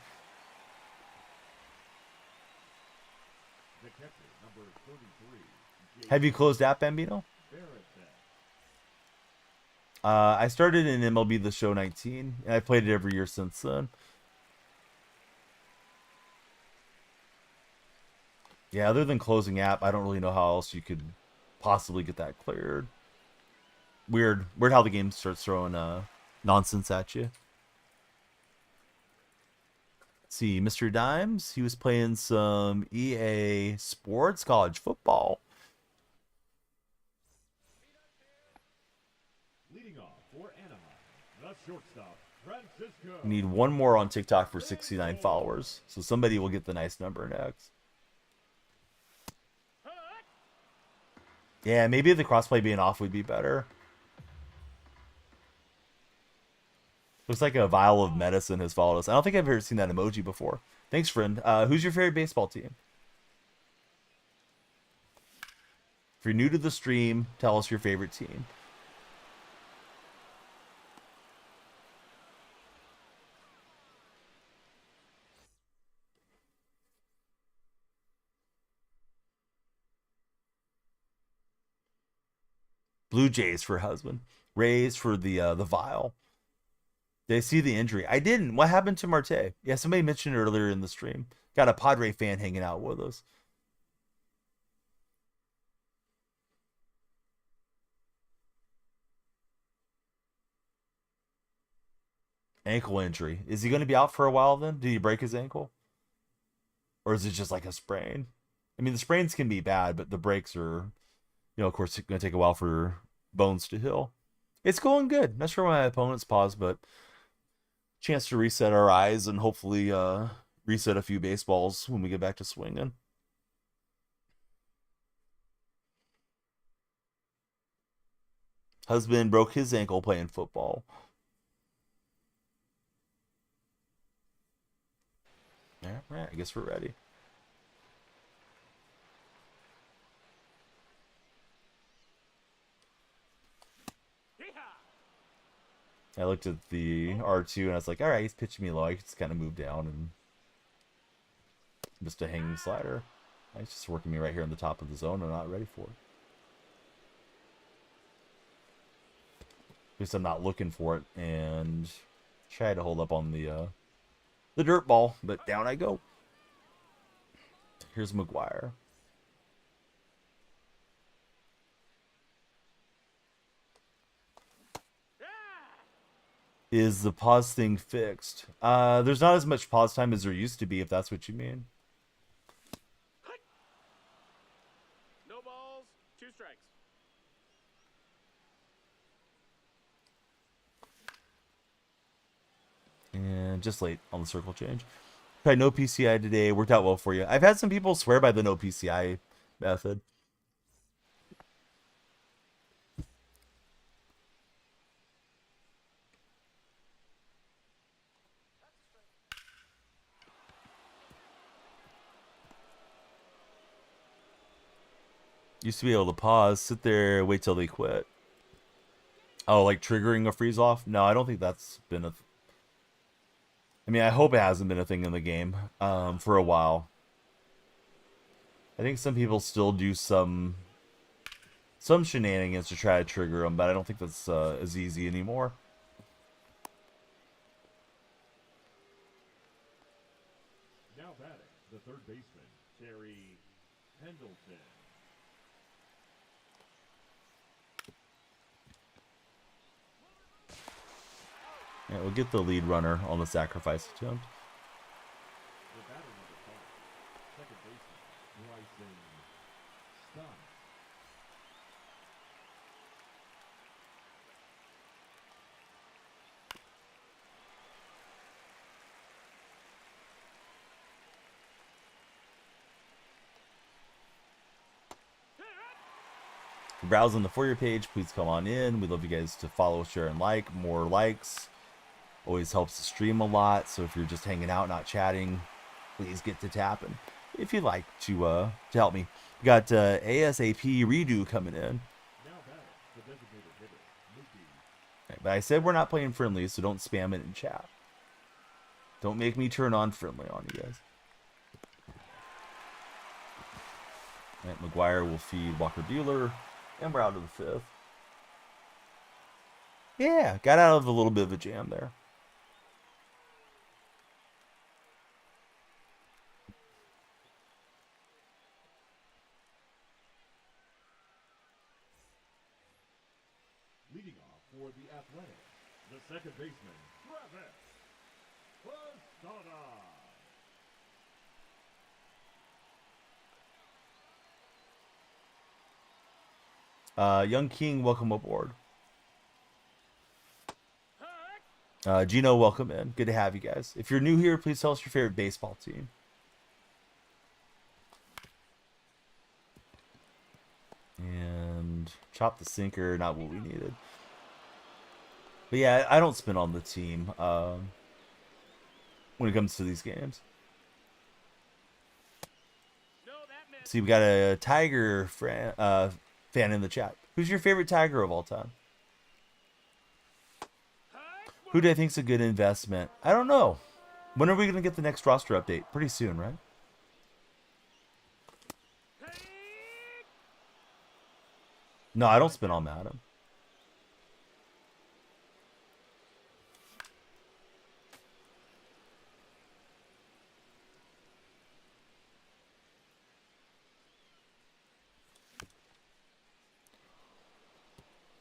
The catcher, number 33, Have you closed app, Bambino? Barrett. I started in MLB The Show 19, and I played it every year since then. Yeah, other than closing app, I don't really know how else you could possibly get that cleared. Weird how the game starts throwing nonsense at you. Let's see, Mr. Dimes, he was playing some EA Sports College Football. Leading off for Anaheim, the shortstop, Francisco. We need one more on TikTok for 69 followers, so somebody will get the nice number next. Yeah, maybe the crossplay being off would be better. Looks like a vial of medicine has followed us. I don't think I've ever seen that emoji before. Thanks, friend. Who's your favorite baseball team? If you're new to the stream, tell us your favorite team. Blue Jays for husband. Rays for the vial. Did I see the injury? I didn't. What happened to Marte? Yeah, somebody mentioned it earlier in the stream. Got a Padre fan hanging out with us. Ankle injury. Is he going to be out for a while then? Did he break his ankle? Or is it just like a sprain? I mean, the sprains can be bad, but the breaks are, of course, it's going to take a while for bones to heal. It's going good. Not sure why my opponent's paused, but chance to reset our eyes and hopefully reset a few baseballs when we get back to swinging. Husband broke his ankle playing football. All right, I guess we're ready. I looked at the R2 and I was like, all right, he's pitching me low. I just kind of move down and just a hanging slider. He's just working me right here in the top of the zone. I'm not ready for it. At least I'm not looking for it, and try to hold up on the dirt ball, but down I go. Here's McGuire. Is the pause thing fixed? There's not as much pause time as there used to be, if that's what you mean. No balls, 2 strikes. And just late on the circle change. Tried no PCI today. Worked out well for you. I've had some people swear by the no PCI method. Used to be able to pause, sit there, wait till they quit. Oh, like triggering a freeze off? No, I don't think that's been a... I mean, I hope it hasn't been a thing in the game for a while. I think some people still do some shenanigans to try to trigger them, but I don't think that's as easy anymore. Now batting, the third baseman, Terry Pendleton. Yeah, we'll get the lead runner on the sacrifice attempt. The batter number 5, second baseman, Bryson Stott. If you're browsing the For You page, please come on in. We'd love you guys to follow, share, and like. More likes always helps the stream a lot. So if you're just hanging out, not chatting, please get to tapping if you'd like to help me. We got ASAP Redo coming in. Now batting, the designated hitter, Lefty. Right, but I said we're not playing friendly, so don't spam it in chat. Don't make me turn on friendly on you guys. Right, McGuire will feed Walker Buehler, and we're out of the 5th. Yeah, got out of a little bit of a jam there. Leading off for the Athletics, the second baseman, Travis Posada. Young King, welcome aboard. Gino, welcome in. Good to have you guys. If you're new here, please tell us your favorite baseball team. And chop the sinker, not what we needed. But yeah, I don't spin on the team when it comes to these games. See, we got a Tiger fan in the chat. Who's your favorite Tiger of all time? Who do I think's a good investment? I don't know. When are we going to get the next roster update? Pretty soon, right? No, I don't spin on Madden.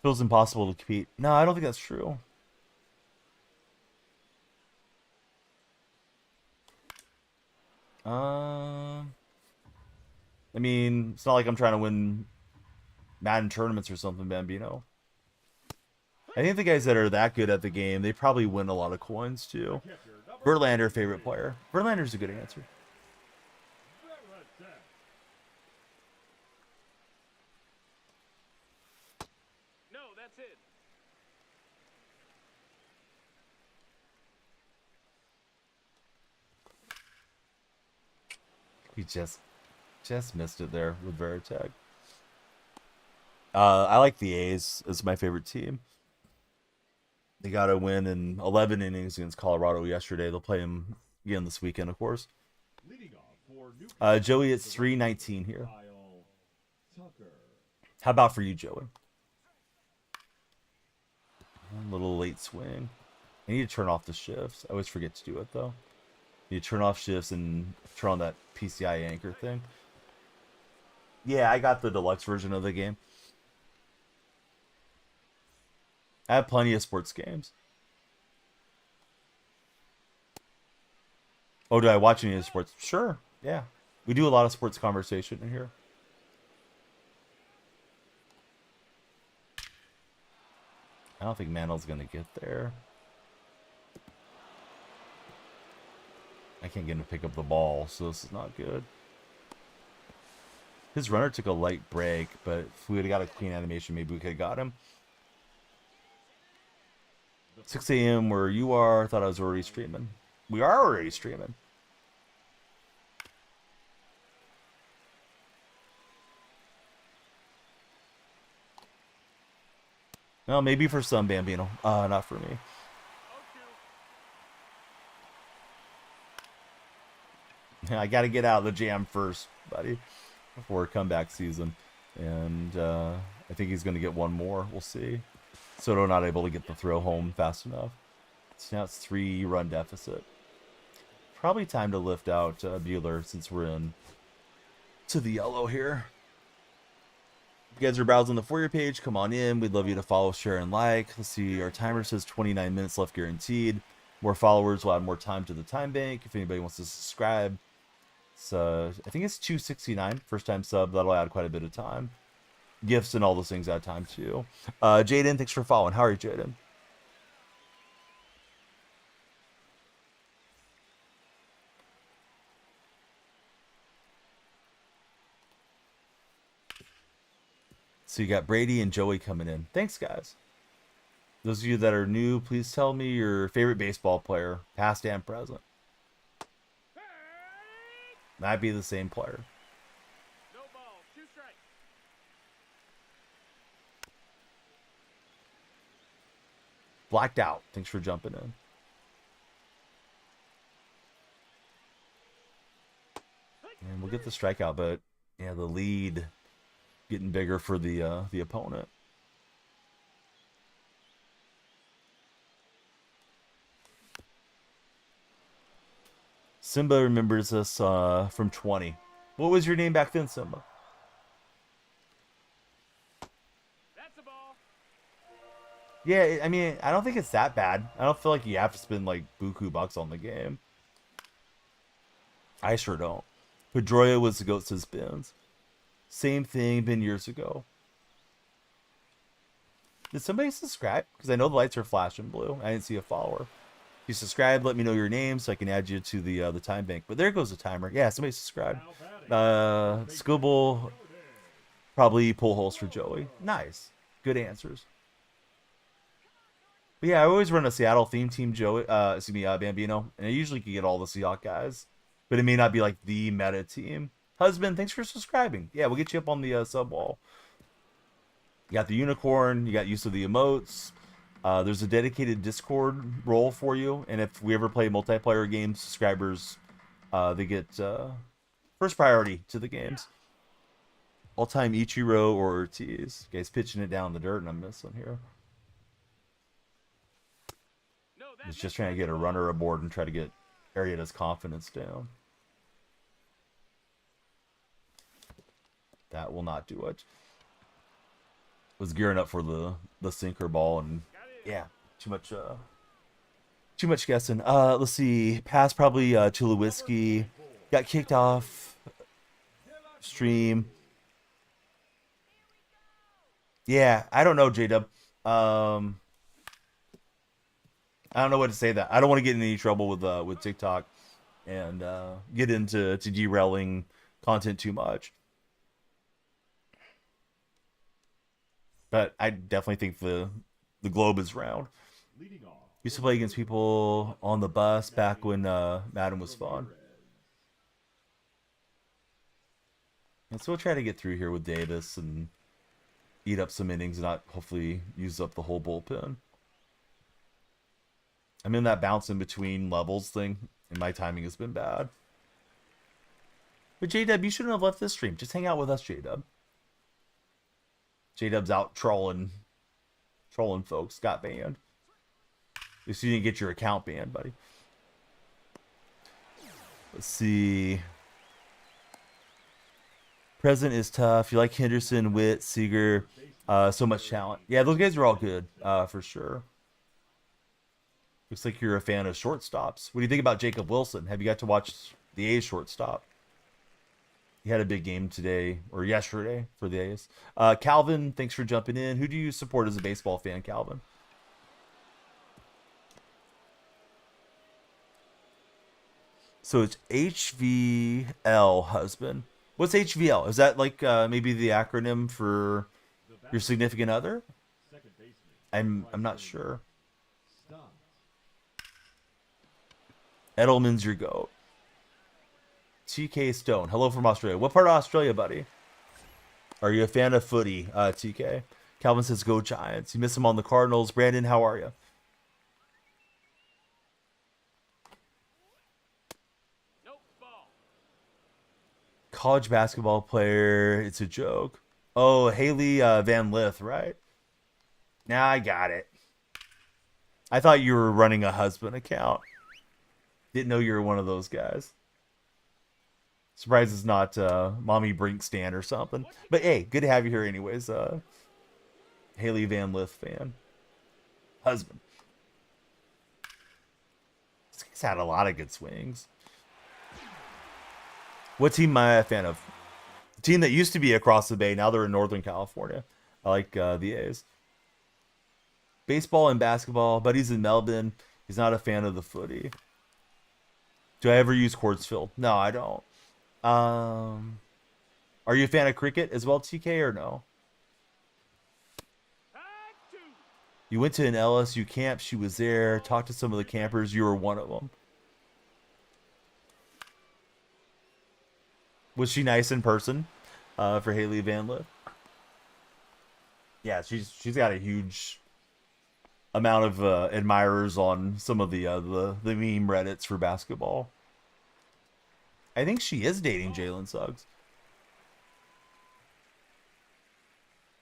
Feels impossible to compete. No, I don't think that's true. I mean, it's not like I'm trying to win Madden tournaments or something, Bambino. I think the guys that are that good at the game, they probably win a lot of coins too. Verlander, favorite player. Verlander's a good answer. No, that's it. We just missed it there with Veritag. I like the A's as my favorite team. They got a win in 11 innings against Colorado yesterday. They'll play them again this weekend, of course. Joey, it's 3:19 here. How about for you, Joey? A little late swing. I need to turn off the shifts. I always forget to do it, though. You turn off shifts and turn on that PCI anchor thing. Yeah, I got the deluxe version of the game. I have plenty of sports games. Oh, do I watch any of the sports? Sure, yeah. We do a lot of sports conversation in here. I don't think Mantl's going to get there. I can't get him to pick up the ball, so this is not good. His runner took a light break, but if we would have got a clean animation, maybe we could have got him. 6 a.m. where you are. I thought I was already streaming. We are already streaming. Well, maybe for some, Bambino. Not for me. I got to get out of the jam first, buddy, before comeback season. And I think he's going to get one more. We'll see. Soto not able to get the throw home fast enough. So now it's 3-run deficit. Probably time to lift out Bueller since we're in to the yellow here. If you guys are browsing the For You page, come on in. We'd love you to follow, share, and like. Let's see. Our timer says 29 minutes left guaranteed. More followers will add more time to the time bank. If anybody wants to subscribe, so I think it's 269 first time sub. That'll add quite a bit of time. Gifts and all those things add time too. Jaden, thanks for following. How are you, Jaden? So you got Brady and Joey coming in. Thanks, guys. Those of you that are new, please tell me your favorite baseball player, past and present. Might be the same player. No ball, 2 strikes. Blacked out. Thanks for jumping in. And we'll get the strikeout, but yeah, the lead getting bigger for the opponent. Simba remembers us from 20. What was your name back then, Simba? That's a ball. Yeah, I mean, I don't think it's that bad. I don't feel like you have to spend like buku bucks on the game. I sure don't. Pedroia was the goat, says Benz. Same thing, been years ago. Did somebody subscribe? Because I know the lights are flashing blue. I didn't see a follower. If you subscribe, let me know your name so I can add you to the time bank. But there goes the timer. Yeah, somebody subscribed. Scooble, probably pull holes for Joey. Nice. Good answers. But yeah, I always run a Seattle theme team, Joey. Bambino. And I usually can get all the Seahawk guys. But it may not be like the meta team. Husband, thanks for subscribing. Yeah, we'll get you up on the sub wall. You got the unicorn. You got use of the emotes. There's a dedicated Discord role for you. And if we ever play multiplayer games, subscribers, they get first priority to the games. All-time Ichiro or Ortiz. Guys pitching it down in the dirt and I'm missing here. No, He's just trying to get a runner aboard and try to get Arrieta's confidence down. That will not do it. Was gearing up for the sinker ball and yeah, too much guessing. Let's see. Pass probably Tulowitzki. Got kicked off stream. Yeah, I don't know, J-Dub. I don't know what to say that. I don't want to get in any trouble with TikTok and get into derailing content too much. But I definitely think the globe is round. Used to play against people on the bus back when Madden was fun. And so we'll try to get through here with Davis and eat up some innings and not hopefully use up the whole bullpen. I'm in that bounce in between levels thing, and my timing has been bad. But J-Dub, you shouldn't have left this stream. Just hang out with us, J-Dub. J-Dub's out trolling folks. Got banned. At least you didn't get your account banned, buddy. Let's see. Present is tough. You like Henderson, Witt, Seager. So much talent. Yeah, those guys are all good, for sure. Looks like you're a fan of shortstops. What do you think about Jacob Wilson? Have you got to watch the A's shortstop? He had a big game today or yesterday for the A's. Calvin, thanks for jumping in. Who do you support as a baseball fan, Calvin? So it's HVL, husband. What's HVL? Is that like maybe the acronym for your significant other? I'm not sure. Edelman's your goat. TK Stone. Hello from Australia. What part of Australia, buddy? Are you a fan of footy, TK? Calvin says, go Giants. You miss him on the Cardinals. Brandon, how are you? Nope, ball. College basketball player. It's a joke. Oh, Haley Van Lith, right? Now I got it. I thought you were running a husband account. Didn't know you were one of those guys. Surprised it's not Mommy Brinkstan or something. But hey, good to have you here anyways. Haley Van Lith fan. Husband. This guy's had a lot of good swings. What team am I a fan of? The team that used to be across the bay. Now they're in Northern California. I like the A's. Baseball and basketball. Buddy's in Melbourne. He's not a fan of the footy. Do I ever use Quartzfield? No, I don't. Are you a fan of cricket as well, TK, or no? You went to an LSU camp. She was there. Talked to some of the campers. You were one of them. Was she nice in person? For Haley Van Lith? Yeah, she's got a huge amount of admirers on some of the meme Reddits for basketball. I think she is dating Jalen Suggs.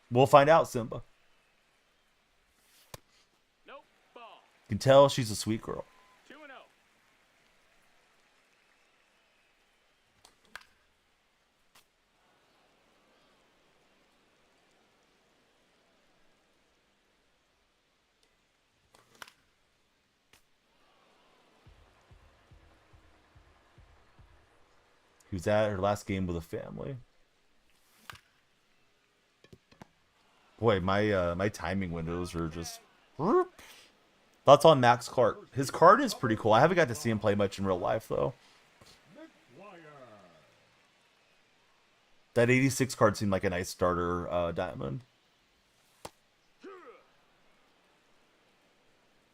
We'll find out, Simba. Nope, ball. You can tell she's a sweet girl. 2-0. She was at her last game with a family. Boy, my timing windows are just... Thoughts on Max Clark? His card is pretty cool. I haven't got to see him play much in real life, though. That 86 card seemed like a nice starter diamond.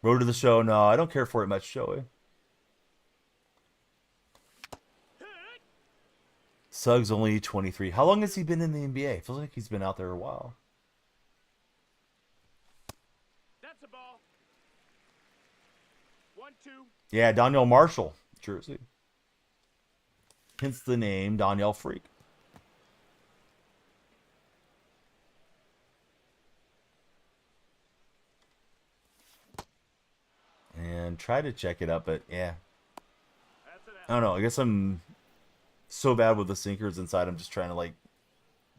Road to the show? No, I don't care for it much, Joey. Suggs only 23. How long has he been in the NBA? Feels like he's been out there a while. That's a ball. 1-2. Yeah, Danielle Marshall jersey. Hence the name Danielle Freak. And try to check it up, but yeah. I don't know. I guess I'm so bad with the sinkers inside. I'm just trying to like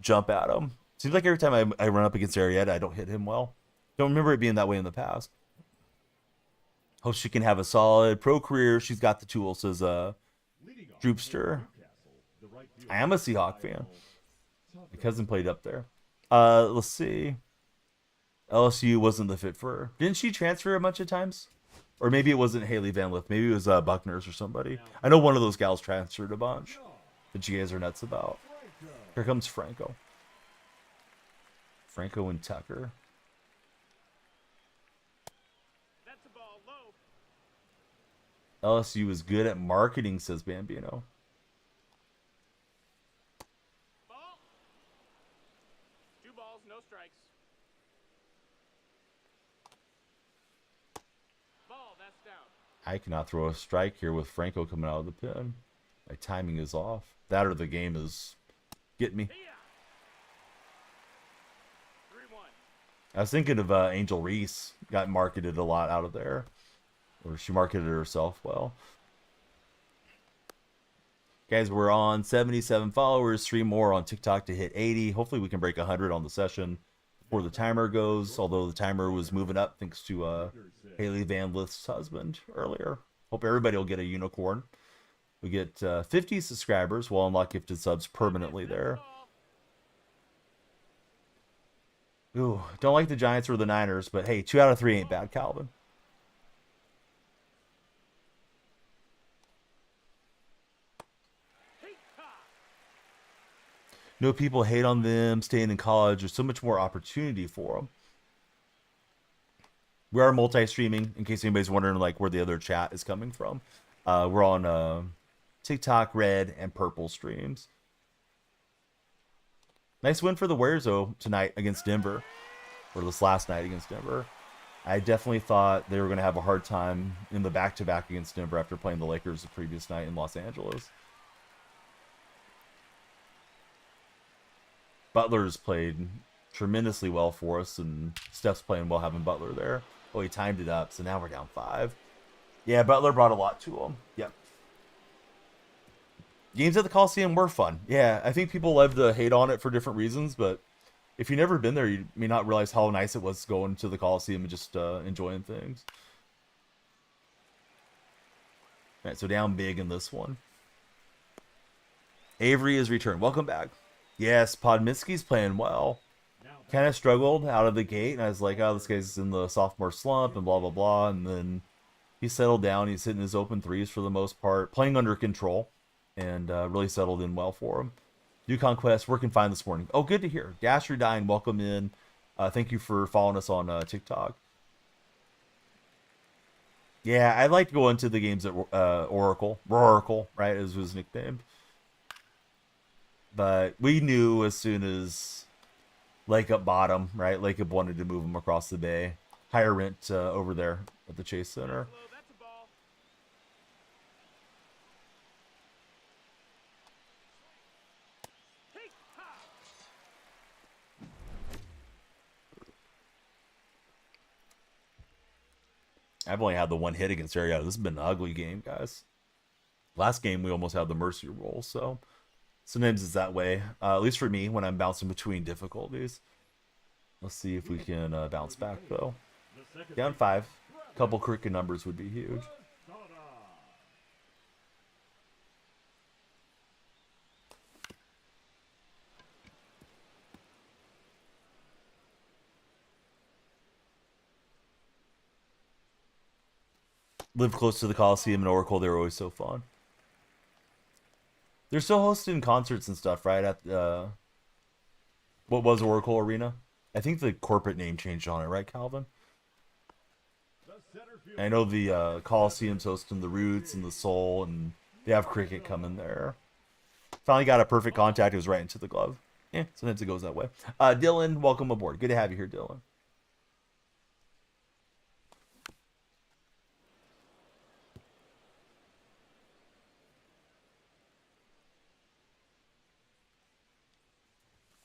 jump at him. Seems like every time I run up against Arietta, I don't hit him well. Don't remember it being that way in the past. Hope she can have a solid pro career. She's got the tools, says Droopster. I am a Seahawk fan. My cousin played up there. Let's see. LSU wasn't the fit for her. Didn't she transfer a bunch of times? Or maybe it wasn't Haley Van Lith. Maybe it was Buckner's or somebody. I know one of those gals transferred a bunch that you guys are nuts about. Here comes Franco. Franco and Tucker. That's a ball low. LSU is good at marketing, says Bambino. Ball. 2 balls, no strikes. Ball, that's down. I cannot throw a strike here with Franco coming out of the pin. My timing is off. That or the game is getting me. 3-1. I was thinking of Angel Reese. Got marketed a lot out of there. Or she marketed herself well. Guys, we're on 77 followers. 3 more on TikTok to hit 80. Hopefully we can break 100 on the session before the timer goes. Although the timer was moving up thanks to Haley Van Lith's husband earlier. Hope everybody will get a unicorn. We get 50 subscribers. We'll unlock gifted subs permanently there. Ooh, don't like the Giants or the Niners, but hey, 2 out of 3 ain't bad, Calvin. No, people hate on them staying in college. There's so much more opportunity for them. We are multi-streaming, in case anybody's wondering like where the other chat is coming from. We're on TikTok, Red, and Purple streams. Nice win for the Warriors, though, tonight against Denver. or this last night against Denver. I definitely thought they were going to have a hard time in the back-to-back against Denver after playing the Lakers the previous night in Los Angeles. Butler's played tremendously well for us, and Steph's playing well having Butler there. Oh, he timed it up, so now we're down 5. Yeah, Butler brought a lot to him. Yep. Games at the Coliseum were fun. Yeah, I think people love to hate on it for different reasons, but if you've never been there, you may not realize how nice it was going to the Coliseum and just enjoying things. All right, so down big in this one. Avery is returned. Welcome back. Yes, Podminsky's playing well. Kind of struggled out of the gate, and I was like, oh, this guy's in the sophomore slump and blah, blah, blah. And then he settled down. He's hitting his open threes for the most part, playing under control, and really settled in well for him. New Conquest, working fine this morning. Oh, good to hear. Dasher Dying, welcome in. Thank you for following us on TikTok. Yeah, I like to go into the games at Oracle, right, as was nicknamed. But we knew as soon as Lake Up bottom, right? Lake Up wanted to move him across the bay. Higher rent over there at the Chase Center. That's a ball. Hey, ha! I've only had the one hit against Arietta. This has been an ugly game, guys. Last game, we almost had the mercy roll, so sometimes it's that way. At least for me, when I'm bouncing between difficulties. Let's see if we can bounce back, though. Down 5. A couple cricket numbers would be huge. Live close to the Coliseum and Oracle. They're always so fun. They're still hosting concerts and stuff, right? At what was Oracle Arena? I think the corporate name changed on it, right, Calvin? I know the Coliseum's hosting the Roots and the Soul, and they have cricket coming there. Finally got a perfect contact. It was right into the glove. Yeah, sometimes it goes that way. Dylan, welcome aboard. Good to have you here, Dylan.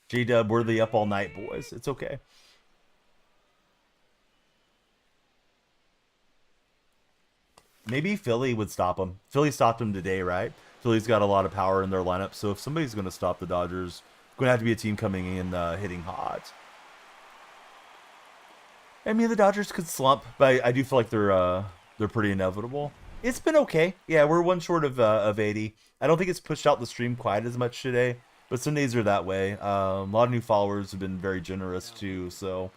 J-Dub, we're the up all night boys. It's okay. Maybe Philly would stop him. Philly stopped him today, right? Philly's got a lot of power in their lineup, so if somebody's going to stop the Dodgers, it's going to have to be a team coming in hitting hot. I mean, the Dodgers could slump, but I do feel like they're pretty inevitable. It's been okay. Yeah, we're one short of 80. I don't think it's pushed out the stream quite as much today. But some days are that way. A lot of new followers have been very generous too, so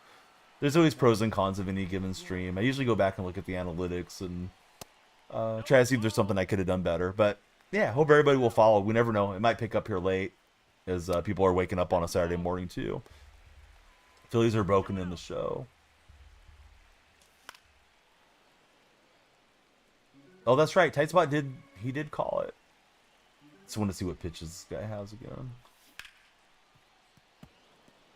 there's always pros and cons of any given stream. I usually go back and look at the analytics and try to see if there's something I could have done better. But yeah, hope everybody will follow. We never know. It might pick up here late as people are waking up on a Saturday morning too. Phillies are broken in the show. Oh, that's right. Tight Spot did call it. Just want to see what pitches this guy has again.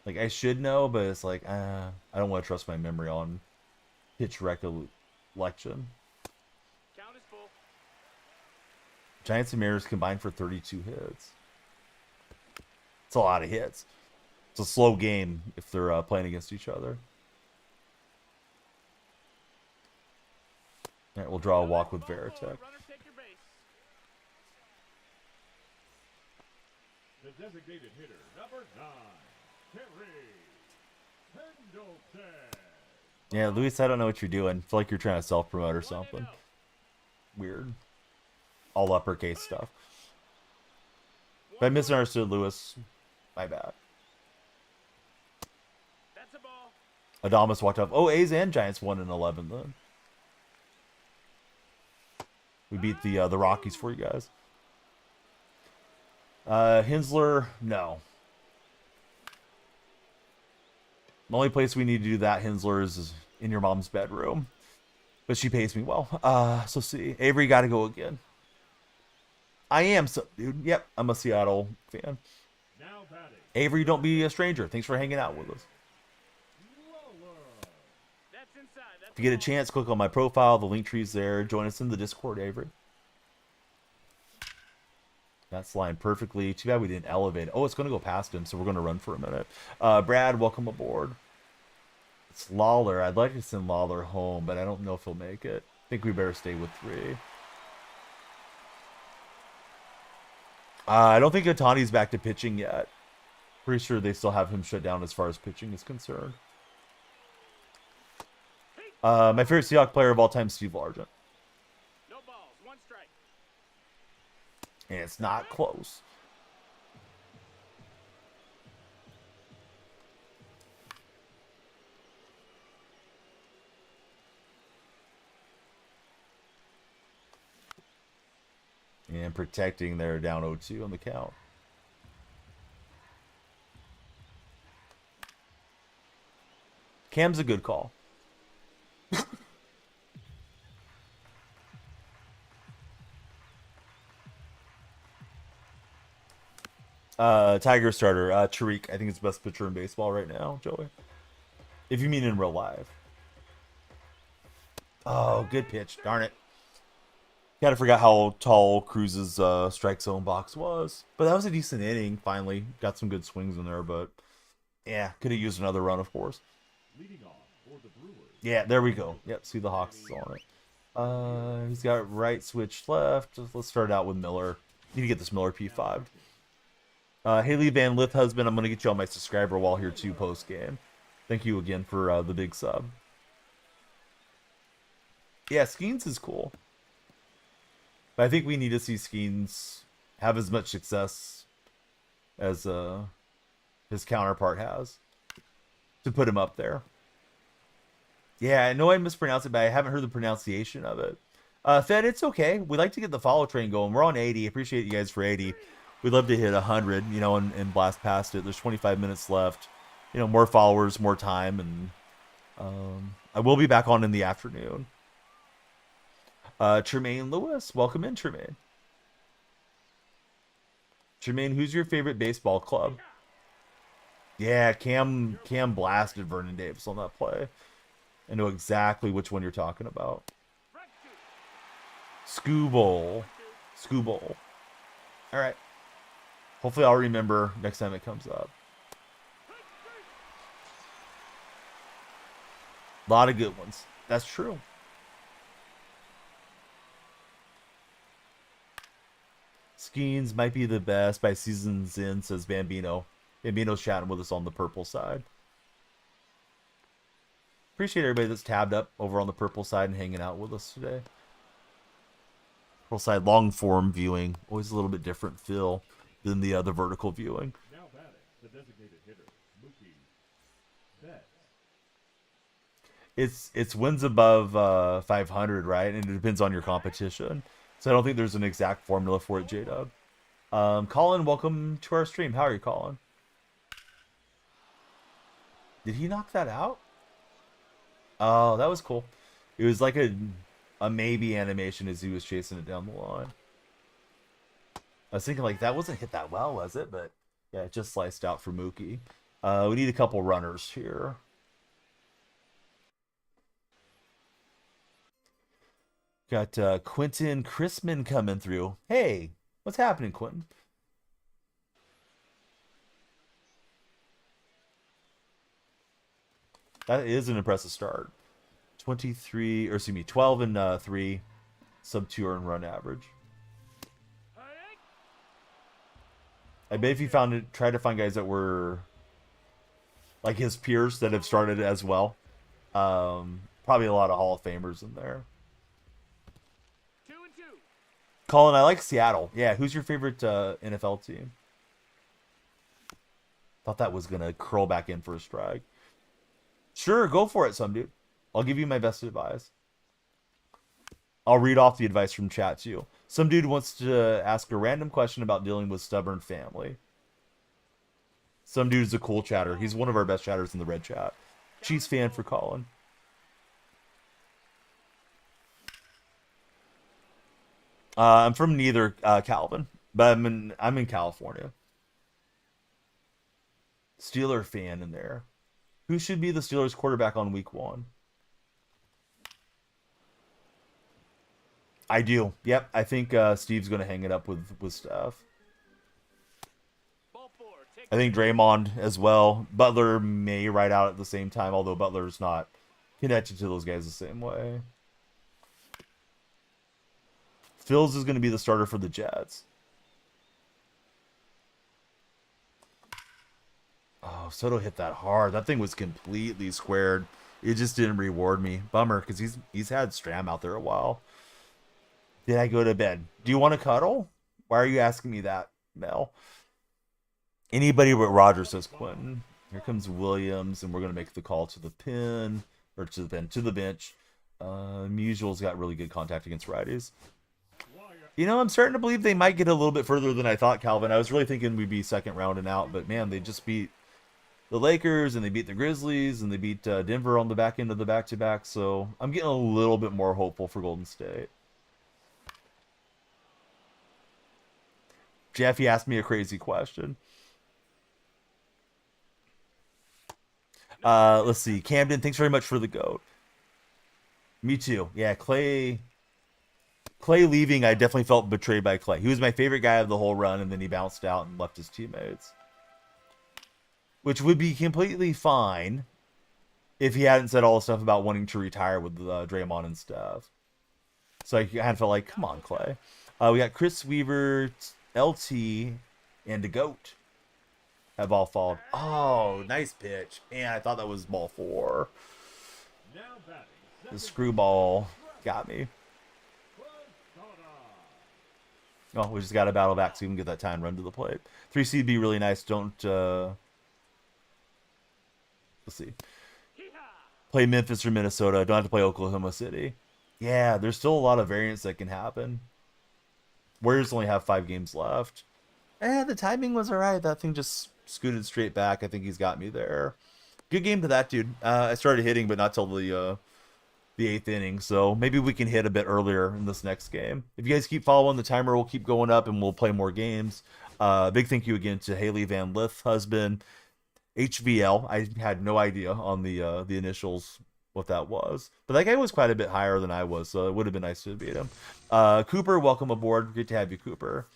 Like, I should know, but it's like, I don't want to trust my memory on pitch recollection. Count is full. Giants and Mariners combined for 32 hits. It's a lot of hits. It's a slow game if they're playing against each other. All right, we'll draw a walk with Veritek. Runner, take your base. The designated hitter, number 9, Terry Pendleton. Yeah, Luis, I don't know what you're doing. I feel like you're trying to self-promote or something. Weird. All uppercase stuff. If I misunderstood Luis, my bad. That's a ball. Adamas walked up. Oh, A's and Giants won in 11 then. We beat the Rockies for you guys. Hensler, no. The only place we need to do that, Hensler, is in your mom's bedroom. But she pays me well. So see. Avery got to go again. I am, so, dude. Yep, I'm a Seattle fan. Now batting. Avery, don't be a stranger. Thanks for hanging out with us. Logan If you get a chance, click on my profile. The link tree's there. Join us in the Discord, Avery. That's lined perfectly. Too bad we didn't elevate it. Oh, it's going to go past him, so we're going to run for a minute. Brad, welcome aboard. It's Lawler. I'd like to send Lawler home, but I don't know if he'll make it. I think we better stay with 3. I don't think Otani's back to pitching yet. Pretty sure they still have him shut down as far as pitching is concerned. My favorite Seahawks player of all time, Steve Largent. No balls. 1 strike. And it's not close. And protecting, they're down 0-2 on the count. Cam's a good call. Tiger starter, Tariq. I think it's the best pitcher in baseball right now, Joey. If you mean in real life. Oh, good pitch. Darn it. Gotta forget how tall Cruz's strike zone box was. But that was a decent inning, finally. Got some good swings in there, but yeah, could have used another run, of course. Leading off for the Brewers. Yeah, there we go. Yep, see the Hawks is on it. He's got right switch left. Let's start out with Miller. Need to get this Miller P5. Haley Van Lith husband, I'm going to get you on my subscriber wall here too post game. Thank you again for the big sub. Yeah, Skeens is cool. But I think we need to see Skeens have as much success as his counterpart has to put him up there. Yeah, I know I mispronounced it, but I haven't heard the pronunciation of it. Fed, it's okay. We'd like to get the follow train going. We're on 80. Appreciate you guys for 80. We'd love to hit 100, you know, and blast past it. There's 25 minutes left. You know, more followers, more time, and I will be back on in the afternoon. Tremaine Lewis, welcome in, Tremaine. Tremaine, who's your favorite baseball club? Yeah, Cam blasted Vernon Davis on that play. I know exactly which one you're talking about. Scooble. Scooble. All right. Hopefully I'll remember next time it comes up. A lot of good ones. That's true. Skeens might be the best by season's end, says Bambino. Bambino's chatting with us on the purple side. Appreciate everybody that's tabbed up over on the purple side and hanging out with us today. Purple side long form viewing, always a little bit different feel than the other vertical viewing. Now batting, the designated hitter, Mookie Betts. It's wins above 500, right? And it depends on your competition. So I don't think there's an exact formula for it, J-Dub. Colin, welcome to our stream. How are you, Colin? Did he knock that out? Oh, that was cool. It was like a maybe animation as he was chasing it down the line. I was thinking, like, that wasn't hit that well, was it? But, yeah, it just sliced out for Mookie. We need a couple runners here. Got Quentin Chrisman coming through. Hey, what's happening, Quentin? That is an impressive start. 23, or excuse me, 12 and 3, sub 2 earned run average. I bet if you tried to find guys that were like his peers that have started as well, probably a lot of Hall of Famers in there. 2-2. Colin, I like Seattle. Yeah, who's your favorite NFL team? Thought that was gonna curl back in for a strike. Sure, go for it, some dude. I'll give you my best advice. I'll read off the advice from chat too. Some dude wants to ask a random question about dealing with stubborn family. Some dude's a cool chatter. He's one of our best chatters in the red chat. Chiefs fan for Colin. I'm from neither Calvin, but I'm in California. Steeler fan in there. Who should be the Steelers quarterback on week 1? I do. Yep. I think Steve's going to hang it up with Steph. Ball 4. Take I think Draymond as well. Butler may ride out at the same time, although Butler's not connected to those guys the same way. Phils is going to be the starter for the Jets. Oh, Soto hit that hard. That thing was completely squared. It just didn't reward me. Bummer, because he's had Stram out there a while. Did I go to bed? Do you want to cuddle? Why are you asking me that, Mel? Anybody but Roger, says Quentin. Here comes Williams, and we're going to make the call to the pin. Or to the pin, to the bench. Musial's got really good contact against righties. You know, I'm starting to believe they might get a little bit further than I thought, Calvin. I was really thinking we'd be second round and out, but man, they just beat the Lakers, and they beat the Grizzlies, and they beat Denver on the back end of the back-to-back, so I'm getting a little bit more hopeful for Golden State. Jeffy asked me a crazy question. Let's see. Camden, thanks very much for the goat. Me too. Yeah, Clay leaving, I definitely felt betrayed by Clay. He was my favorite guy of the whole run, and then he bounced out and left his teammates. Which would be completely fine if he hadn't said all the stuff about wanting to retire with Draymond and stuff. So I kind of felt like, come on, Clay. We got Chris Weaver, LT, and the GOAT have all followed. Oh, nice pitch. Man, I thought that was ball 4. Now batting. The screwball got me. Oh, we just got to battle back so we can get that time run to the plate. 3C would be really nice. Don't, let's see. Play Memphis or Minnesota. Don't have to play Oklahoma City. Yeah, there's still a lot of variants that can happen. Warriors only have 5 games left. The timing was all right. That thing just scooted straight back. I think he's got me there. Good game to that dude. I started hitting, but not till the 8th inning, so maybe we can hit a bit earlier in this next game. If you guys keep following, the timer will keep going up, and we'll play more games. Big thank you again to Haley Van Lith, husband, HVL. I had no idea on the initials what that was, but that guy was quite a bit higher than I was, so it would have been nice to beat him. Cooper, welcome aboard. Great to have you, Cooper.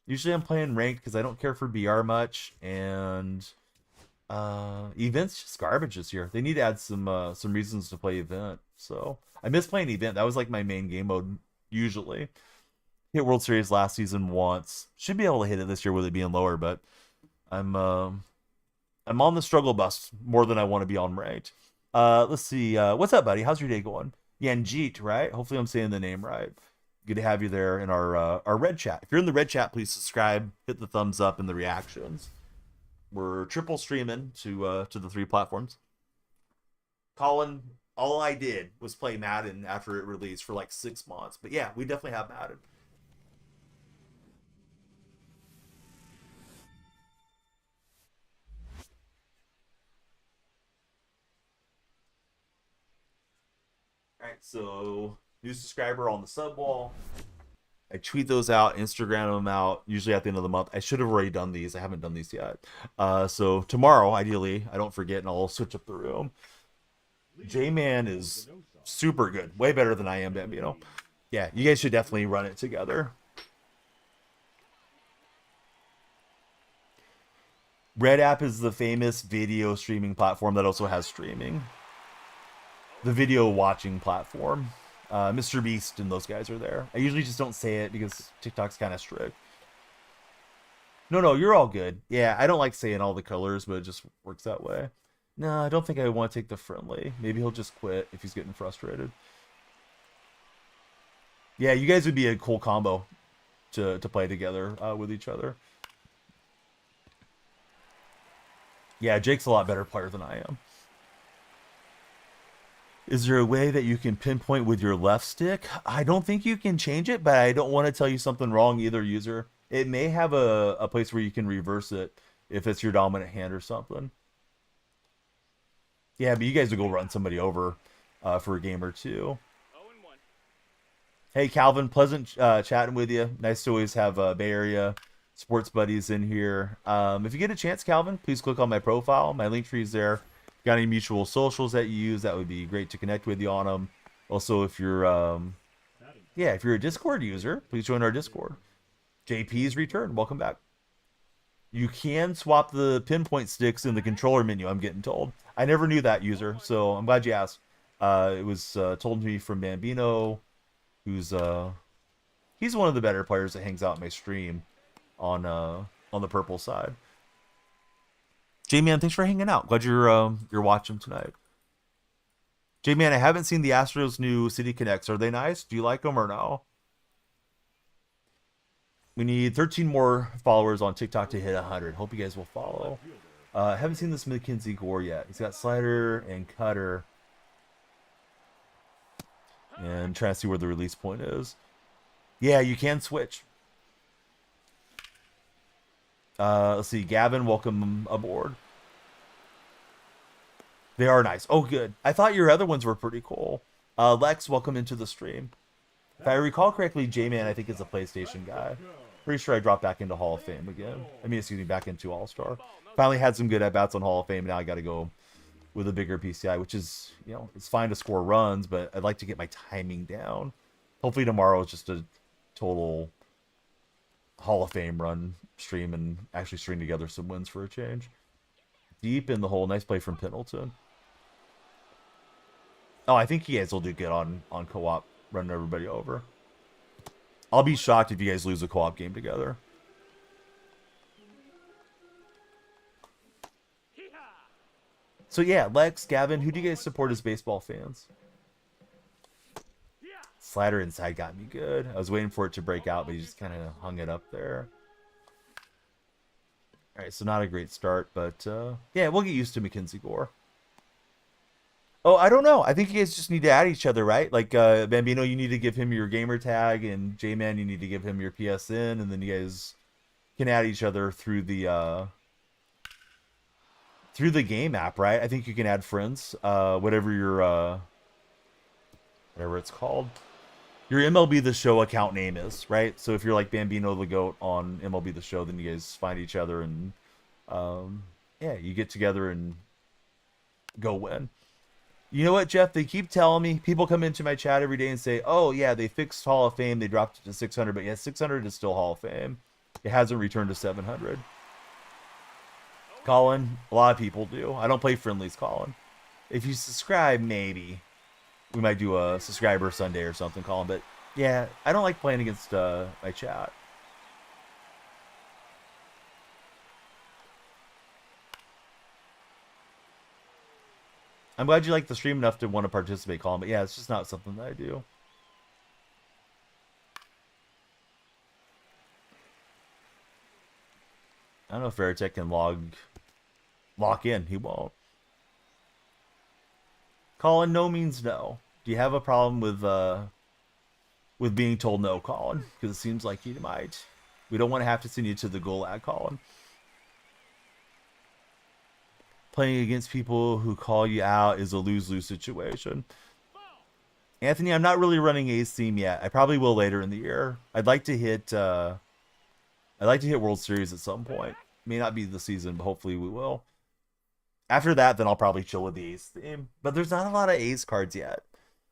Usually I'm playing ranked because I don't care for BR much, and events just garbage this year. They need to add some reasons to play event. So I miss playing event. That was like my main game mode usually. Hit World Series last season once. Should be able to hit it this year with it being lower, but I'm on the struggle bus more than I want to be on ranked. Let's see. What's up, buddy? How's your day going? Yanjeet, right? Hopefully I'm saying the name right. Good to have you there in our red chat. If you're in the red chat, please subscribe, hit the thumbs up and the reactions. We're triple streaming to the 3 platforms. Colin, all I did was play Madden after it released for like 6 months. But yeah, we definitely have Madden. Alright, so new subscriber on the sub wall. I tweet those out, Instagram them out, usually at the end of the month. I should have already done these. I haven't done these yet. So tomorrow, ideally, I don't forget, and I'll switch up the room. J-Man is super good. Way better than I am, Bambino. Yeah, you guys should definitely run it together. Red App is the famous video streaming platform that also has streaming. The video watching platform. Mr. Beast and those guys are there. I usually just don't say it because TikTok's kind of strict. No, you're all good. Yeah, I don't like saying all the colors, but it just works that way. No, I don't think I want to take the friendly. Maybe he'll just quit if he's getting frustrated. Yeah, you guys would be a cool combo to play together with each other. Yeah, Jake's a lot better player than I am. Is there a way that you can pinpoint with your left stick? I don't think you can change it, but I don't want to tell you something wrong either, user. It may have a place where you can reverse it if it's your dominant hand or something. Yeah, but you guys would go run somebody over for a game or 2. Hey, Calvin, pleasant chatting with you. Nice to always have Bay Area sports buddies in here. If you get a chance, Calvin, please click on my profile. My link tree is there. Got any mutual socials that you use, that would be great to connect with you on them. Also, if you're Yeah, if you're a Discord user, please join our Discord. JP's returned. Welcome back. You can swap the pinpoint sticks in the controller menu, I'm getting told. I never knew that, user, so I'm glad you asked. It was told to me from Bambino, who's he's one of the better players that hangs out in my stream on the purple side. J-Man, thanks for hanging out. Glad you're watching tonight. J-Man, I haven't seen the Astros' new City Connects. Are they nice? Do you like them or no? We need 13 more followers on TikTok to hit 100. Hope you guys will follow. I haven't seen this McKenzie Gore yet. He's got slider and cutter. And trying to see where the release point is. Yeah, you can switch. Let's see. Gavin, welcome aboard. They are nice. Oh, good. I thought your other ones were pretty cool. Lex, welcome into the stream. If I recall correctly, J-Man, I think, is a PlayStation guy. Pretty sure I dropped back into Hall of Fame again. I mean, excuse me, back into All-Star. Finally had some good at-bats on Hall of Fame. Now I got to go with a bigger PCI, which is, you know, it's fine to score runs, but I'd like to get my timing down. Hopefully tomorrow is just a total Hall of Fame run stream and actually string together some wins for a change. Deep in the hole. Nice play from Pendleton. Oh, I think you guys will do good on co-op, running everybody over. I'll be shocked if you guys lose a co-op game together. So yeah, Lex, Gavin, who do you guys support as baseball fans? Slider inside got me good. I was waiting for it to break out, but he just kind of hung it up there. All right, so not a great start, but yeah, we'll get used to McKenzie Gore. Oh, I don't know. I think you guys just need to add each other, right? Like, Bambino, you need to give him your gamer tag, and J-Man, you need to give him your PSN, and then you guys can add each other through the game app, right? I think you can add friends, whatever your whatever it's called, your MLB The Show account name is, right? So if you're like Bambino the Goat on MLB The Show, then you guys find each other and yeah, you get together and go win. You know what, Jeff? They keep telling me, people come into my chat every day and say, oh, yeah, they fixed Hall of Fame. They dropped it to 600. But yeah, 600 is still Hall of Fame. It hasn't returned to 700. Colin, a lot of people do. I don't play friendlies, Colin. If you subscribe, maybe we might do a subscriber Sunday or something, Colin. But yeah, I don't like playing against my chat. I'm glad you like the stream enough to want to participate, Colin, but yeah, it's just not something that I do. I don't know if Veritech can lock in. He won't. Colin, no means no. Do you have a problem with being told no, Colin? Because it seems like you might. We don't want to have to send you to the gulag, Colin. Playing against people who call you out is a lose-lose situation. Anthony, I'm not really running A's theme yet. I probably will later in the year. I'd like to hit World Series at some point. May not be the season, but hopefully we will. After that, then I'll probably chill with the A's theme. But there's not a lot of A's cards yet.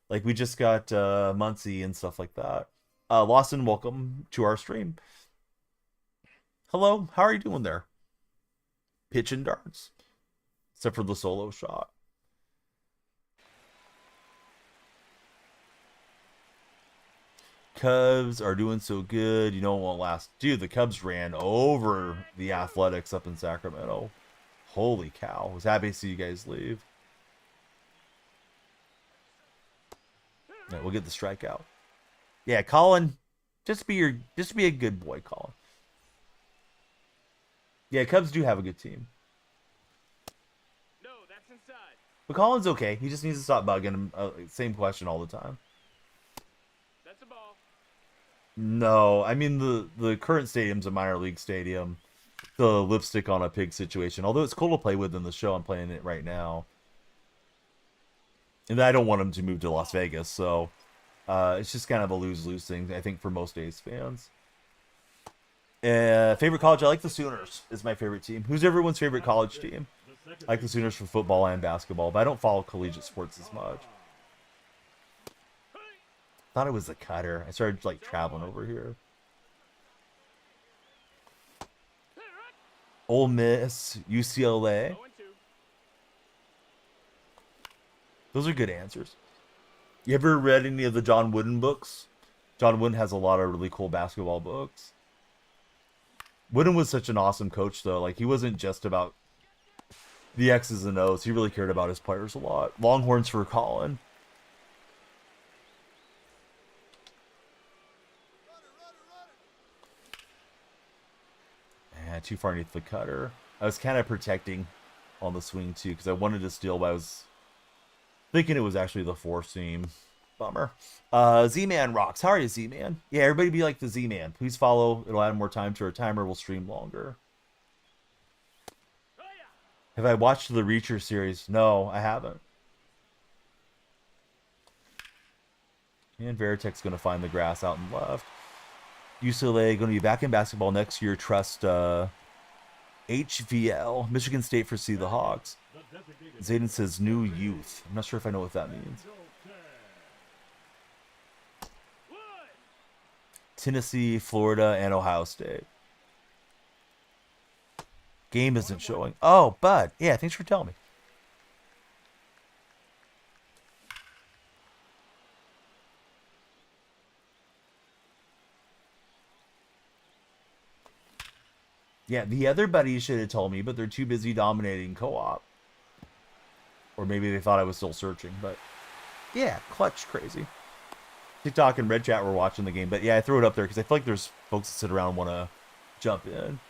Like, we just got Muncie and stuff like that. Lawson, welcome to our stream. Hello, how are you doing there? Pitching darts. Except for the solo shot. Cubs are doing so good. You know it won't last. Dude, the Cubs ran over the Athletics up in Sacramento. Holy cow. Was happy to see you guys leave. Yeah, we'll get the strikeout. Yeah, Colin, just be a good boy, Colin. Yeah, Cubs do have a good team. But Colin's okay. He just needs to stop bugging him. Same question all the time. That's a ball. No, I mean the current stadium's a minor league stadium. The lipstick on a pig situation. Although it's cool to play with in the show, I'm playing it right now. And I don't want him to move to Las Vegas, so it's just kind of a lose-lose thing, I think, for most A's fans. Favorite college? I like the Sooners. Is my favorite team. Who's everyone's favorite college team? I like the Sooners for football and basketball, but I don't follow collegiate sports as much. thought it was the cutter. I started like traveling over here. Ole Miss, UCLA. 0-2. Those are good answers. You ever read any of the John Wooden books? John Wooden has a lot of really cool basketball books. Wooden was such an awesome coach, though. Like, he wasn't just about the X's and O's. He really cared about his players a lot. Longhorns for Colin. Too far underneath the cutter. I was kind of protecting on the swing, too, because I wanted to steal, but I was thinking it was actually the four seam. Bummer. Z-Man rocks. How are you, Z-Man? Yeah, everybody be like the Z-Man. Please follow. It'll add more time to our timer. We'll stream longer. Have I watched the Reacher series? No, I haven't. And Veritek's going to find the grass out and left. UCLA going to be back in basketball next year. Trust HVL. Michigan State for the Hawks. Zayden says new youth. I'm not sure if I know what that means. Tennessee, Florida, and Ohio State. Game isn't showing. Oh, Bud. Yeah, thanks for telling me. Yeah, the other buddies should have told me, but they're too busy dominating co-op. Or maybe they thought I was still searching, but yeah, clutch crazy. TikTok and Red Chat were watching the game, but yeah, I threw it up there because I feel like there's folks that sit around and want to jump in.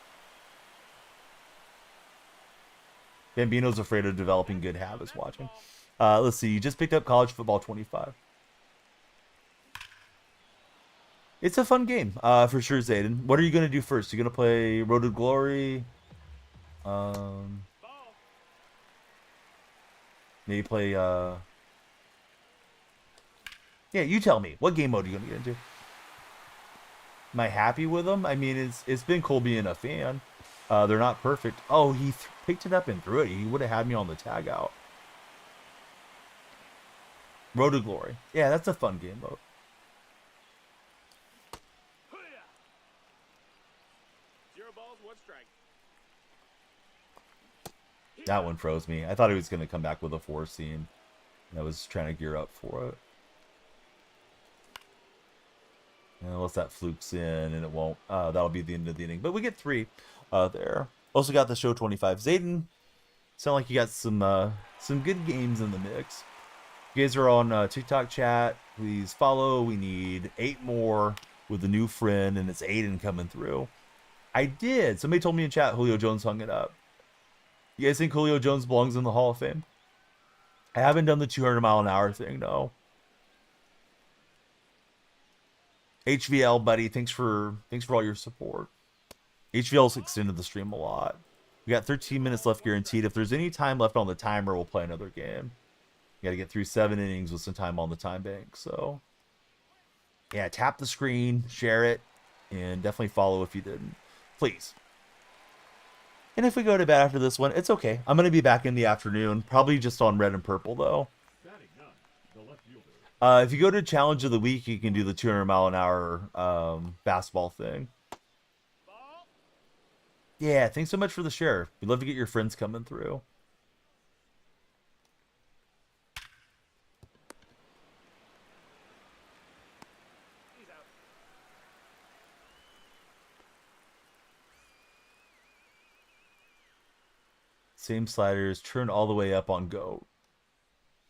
Bambino's afraid of developing good habits watching. Let's see, you just picked up College Football 25. It's a fun game, for sure, Zayden. What are you going to do first? You going to play Road to Glory? Maybe play, yeah, you tell me. What game mode are you going to get into? Am I happy with them? I mean, it's been cool being a fan. They're not perfect. Oh, he picked it up and threw it. He would have had me on the tag out. Road to Glory. Yeah, that's a fun game mode. That one froze me. I thought he was going to come back with a four seam. I was trying to gear up for it. Unless that flukes in and it won't. That'll be the end of the inning. But we get 3 there. Also got the show 25. Zayden, sound like you got some good games in the mix. You guys are on TikTok chat. Please follow. We need 8 more with a new friend, and it's Aiden coming through. I did. Somebody told me in chat Julio Jones hung it up. You guys think Julio Jones belongs in the Hall of Fame? I haven't done the 200-mile-an-hour thing, no. HVL, buddy, thanks for all your support. HVL's extended the stream a lot. We got 13 minutes left guaranteed. If there's any time left on the timer, we'll play another game. You got to get through 7 innings with some time on the time bank. So, yeah, tap the screen, share it, and definitely follow if you didn't. Please. And if we go to bed after this one, it's okay. I'm going to be back in the afternoon, probably just on red and purple, though. If you go to Challenge of the Week, you can do the 200-mile-an-hour basketball thing. Yeah, thanks so much for the share. We'd love to get your friends coming through. Same sliders, turn all the way up on go,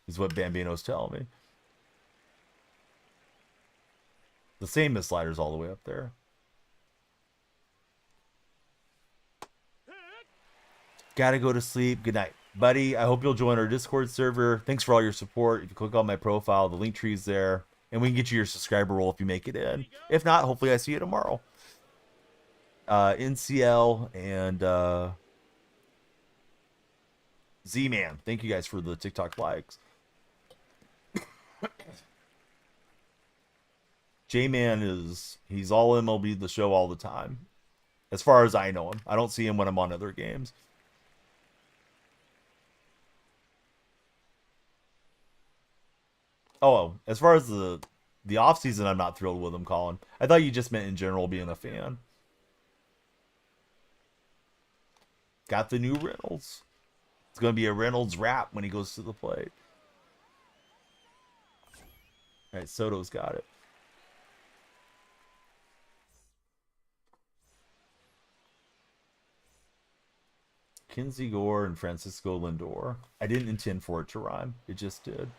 is what Bambino's telling me. The same as sliders all the way up there. Gotta go to sleep. Good night, buddy. I hope you'll join our Discord server. Thanks for all your support. If you click on my profile, the link tree's there. And we can get you your subscriber roll if you make it in. If not, hopefully I see you tomorrow. NCL and Z-Man. Thank you guys for the TikTok likes. J-Man he's all MLB The Show all the time. As far as I know him. I don't see him when I'm on other games. Oh, as far as the The off season, I'm not thrilled with him, Colin. I thought you just meant in general being a fan. Got the new Reynolds. It's going to be a Reynolds rap when he goes to the plate. All right, Soto's got it. Kinsey Gore and Francisco Lindor. I didn't intend for it to rhyme. It just did.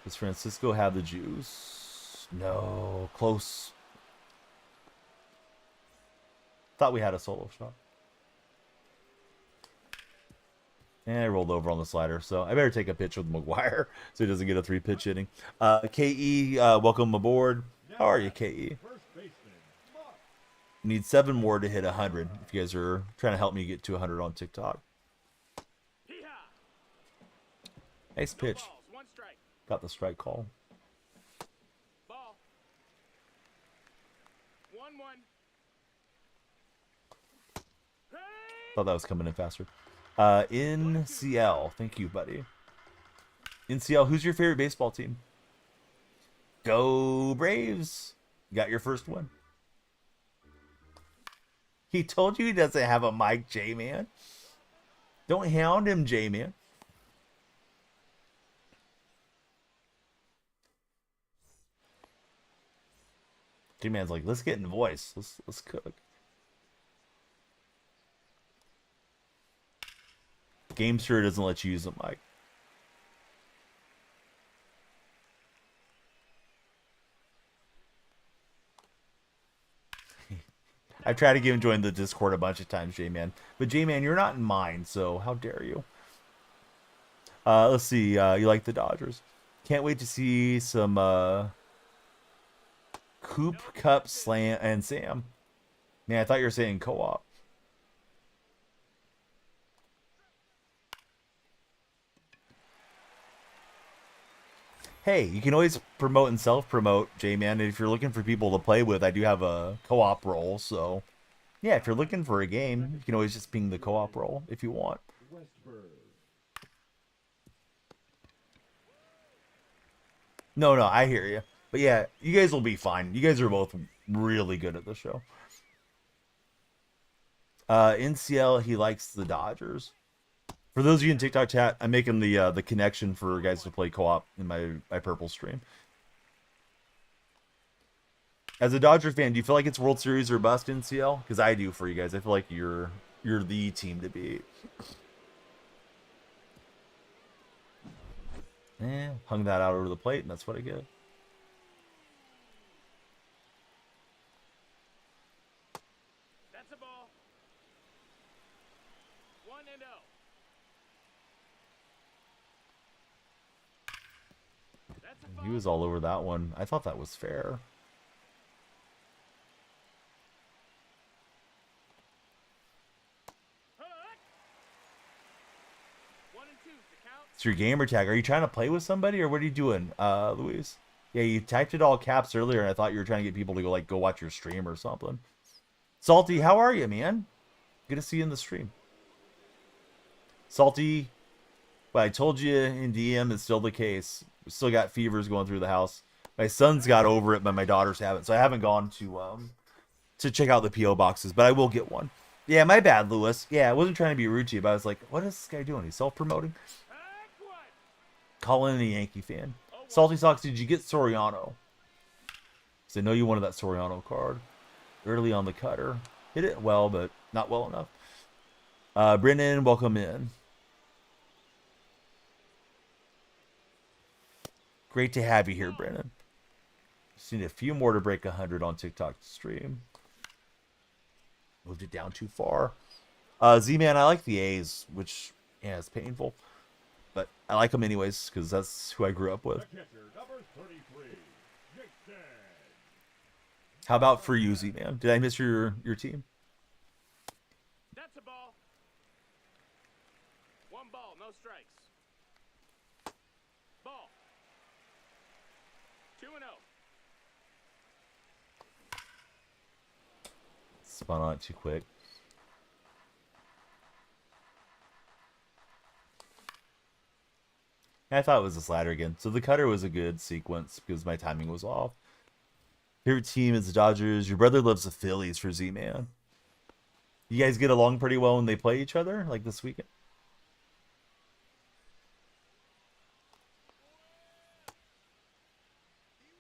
Does Francisco have the juice? No. Close. Thought we had a solo shot. And I rolled over on the slider, so I better take a pitch with McGuire so he doesn't get a 3-pitch inning. KE, welcome aboard. How are you, KE? Need 7 more to hit 100. If you guys are trying to help me get to 100 on TikTok. Nice pitch. Got the strike call. Ball. 1-1. Thought that was coming in faster. NCL. Thank you, buddy. NCL, who's your favorite baseball team? Go Braves. You got your first win. He told you he doesn't have a mic, J-Man. Don't hound him, J-Man. J-Man's like, let's get in voice. Let's cook. Game sure doesn't let you use a mic. I've tried to get him join the Discord a bunch of times, J-Man. But J-Man, you're not in mine, so how dare you? Let's see. You like the Dodgers. Can't wait to see some Coop, Cup, Slam, and Sam. Man, I thought you were saying co-op. Hey, you can always promote and self-promote, J-Man. And if you're looking for people to play with, I do have a co-op role. So, yeah, if you're looking for a game, you can always just ping the co-op role if you want. No, I hear you. But yeah, you guys will be fine. You guys are both really good at the show. NCL, he likes the Dodgers. For those of you in TikTok chat, I'm making the connection for guys to play co-op in my purple stream. As a Dodger fan, do you feel like it's World Series or bust, NCL? Because I do for you guys. I feel like you're the team to beat. Hung that out over the plate, and that's what I get. That's a ball. 1-0. He was all over that one. I thought that was fair. It's your gamer tag. Are you trying to play with somebody, or what are you doing, Luis? Yeah, you typed it all caps earlier, and I thought you were trying to get people to go watch your stream or something. Salty, how are you, man? Good to see you in the stream. Salty, but I told you in DM it's still the case. We still got fevers going through the house. My son's got over it, but my daughters haven't. So I haven't gone to check out the PO boxes, but I will get one. Yeah, my bad, Lewis. Yeah, I wasn't trying to be rude to you, but I was like, what is this guy doing? He's self-promoting? Calling in a Yankee fan. Salty Sox, did you get Soriano? Because I know you wanted that Soriano card. Early on the cutter. Hit it well, but not well enough. Brennan, welcome in. Great to have you here, Brennan. Just need a few more to break 100 on TikTok stream. Moved it down too far. Z-Man, I like the A's, which, yeah, it's painful. But I like them anyways, because that's who I grew up with. How about for you, Z-Man? Did I miss your team? That's a ball. 1 ball, no strikes. Ball. 2-0. Spun on it too quick. I thought it was a slider again. So the cutter was a good sequence because my timing was off. Favorite team is the Dodgers. Your brother loves the Phillies for Z-Man. You guys get along pretty well when they play each other, like this weekend?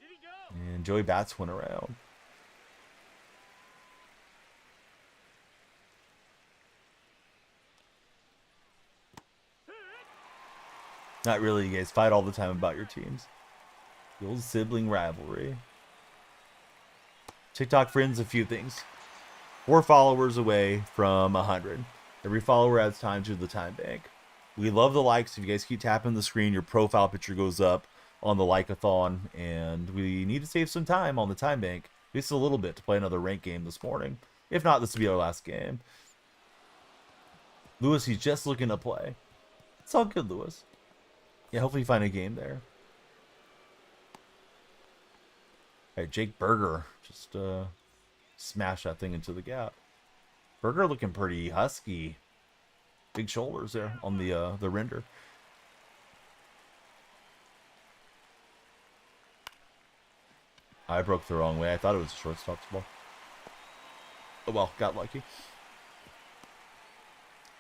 Did he go? And Joey Bats went around. Not really, you guys fight all the time about your teams. The old sibling rivalry. TikTok friends, a few things. 4 followers away from 100. Every follower adds time to the time bank. We love the likes. If you guys keep tapping the screen, your profile picture goes up on the Likeathon. And we need to save some time on the time bank. Just a little bit to play another ranked game this morning. If not, this will be our last game. Lewis, he's just looking to play. It's all good, Lewis. Yeah, hopefully you find a game there. All right, Jake Berger just smash that thing into the gap. Berger looking pretty husky. Big shoulders there on the render. I broke the wrong way. I thought it was a shortstop's ball. Oh well, got lucky.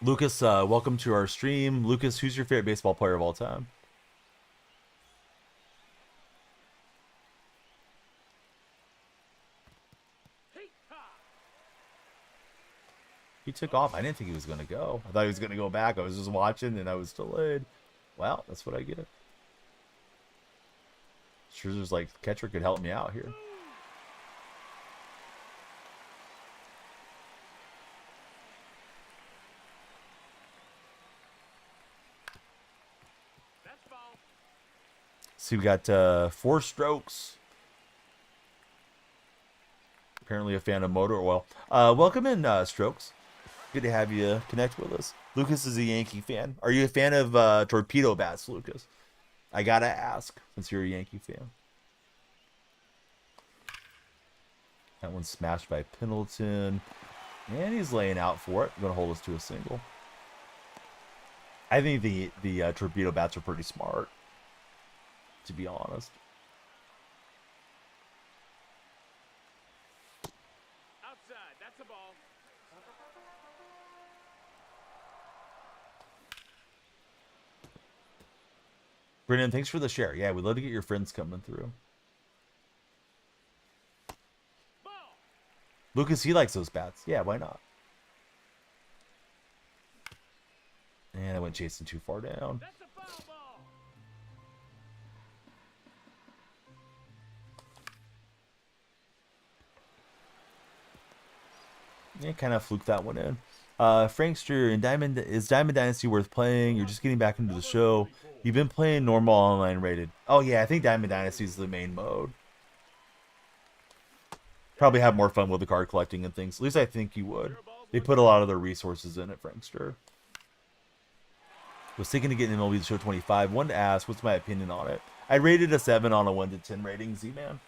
Lucas, welcome to our stream. Lucas, who's your favorite baseball player of all time? He took off. I didn't think he was going to go. I thought he was going to go back. I was just watching and I was delayed. Well, that's what I get. Scherzer's like, catcher could help me out here. That's ball. So we got 4 strokes. Apparently a fan of motor oil. Welcome in, Strokes. Good to have you connect with us. Lucas is a Yankee fan. Are you a fan of torpedo bats, Lucas? I gotta ask, since you're a Yankee fan. That one's smashed by Pendleton. And he's laying out for it. Gonna hold us to a single. I think the torpedo bats are pretty smart, to be honest. Outside. That's a ball. Brennan, thanks for the share. Yeah, we'd love to get your friends coming through. Ball. Lucas, he likes those bats. Yeah, why not? And I went chasing too far down. That's a foul ball. Yeah, kind of fluked that one in. Frankster, is Diamond Dynasty worth playing? You're just getting back into the show. You've been playing normal online rated. Oh yeah, I think Diamond Dynasty is the main mode. Probably have more fun with the card collecting and things. At least I think you would. They put a lot of their resources in it, Frankster. Was thinking of getting MLB The Show 25. Wanted to ask, what's my opinion on it? I rated a 7 on a 1 to 10 rating, Z-Man.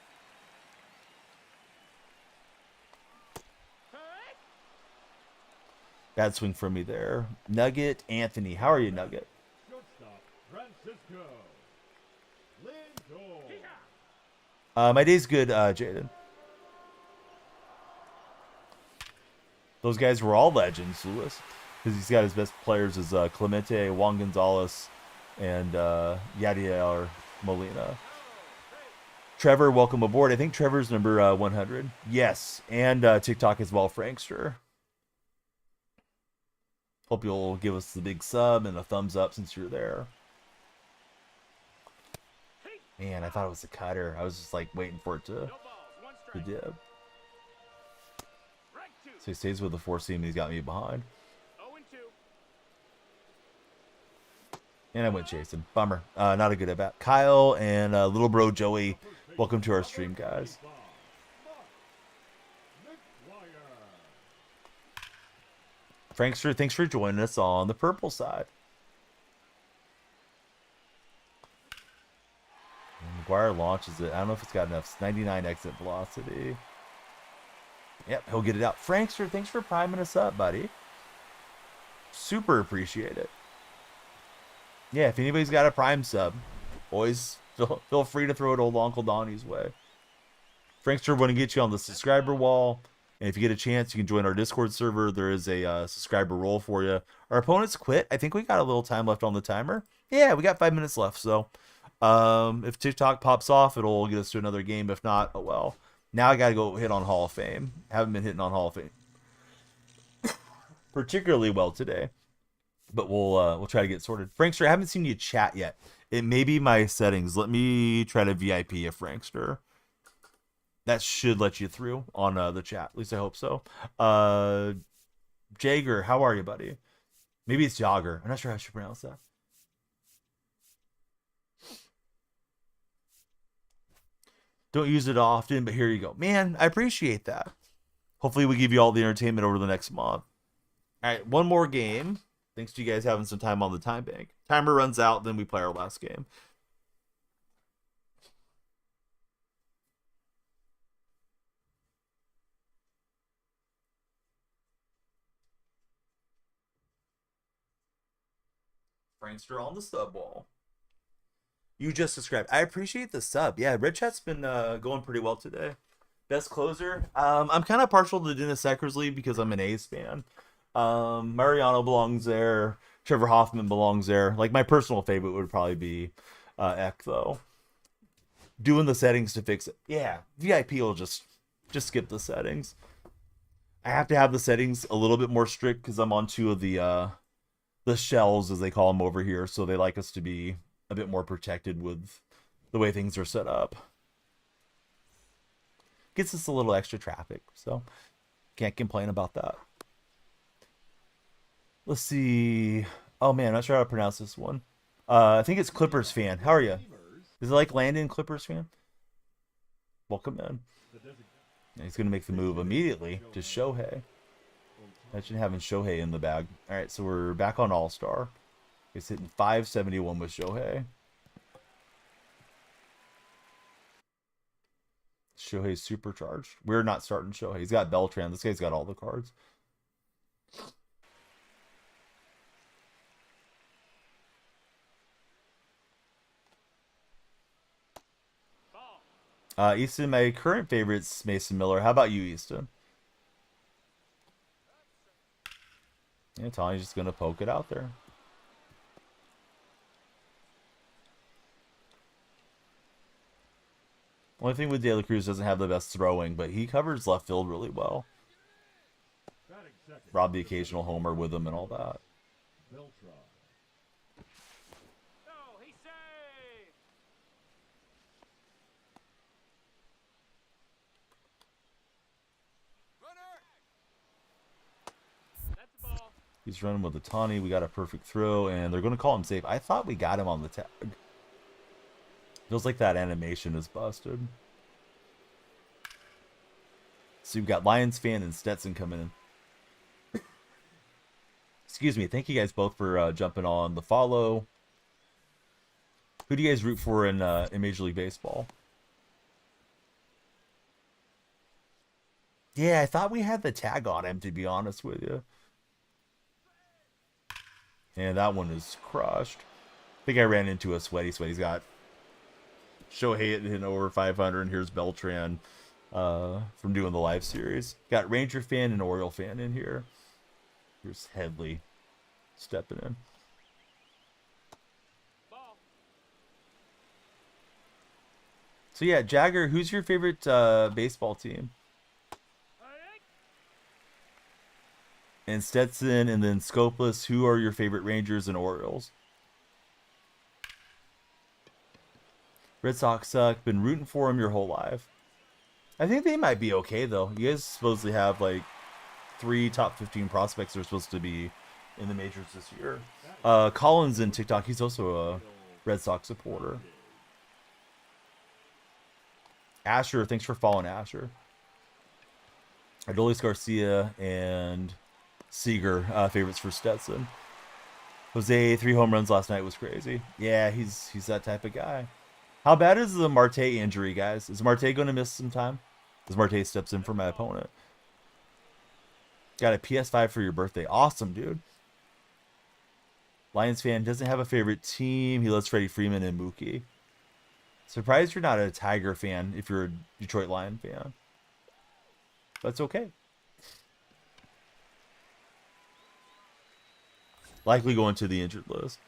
Bad swing from me there. Nugget, Anthony. How are you, Nugget? Shortstop, Francisco Lindor. My day's good, Jaden. Those guys were all legends, Lewis. Because he's got his best players as Clemente, Juan Gonzalez, and Yadier Molina. Trevor, welcome aboard. I think Trevor's number 100. Yes, and TikTok as well, Frankster. Hope you'll give us the big sub and a thumbs up since you're there. Man, I thought it was a cutter. I was just like waiting for it to No balls. One strike. dip. Right two. So he stays with the 4 seam and he's got me behind. 0-2. And I went chasing. Bummer. Not a good at bat. Kyle and little bro Joey, welcome to our stream, guys. Frankster, thanks for joining us on the purple side. And McGuire launches it. I don't know if it's got enough. 99 exit velocity. Yep, he'll get it out. Frankster, thanks for priming us up, buddy. Super appreciate it. Yeah, if anybody's got a Prime sub, always feel free to throw it old Uncle Donnie's way. Frankster want to get you on the subscriber wall. And if you get a chance, you can join our Discord server. There is a subscriber role for you. Our opponents quit. I think we got a little time left on the timer. Yeah, we got 5 minutes left. So if TikTok pops off, it'll get us to another game. If not, oh well. Now I got to go hit on Hall of Fame. Haven't been hitting on Hall of Fame particularly well today. But we'll try to get sorted. Frankster, I haven't seen you chat yet. It may be my settings. Let me try to VIP a Frankster. That should let you through on the chat. At least I hope so. Jagger, how are you, buddy? Maybe it's Jogger. I'm not sure how I should pronounce that. Don't use it often, but here you go. Man, I appreciate that. Hopefully we give you all the entertainment over the next month. All right, one more game. Thanks to you guys having some time on the time bank. Timer runs out, then we play our last game. Frankster on the sub wall. You just subscribed. I appreciate the sub. Yeah, Red Chat's been going pretty well today. Best closer. I'm kind of partial to Dennis Eckersley because I'm an A's fan. Mariano belongs there. Trevor Hoffman belongs there. Like, my personal favorite would probably be Eck, though. Doing the settings to fix it. Yeah, VIP will just skip the settings. I have to have the settings a little bit more strict because I'm on two of the shells, as they call them over here, so they like us to be a bit more protected with the way things are set up. Gets us a little extra traffic, so can't complain about that. Let's see. Oh man, I'm not sure how to pronounce this one. I think it's Clippers fan. How are you? Is it like Landon Clippers fan? Welcome in. And he's gonna make the move immediately to Shohei. Imagine having Shohei in the bag. All right, so we're back on All-Star. He's hitting 571 with Shohei. Shohei's supercharged. We're not starting Shohei. He's got Beltran. This guy's got all the cards. Easton, my current favorite's Mason Miller. How about you, Easton? Yeah, Tony's just going to poke it out there. Only thing with De La Cruz, doesn't have the best throwing, but he covers left field really well. Rob the occasional homer with him and all that. He's running with a Tawny. We got a perfect throw, and they're going to call him safe. I thought we got him on the tag. Feels like that animation is busted. So you've got Lions fan and Stetson coming in. Excuse me. Thank you guys both for jumping on the follow. Who do you guys root for in Major League Baseball? Yeah, I thought we had the tag on him, to be honest with you. And that one is crushed. I think I ran into a sweaty. He's got Shohei hitting over 500, and here's Beltran from doing the live series. Got Ranger fan and Oriole fan in here. Here's Headley stepping in. So yeah, Jagger, who's your favorite baseball team? And Stetson, and then Scopeless, who are your favorite Rangers and Orioles? Red Sox suck. Been rooting for them your whole life. I think they might be okay, though. You guys supposedly have, like, 3 top 15 prospects that are supposed to be in the majors this year. Collins in TikTok, he's also a Red Sox supporter. Asher, thanks for following Asher. Adolis Garcia and Seager, favorites for Stetson. Jose, 3 home runs last night was crazy. Yeah, he's that type of guy. How bad is the Marte injury, guys? Is Marte going to miss some time? As Marte steps in for my opponent. Got a PS5 for your birthday. Awesome, dude. Lions fan, doesn't have a favorite team. He loves Freddie Freeman and Mookie. Surprised you're not a Tiger fan if you're a Detroit Lion fan. That's okay. Likely going to the injured list.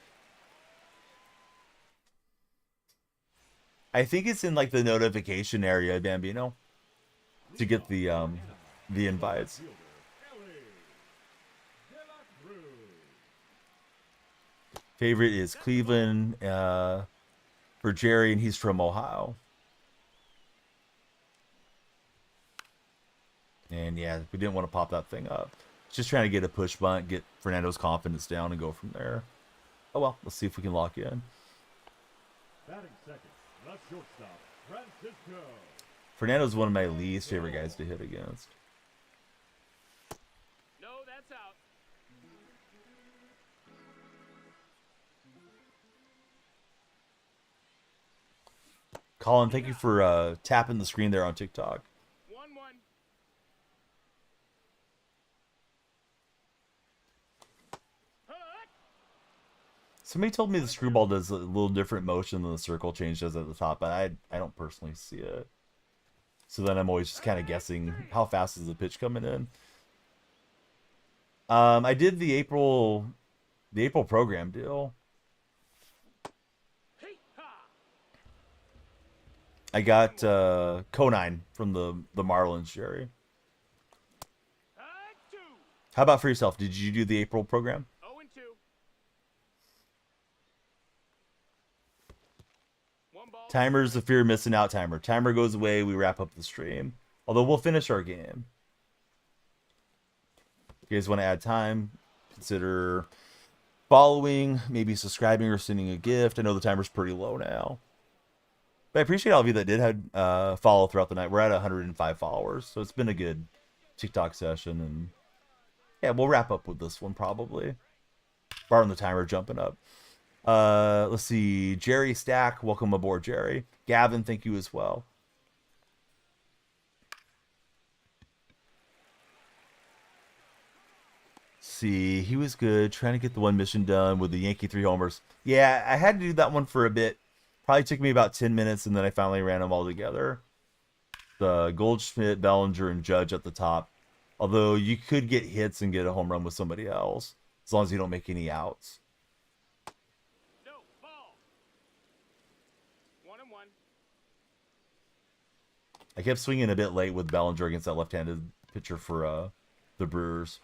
I think it's in like the notification area, Bambino, to get the invites. Favorite is Cleveland for Jerry, and he's from Ohio. And yeah, we didn't want to pop that thing up. Just trying to get a push bunt, get Fernando's confidence down, and go from there. Oh well, let's see if we can lock in. Batting second, the shortstop, Francisco. Fernando's one of my least favorite guys to hit against. No, that's out. Colin, thank you for tapping the screen there on TikTok. 1-1. Hut! Somebody told me the screwball does a little different motion than the circle change does at the top, but I don't personally see it. So then I'm always just kind of guessing how fast is the pitch coming in. I did the April program deal. Hey-ha! I got Conine from the Marlins, Jerry. Two. How about for yourself? Did you do the April program? 0-2. One ball. Timer's the fear of missing out timer. Timer goes away, we wrap up the stream. Although we'll finish our game. If you guys want to add time, consider following, maybe subscribing or sending a gift. I know the timer's pretty low now. But I appreciate all of you that did have follow throughout the night. We're at 105 followers, so it's been a good TikTok session. And yeah, we'll wrap up with this one probably. Barring the timer jumping up. Let's see. Jerry Stack, welcome aboard, Jerry. Gavin, thank you as well. See, he was good. Trying to get the one mission done with the Yankee 3 homers. Yeah, I had to do that one for a bit. Probably took me about 10 minutes, and then I finally ran them all together. The Goldschmidt, Bellinger, and Judge at the top. Although you could get hits and get a home run with somebody else, as long as you don't make any outs. No, ball. 1-1. I kept swinging a bit late with Bellinger against that left-handed pitcher for the Brewers.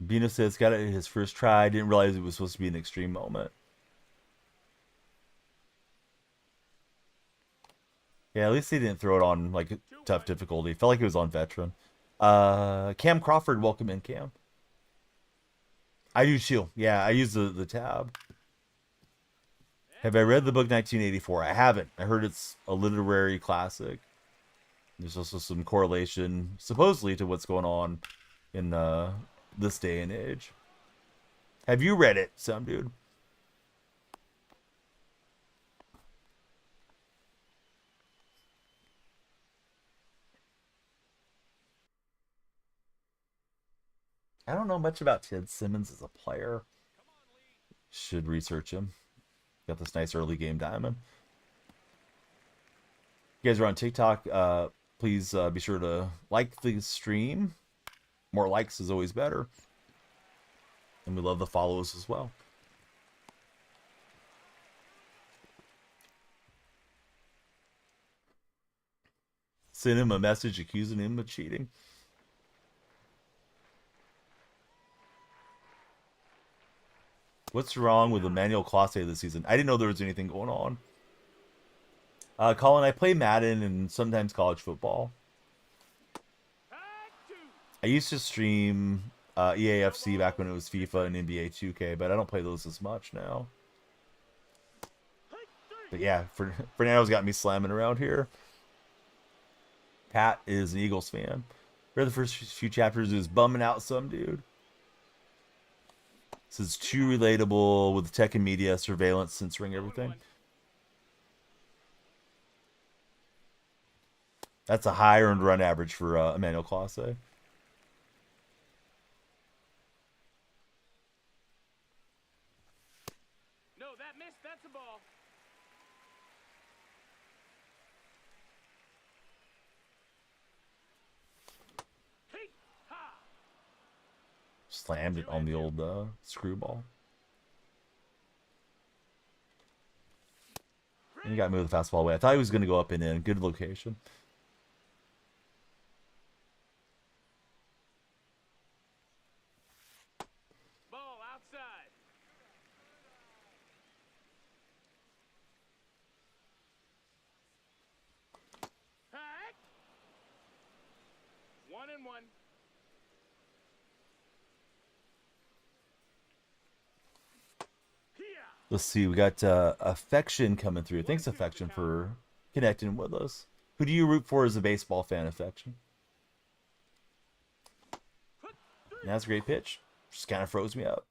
Bino says got it his first try. Didn't realize it was supposed to be an extreme moment. Yeah, at least he didn't throw it on like tough difficulty. Felt like it was on veteran. Cam Crawford, welcome in, Cam. I do too. Yeah, I use the tab. Have I read the book 1984? I haven't. I heard it's a literary classic. There's also some correlation, supposedly, to what's going on in this day and age. Have you read it, some dude? I don't know much about Ted Simmons as a player. Should research him. Got this nice early game diamond. You guys are on TikTok. Please be sure to like the stream. More likes is always better. And we love the follows as well. Send him a message accusing him of cheating. What's wrong with Emmanuel Clase this season? I didn't know there was anything going on. Colin, I play Madden and sometimes college football. I used to stream EAFC back when it was FIFA and NBA 2K, but I don't play those as much now. But yeah, Fernando's got me slamming around here. Pat is an Eagles fan. Read the first few chapters, he was bumming out some dude. This is too relatable with tech and media, surveillance, censoring everything. That's a high earned run average for Emmanuel Classe. No, that missed. That's a ball. Hey, ha! Slammed it on the old screwball. And he got moved the fastball away. I thought he was going to go up and in. Good location. Ball outside. Hack. 1-1. Let's see. We got Affection coming through. Thanks, Affection, for connecting with us. Who do you root for as a baseball fan, Affection? That's a great pitch. Just kind of froze me up.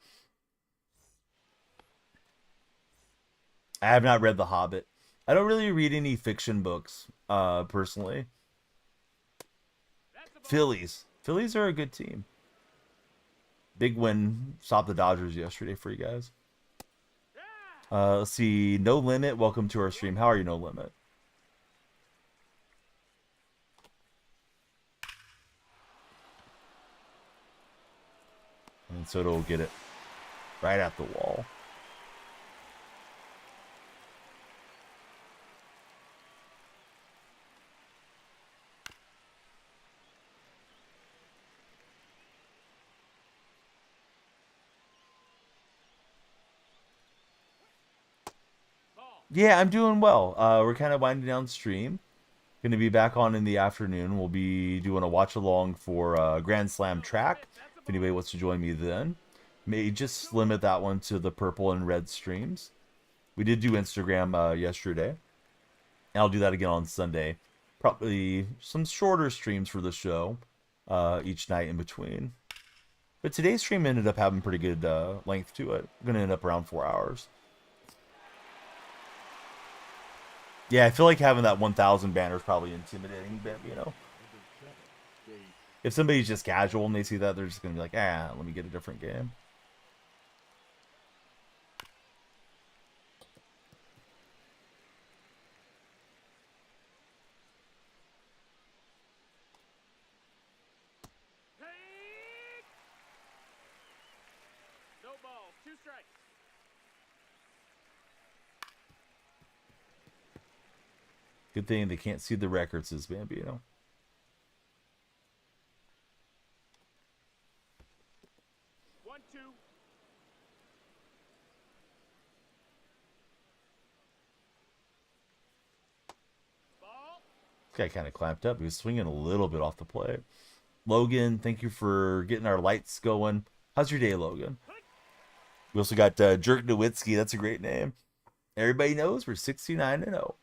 I have not read The Hobbit. I don't really read any fiction books, personally. Phillies. Phillies are a good team. Big win. Stopped the Dodgers yesterday for you guys. Let's see. No Limit. Welcome to our stream. How are you, No Limit? And Soto will get it right at the wall. Yeah, I'm doing well. We're kind of winding down stream. Going to be back on in the afternoon. We'll be doing a watch along for Grand Slam track. If anybody wants to join me then. May just limit that one to the purple and red streams. We did do Instagram yesterday. And I'll do that again on Sunday. Probably some shorter streams for the show each night in between. But today's stream ended up having pretty good length to it. Going to end up around 4 hours. Yeah, I feel like having that 1,000 banner is probably intimidating, but, you know. If somebody's just casual and they see that, they're just going to be like, let me get a different game. No balls. 2 strikes. Good thing they can't see the records as Bambino. This guy kind of clamped up. He was swinging a little bit off the plate. Logan, thank you for getting our lights going. How's your day, Logan? We also got Jerk Nowitzki. That's a great name. Everybody knows we're 69-0.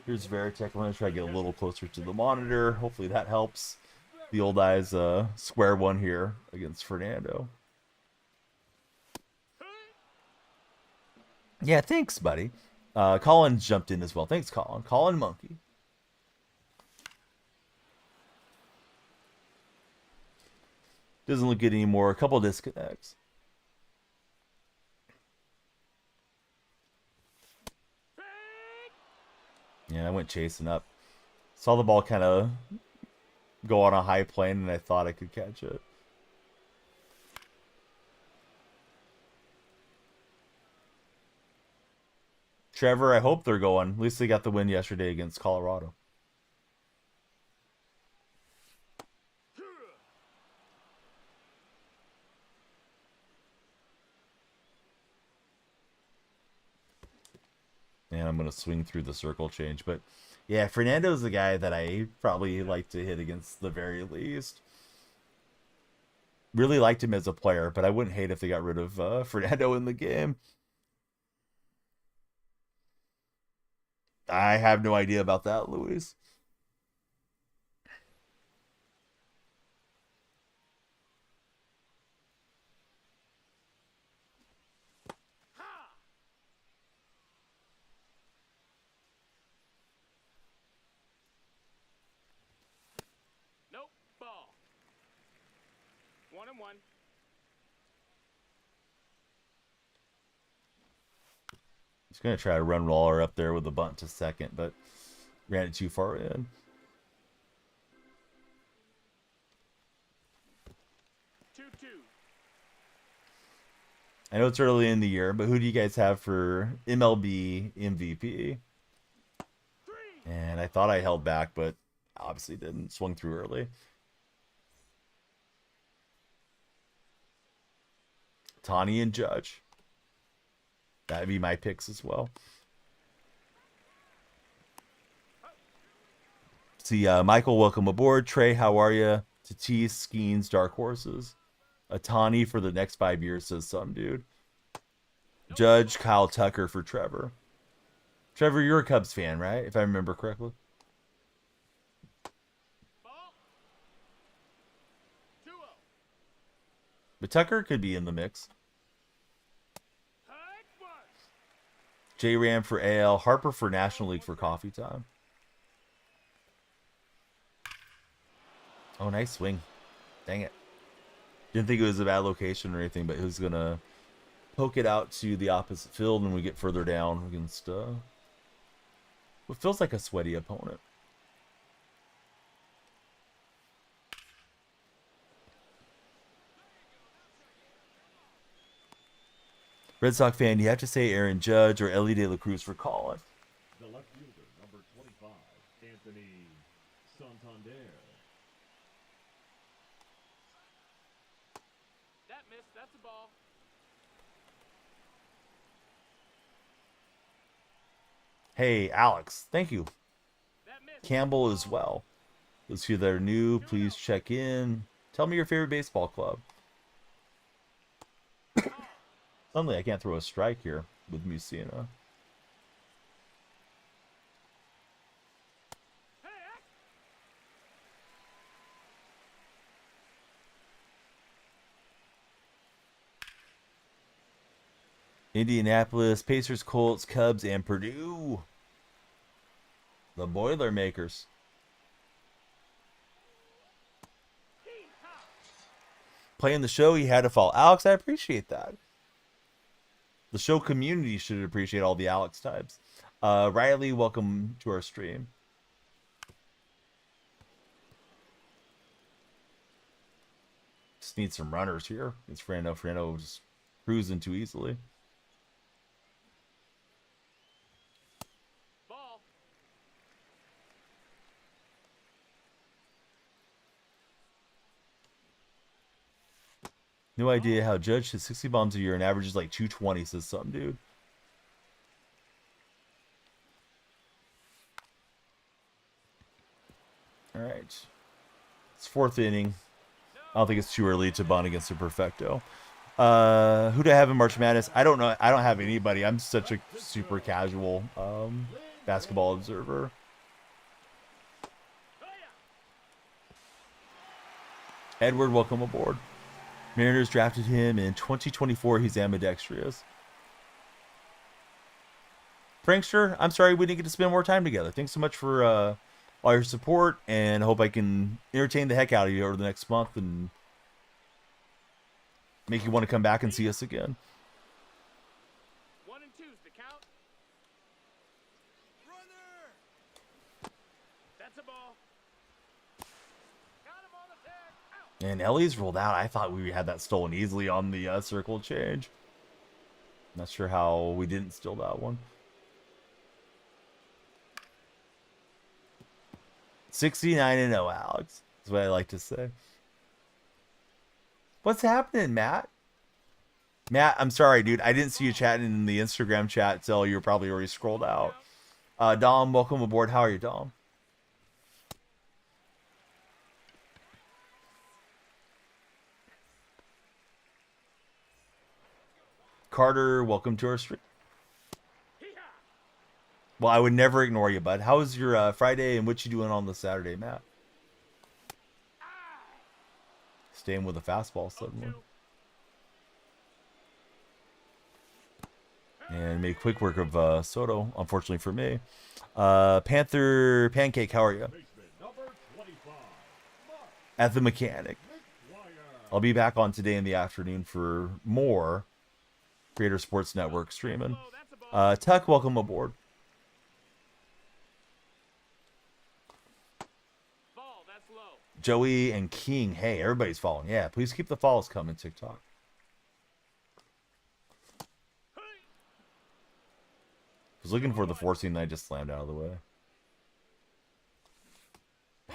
Here's Veritek. I'm going to try to get a little closer to the monitor. Hopefully that helps. The old eyes square one here against Fernando. Yeah, thanks, buddy. Colin jumped in as well. Thanks, Colin. Colin Monkey. Doesn't look good anymore. A couple disconnects. Yeah, I went chasing up. Saw the ball kind of go on a high plane, and I thought I could catch it. Trevor, I hope they're going. At least they got the win yesterday against Colorado. And I'm going to swing through the circle change. But, yeah, Fernando's the guy that I probably like to hit against the very least. Really liked him as a player, but I wouldn't hate if they got rid of Fernando in the game. I have no idea about that, Luis. 1-1. He's going to try to run Waller up there with a bunt to second, but ran it too far in. 2-2. I know it's early in the year, but who do you guys have for MLB MVP? 3. And I thought I held back, but obviously didn't. Swung through early. Tani and Judge. That'd be my picks as well. See, Michael, welcome aboard. Trey, how are you? Tatis, Skeens, Dark Horses. Atani for the next 5 years, says some dude. Judge, Kyle Tucker for Trevor. Trevor, you're a Cubs fan, right? If I remember correctly. Ball. 2-0. But Tucker could be in the mix. Hike 1. J-Ram for AL. Harper for National League for coffee time. Oh, nice swing. Dang it. Didn't think it was a bad location or anything, but he was going to poke it out to the opposite field when we get further down against what feels like a sweaty opponent. Red Sox fan, you have to say Aaron Judge or Ellie De La Cruz for calling. The left fielder, number 25, Anthony Santander. That missed. That's a ball. Hey, Alex, thank you. That missed. Campbell as well. Those who that are new, please check in. Tell me your favorite baseball club. Suddenly, I can't throw a strike here with Musina. Indianapolis, Pacers, Colts, Cubs, and Purdue. The Boilermakers. Playing the show, he had to fall. Alex, I appreciate that. The show community should appreciate all the Alex types. Riley, welcome to our stream. Just need some runners here. It's Frano. Frano just cruising too easily. Ball. No idea how Judge hits 60 bombs a year and averages like 220, says some dude. All right. It's fourth inning. I don't think it's too early to bunt against a perfecto. Who do I have in March Madness? I don't know. I don't have anybody. I'm such a super casual basketball observer. Edward, welcome aboard. Mariners drafted him in 2024. He's ambidextrous. Prankster, I'm sorry we didn't get to spend more time together. Thanks so much for all your support, and I hope I can entertain the heck out of you over the next month and make you want to come back and see us again. 1 and 2's the count. Runner. That's a ball. Got him on the tag. Out. And Ellie's rolled out. I thought we had that stolen easily on the circle change. Not sure how we didn't steal that one. 69-0, Alex. That's what I like to say. What's happening, Matt? Matt, I'm sorry, dude. I didn't see you chatting in the Instagram chat till you were probably already scrolled out. Dom, welcome aboard. How are you, Dom? Carter, welcome to our stream. Well, I would never ignore you, bud. How was your Friday and what you doing on the Saturday, Matt? Staying with a fastball suddenly. And made quick work of Soto, unfortunately for me. Panther Pancake, how are you? At the mechanic. I'll be back on today in the afternoon for more Creator Sports Network streaming. Tuck, welcome aboard. Ball, that's low. Joey and King, hey, everybody's following. Yeah, please keep the follows coming, TikTok. I was looking for the forcing that I just slammed out of the way.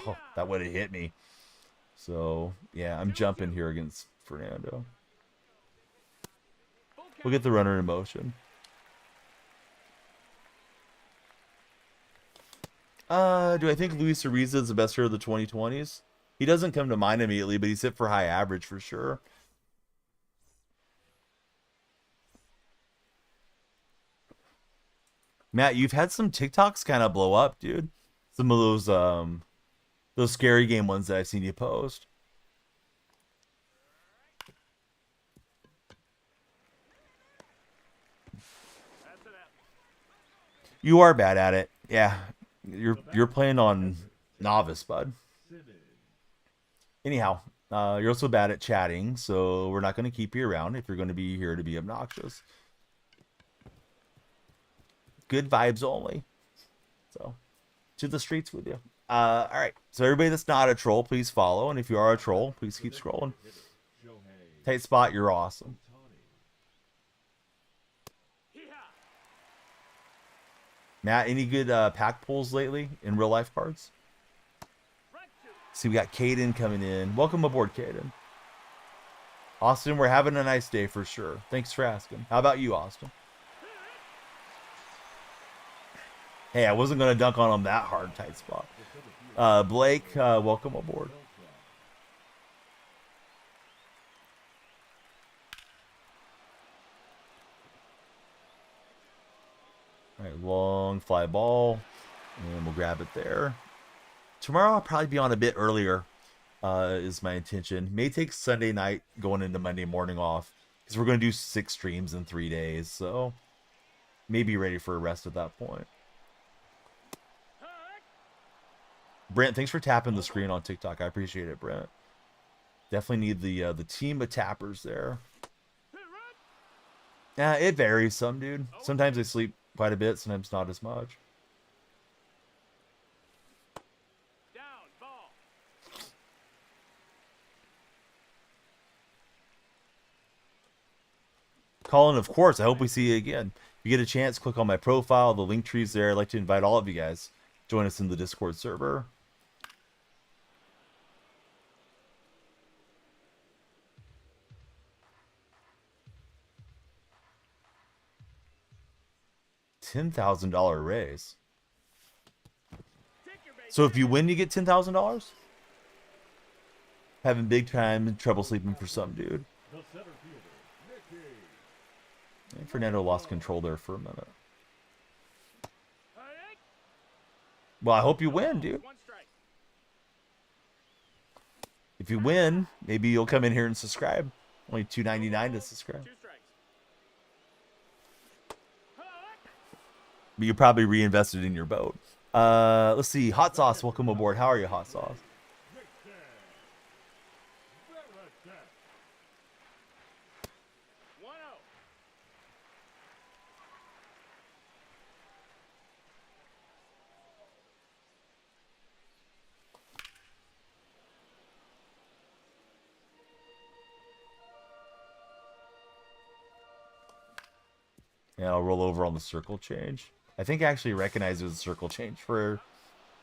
Oh, that would have hit me. So, yeah, I'm jumping here against Fernando. We'll get the runner in motion. Do I think Luis Ariza is the best hitter of the 2020s? He doesn't come to mind immediately, but he's hit for high average for sure. Matt, you've had some TikToks kind of blow up, dude. Some of those scary game ones that I've seen you post. You are bad at it. Yeah. You're playing on novice, bud. Anyhow, you're also bad at chatting, so we're not going to keep you around if you're going to be here to be obnoxious. Good vibes only. So, to the streets with you. All right. So everybody that's not a troll, please follow, and if you are a troll, please keep scrolling. Tight spot, you're awesome. Matt, any good pack pulls lately in real life cards? See, we got Caden coming in. Welcome aboard, Caden. Austin, we're having a nice day for sure. Thanks for asking. How about you, Austin? Hey, I wasn't going to dunk on him that hard, tight spot. Blake, welcome aboard. All right, long fly ball, and we'll grab it there. Tomorrow I'll probably be on a bit earlier, is my intention. May take Sunday night going into Monday morning off, because we're going to do 6 streams in 3 days, so may be ready for a rest at that point. Brent, thanks for tapping the screen on TikTok. I appreciate it, Brent. Definitely need the team of tappers there. Yeah, it varies some, dude. Sometimes I sleep quite a bit, sometimes not as much. Down, ball. Colin, of course, I hope we see you again. If you get a chance, click on my profile. The link tree's there. I'd like to invite all of you guys. Join us in the Discord server. $10,000 raise. So if you win, you get $10,000? Having big time trouble sleeping for some dude. And Fernando lost control there for a minute. Well, I hope you win, dude. If you win, maybe you'll come in here and subscribe. Only $2.99 to subscribe. But you probably reinvested in your boat. Let's see. Hot Sauce, welcome aboard. How are you, Hot Sauce? Yeah, I'll roll over on the circle change. I think I actually recognized it was a circle change for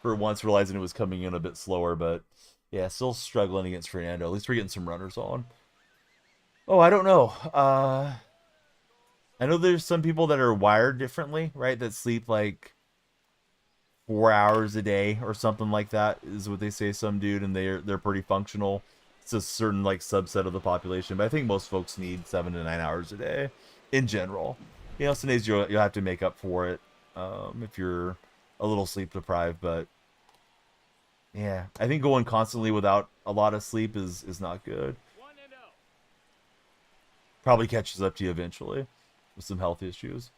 once, realizing it was coming in a bit slower, but yeah, still struggling against Fernando. At least we're getting some runners on. Oh, I don't know. I know there's some people that are wired differently, right? That sleep like 4 hours a day or something like that is what they say, some dude, and they're pretty functional. It's a certain like subset of the population, but I think most folks need 7 to 9 hours a day in general. You know, some days you'll have to make up for it if you're a little sleep deprived, but yeah, I think going constantly without a lot of sleep is not good. Probably catches up to you eventually with some health issues.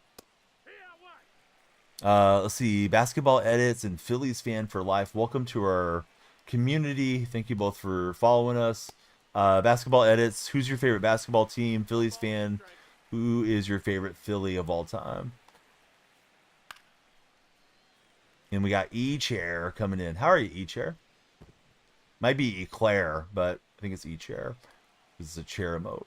Let's see, Basketball Edits and Phillies Fan for Life. Welcome to our community. Thank you both for following us. Basketball edits. Who's your favorite basketball team? Phillies fan. Who is your favorite Philly of all time? And we got E-Chair coming in. How are you, E-Chair? Might be Eclair, but I think it's E-Chair. This is a chair emote.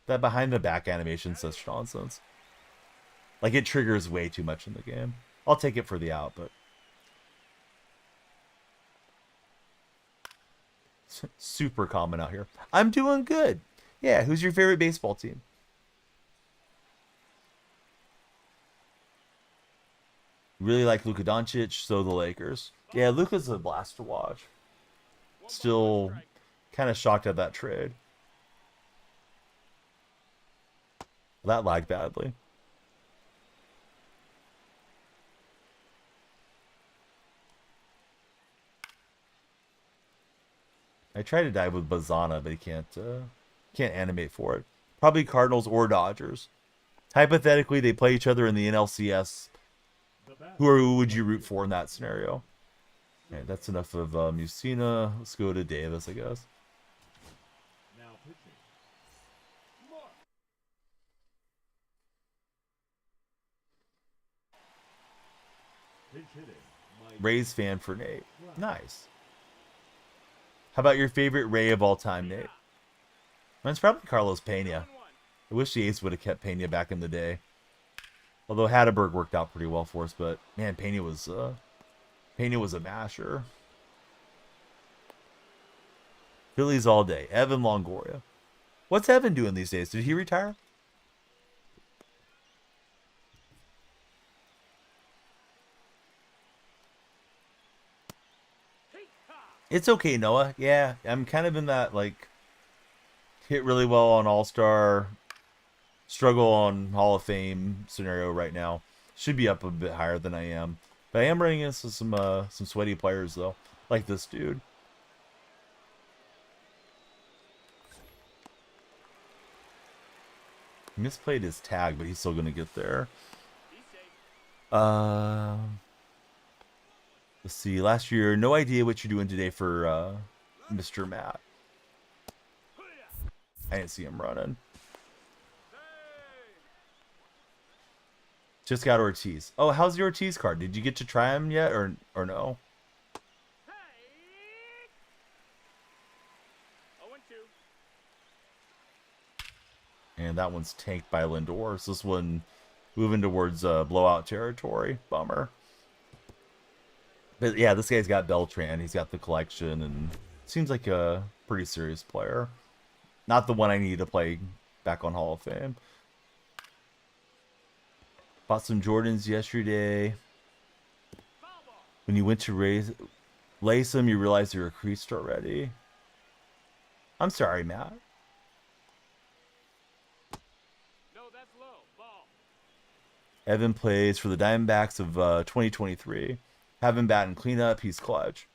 That behind the back animation is such nonsense. Like, it triggers way too much in the game. I'll take it for the out, but... super common out here. I'm doing good. Yeah, who's your favorite baseball team? Really like Luka Doncic, so the Lakers. Yeah, Luka's a blast to watch. Still kind of shocked at that trade. That lagged badly. I tried to dive with Bazana, but he can't animate for it. Probably Cardinals or Dodgers. Hypothetically, they play each other in the NLCS. Who would you root for in that scenario? Okay, that's enough of Musina. Let's go to Davis, I guess. Now pitching. Mark. Pinch hitting. Mike. Rays fan for Nate. Nice. How about your favorite Ray of all time, Nate? Mine's probably Carlos Pena. I wish the A's would have kept Pena back in the day. Although Hatterberg worked out pretty well for us, but man, Pena was a masher. Phillies all day. Evan Longoria. What's Evan doing these days? Did he retire? It's okay, Noah. Yeah, I'm kind of in that, like, hit really well on All-Star, struggle on Hall of Fame scenario right now. Should be up a bit higher than I am. But I am running into some sweaty players, though. Like this dude. He misplayed his tag, but he's still going to get there. Let's see. Last year, no idea what you're doing today for Mr. Matt. I didn't see him running. Just got Ortiz. Oh, how's the Ortiz card? Did you get to try him yet, or no? And that one's tanked by Lindor. So this one moving towards blowout territory. Bummer. But yeah, this guy's got Beltran. He's got the collection, and seems like a pretty serious player. Not the one I need to play back on Hall of Fame. Bought some Jordans yesterday. When you went to lace them, you realized they were creased already. I'm sorry, Matt. No, that's low. Ball. Evan plays for the Diamondbacks of 2023. Have him bat and clean up. He's clutch.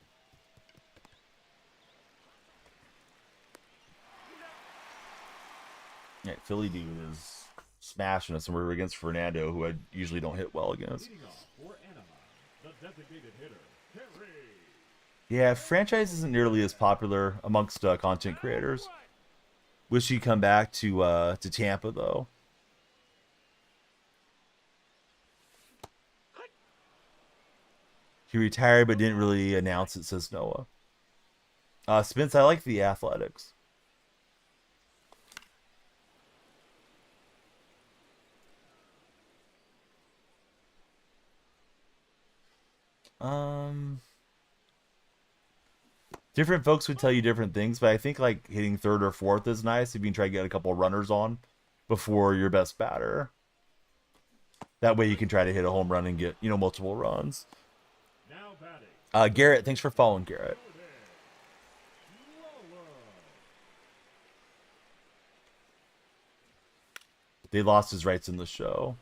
Yeah, Philly dude is smashing us, and we're against Fernando, who I usually don't hit well against. Yeah, franchise isn't nearly as popular amongst content creators. Wish he'd come back to Tampa, though. He retired but didn't really announce it, says Noah. Spence, I like the Athletics. Different folks would tell you different things, but I think like hitting third or fourth is nice if you can try to get a couple runners on before your best batter. That way you can try to hit a home run and get, multiple runs. Garrett, thanks for following, Garrett. They lost his rights in the show.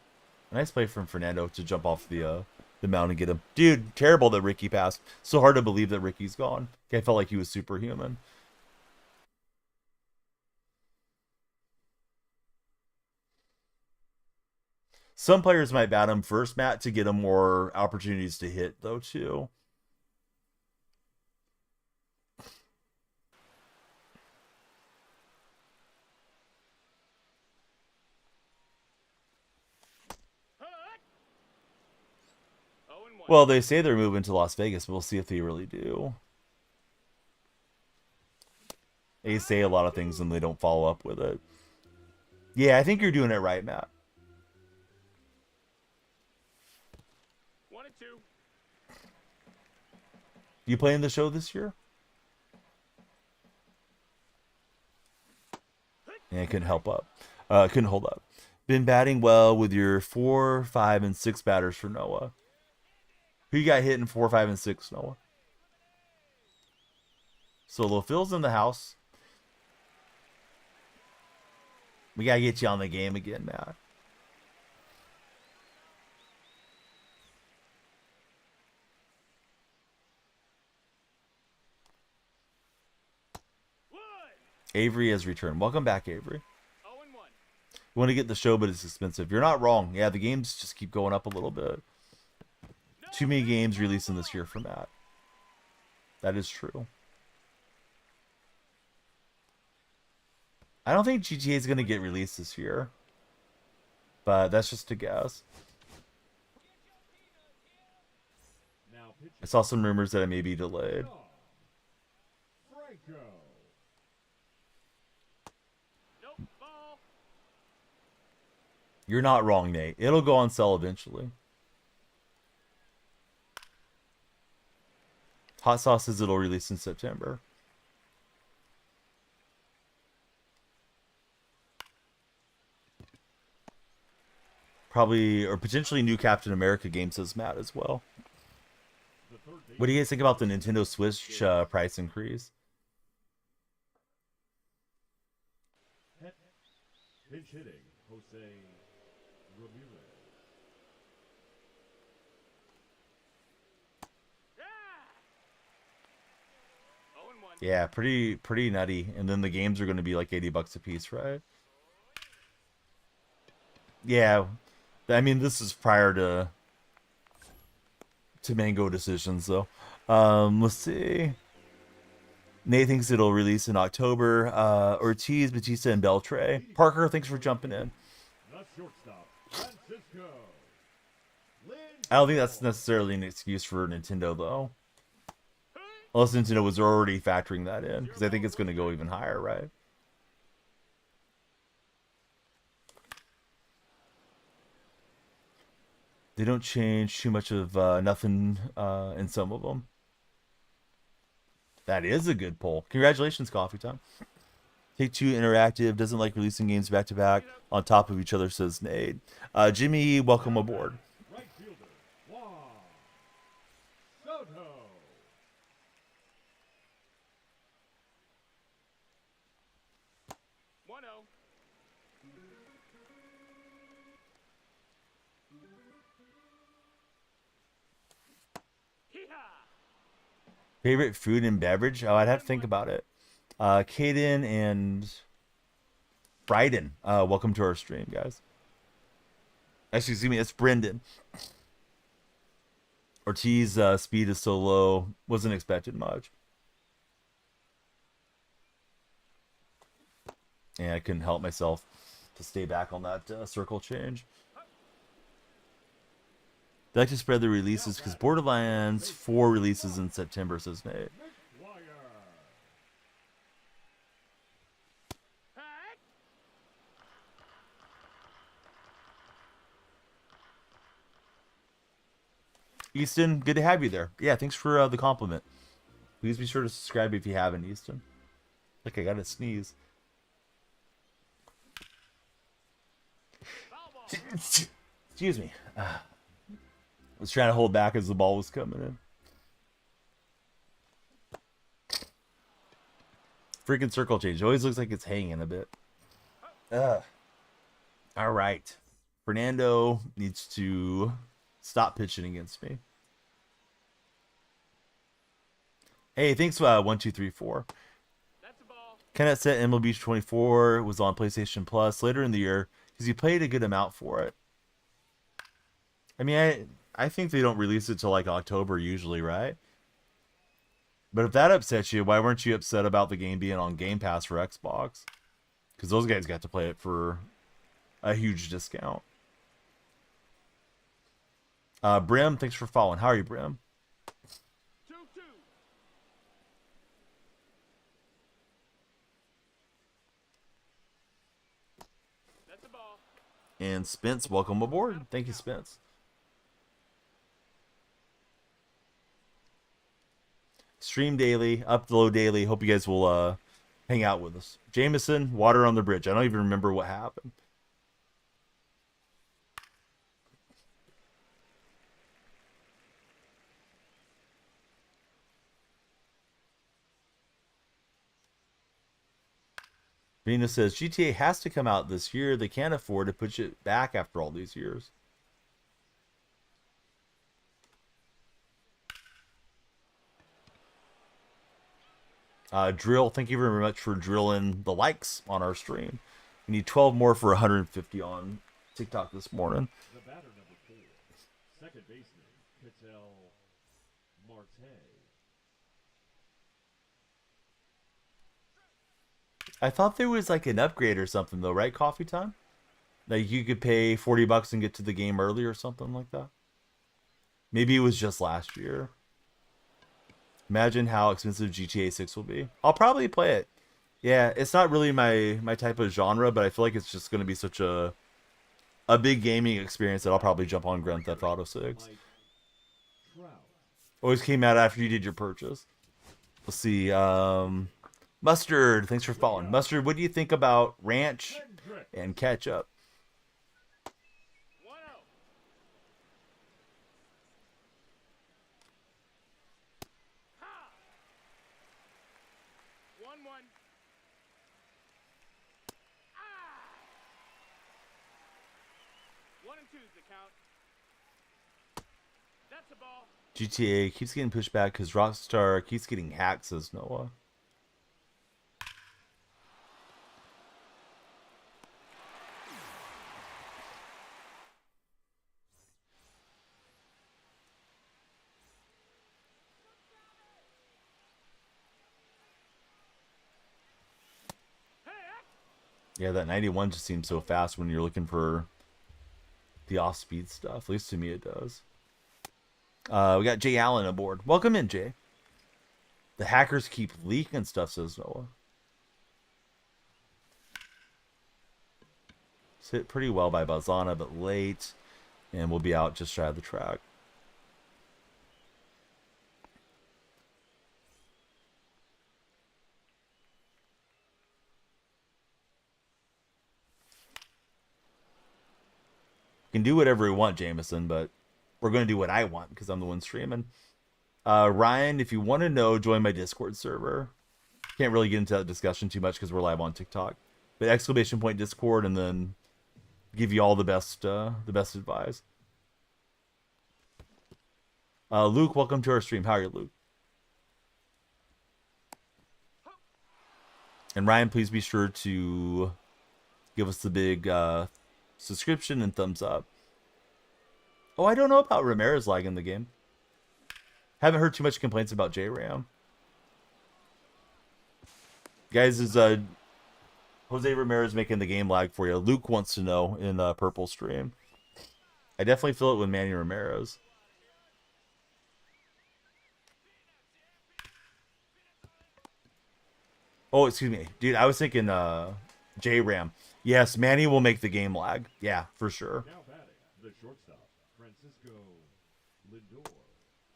A nice play from Fernando to jump off the mound and get him. Dude, terrible that Ricky passed. So hard to believe that Ricky's gone. I felt like he was superhuman. Some players might bat him first, Matt, to get him more opportunities to hit, though, too. Well, they say they're moving to Las Vegas, but we'll see if they really do. They say a lot of things and they don't follow up with it. Yeah, I think you're doing it right, Matt. 1 and 2. You playing the show this year? Yeah, couldn't help up. Couldn't hold up. Been batting well with your 4, 5, and 6 batters for Noah. Who you got hitting 4, 5, and 6, Noah? Solo Phil's in the house. We gotta get you on the game again, Matt. Avery has returned. Welcome back, Avery. 0 and 1. You want to get the show, but it's expensive. You're not wrong. Yeah, the games just keep going up a little bit. Too many games releasing this year for Matt. That is true. I don't think GTA is going to get released this year. But that's just a guess. I saw some rumors that it may be delayed. Nope, ball. You're not wrong, Nate. It'll go on sale eventually. Hot Sauce says it'll release in September. Probably, or potentially new Captain America game, says Matt as well. What do you guys think about the Nintendo Switch price increase? Pinch hitting, Jose Ramirez. Yeah, pretty nutty. And then the games are going to be like $80 a piece, right? Yeah, I mean this is prior to Mango decisions, though. Let's see. Nate thinks it'll release in October. Ortiz, Batista, and Beltray. Parker, thanks for jumping in. I don't think that's necessarily an excuse for Nintendo, though. Unless Nintendo was already factoring that in, because I think it's going to go even higher, right? They don't change too much of nothing in some of them. That is a good poll. Congratulations, Coffee Time. Take-Two Interactive doesn't like releasing games back-to-back on top of each other, says Nate. Jimmy, welcome aboard. Right fielder, Soto. Favorite food and beverage? Oh, I'd have to think about it. Caden and Bryden, welcome to our stream, guys. Actually, excuse me, it's Brendan. Ortiz speed is so low, wasn't expected much. Yeah, I couldn't help myself to stay back on that circle change. They like to spread the releases because Borderlands 4 releases in September, says Nate. Easton, good to have you there. Yeah, thanks for the compliment. Please be sure to subscribe if you haven't, Easton. Like I gotta sneeze. Excuse me. I was trying to hold back as the ball was coming in. Freaking circle change. It always looks like it's hanging a bit. All right. Fernando needs to stop pitching against me. Hey, thanks, 1234. Kenneth said MLB Beach 24 was on PlayStation Plus later in the year because he paid a good amount for it. I mean, I think they don't release it till like October usually, right? But if that upsets you, why weren't you upset about the game being on Game Pass for Xbox? Because those guys got to play it for a huge discount. Brim, thanks for following. How are you, Brim? 2-2. That's a ball. And Spence, welcome aboard. Thank you, Spence. Stream daily, upload daily. Hope you guys will hang out with us. Jameson, water on the bridge. I don't even remember what happened. Venus says GTA has to come out this year. They can't afford to push it back after all these years. Drill, thank you very much for drilling the likes on our stream. We need 12 more for 150 on TikTok this morning. The batter number 4, second baseman, Ketel Marte. I thought there was like an upgrade or something though, right? Coffee time? Like you could pay 40 bucks and get to the game early or something like that. Maybe it was just last year. Imagine how expensive GTA 6 will be. I'll probably play it. Yeah, it's not really my type of genre, but I feel like it's just going to be such a big gaming experience that I'll probably jump on Grand Theft Auto 6. Always came out after you did your purchase. Let's see. Mustard, thanks for following. Mustard, what do you think about ranch and ketchup? 1-0. Ha! 1-1. Ah! 1-2's the count. That's a ball. GTA keeps getting pushed back because Rockstar keeps getting hacked, says Noah. Yeah, that 91 just seems so fast when you're looking for the off-speed stuff. At least to me it does. We got Jay Allen aboard. Welcome in, Jay. The hackers keep leaking stuff, says Noah. It's hit pretty well by Bazana, but late. And we'll be out just shy of the track. You can do whatever we want, Jameson, but we're going to do what I want because I'm the one streaming. Ryan, if you want to know, join my Discord server. Can't really get into that discussion too much because we're live on TikTok. But exclamation point Discord, and then give you all the best advice. Luke, welcome to our stream. How are you, Luke? And Ryan, please be sure to give us the big subscription and thumbs up. Oh, I don't know about Ramirez lagging the game. Haven't heard too much complaints about J-Ram. Guys, is Jose Ramirez making the game lag for you? Luke wants to know in the purple stream. I definitely feel it with Manny Ramirez. Oh, excuse me. Dude, I was thinking J-Ram. Yes, Manny will make the game lag. Yeah, for sure. Now batting, the shortstop, Francisco Lindor.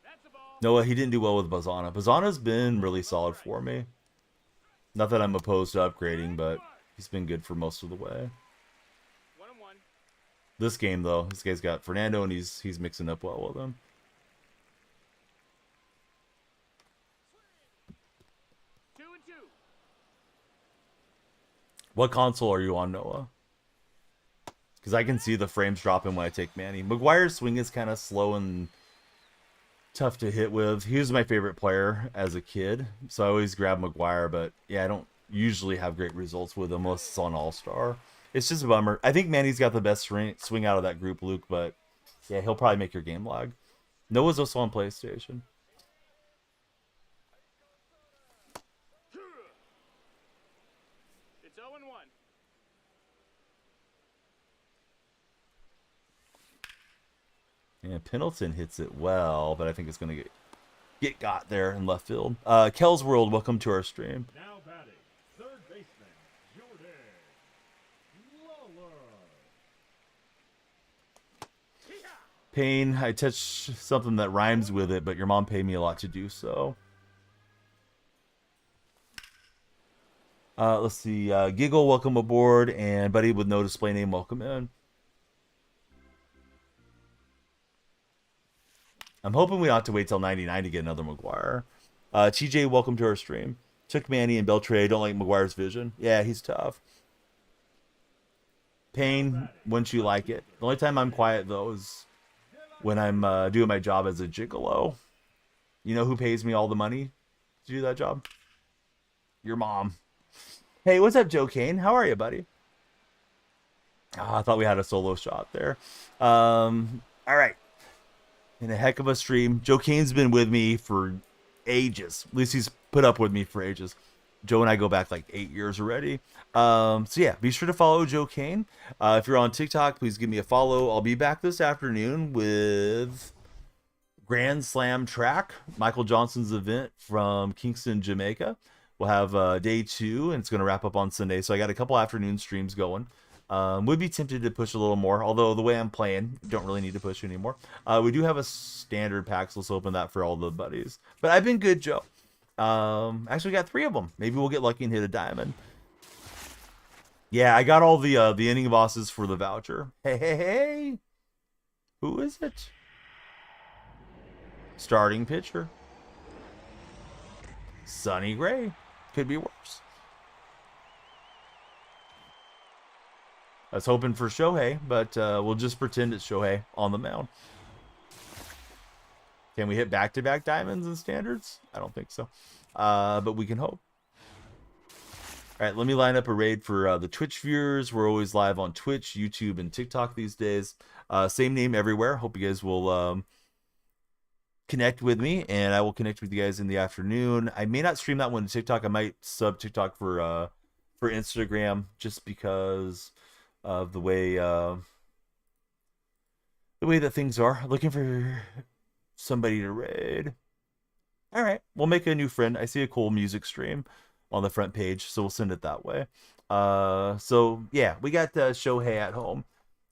That's a ball. Noah, he didn't do well with Bazana. Bazana's been really solid for me. Not that I'm opposed to upgrading, but he's been good for most of the way. 1-1. This game, though, this guy's got Fernando, and he's mixing up well with him. 2-2. What console are you on, Noah? Because I can see the frames dropping when I take Manny. McGuire's swing is kind of slow and tough to hit with. He was my favorite player as a kid, so I always grab McGuire, but yeah, I don't usually have great results with him unless it's on All-Star. It's just a bummer. I think Manny's got the best swing out of that group, Luke, but Yeah, he'll probably make your game lag. Noah's also on PlayStation. It's 0-1. Yeah, Pendleton hits it well, but I think it's going to get got there in left field. Kel's World, welcome to our stream. Now batting, third baseman, Jordan Lawler. Payne, I touched something that rhymes with it, but your mom paid me a lot to do so. Let's see. Giggle, welcome aboard. And Buddy with no display name, welcome in. I'm hoping we don't have to wait till 99 to get another McGuire. TJ, welcome to our stream. Took Manny and Beltray. Don't like McGuire's vision. Yeah, he's tough. Payne, wouldn't you like it? The only time I'm quiet, though, is when I'm doing my job as a gigolo. You know who pays me all the money to do that job? Your mom. Hey, what's up, Joe Kane? How are you, buddy? Oh, I thought we had a solo shot there. All right. In a heck of a stream. Joe Kane's been with me for ages. At least he's put up with me for ages. Joe and I go back like 8 years already. So yeah, be sure to follow Joe Kane. If you're on TikTok, please give me a follow. I'll be back this afternoon with Grand Slam Track, Michael Johnson's event from Kingston, Jamaica. We'll have day 2, and it's going to wrap up on Sunday. So I got a couple afternoon streams going. Would be tempted to push a little more, although the way I'm playing, don't really need to push anymore. We do have a standard pack, so let's open that for all the buddies. But I've been good, Joe. Actually got 3 of them. Maybe we'll get lucky and hit a diamond. Yeah, I got all the inning bosses for the voucher. Hey. Who is it? Starting pitcher. Sonny Gray. Could be worse. I was hoping for Shohei, but we'll just pretend it's Shohei on the mound. Can we hit back-to-back diamonds and standards? I don't think so. But we can hope. All right, let me line up a raid for the Twitch viewers. We're always live on Twitch, YouTube, and TikTok these days. Same name everywhere. Hope you guys will connect with me, and I will connect with you guys in the afternoon. I may not stream that one to TikTok. I might sub TikTok for Instagram, just because of the way that things are. Looking for somebody to raid. All right, we'll make a new friend. I see a cool music stream on the front page, so we'll send it that way. So yeah, we got Shohei at home.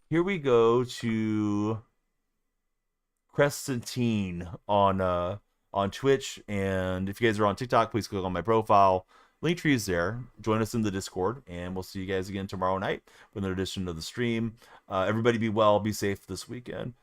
Here we go to Crescentine on Twitch, and if you guys are on TikTok, please click on my profile. Linktree is there. Join us in the Discord, and we'll see you guys again tomorrow night with another edition of the stream. Everybody be well, be safe this weekend.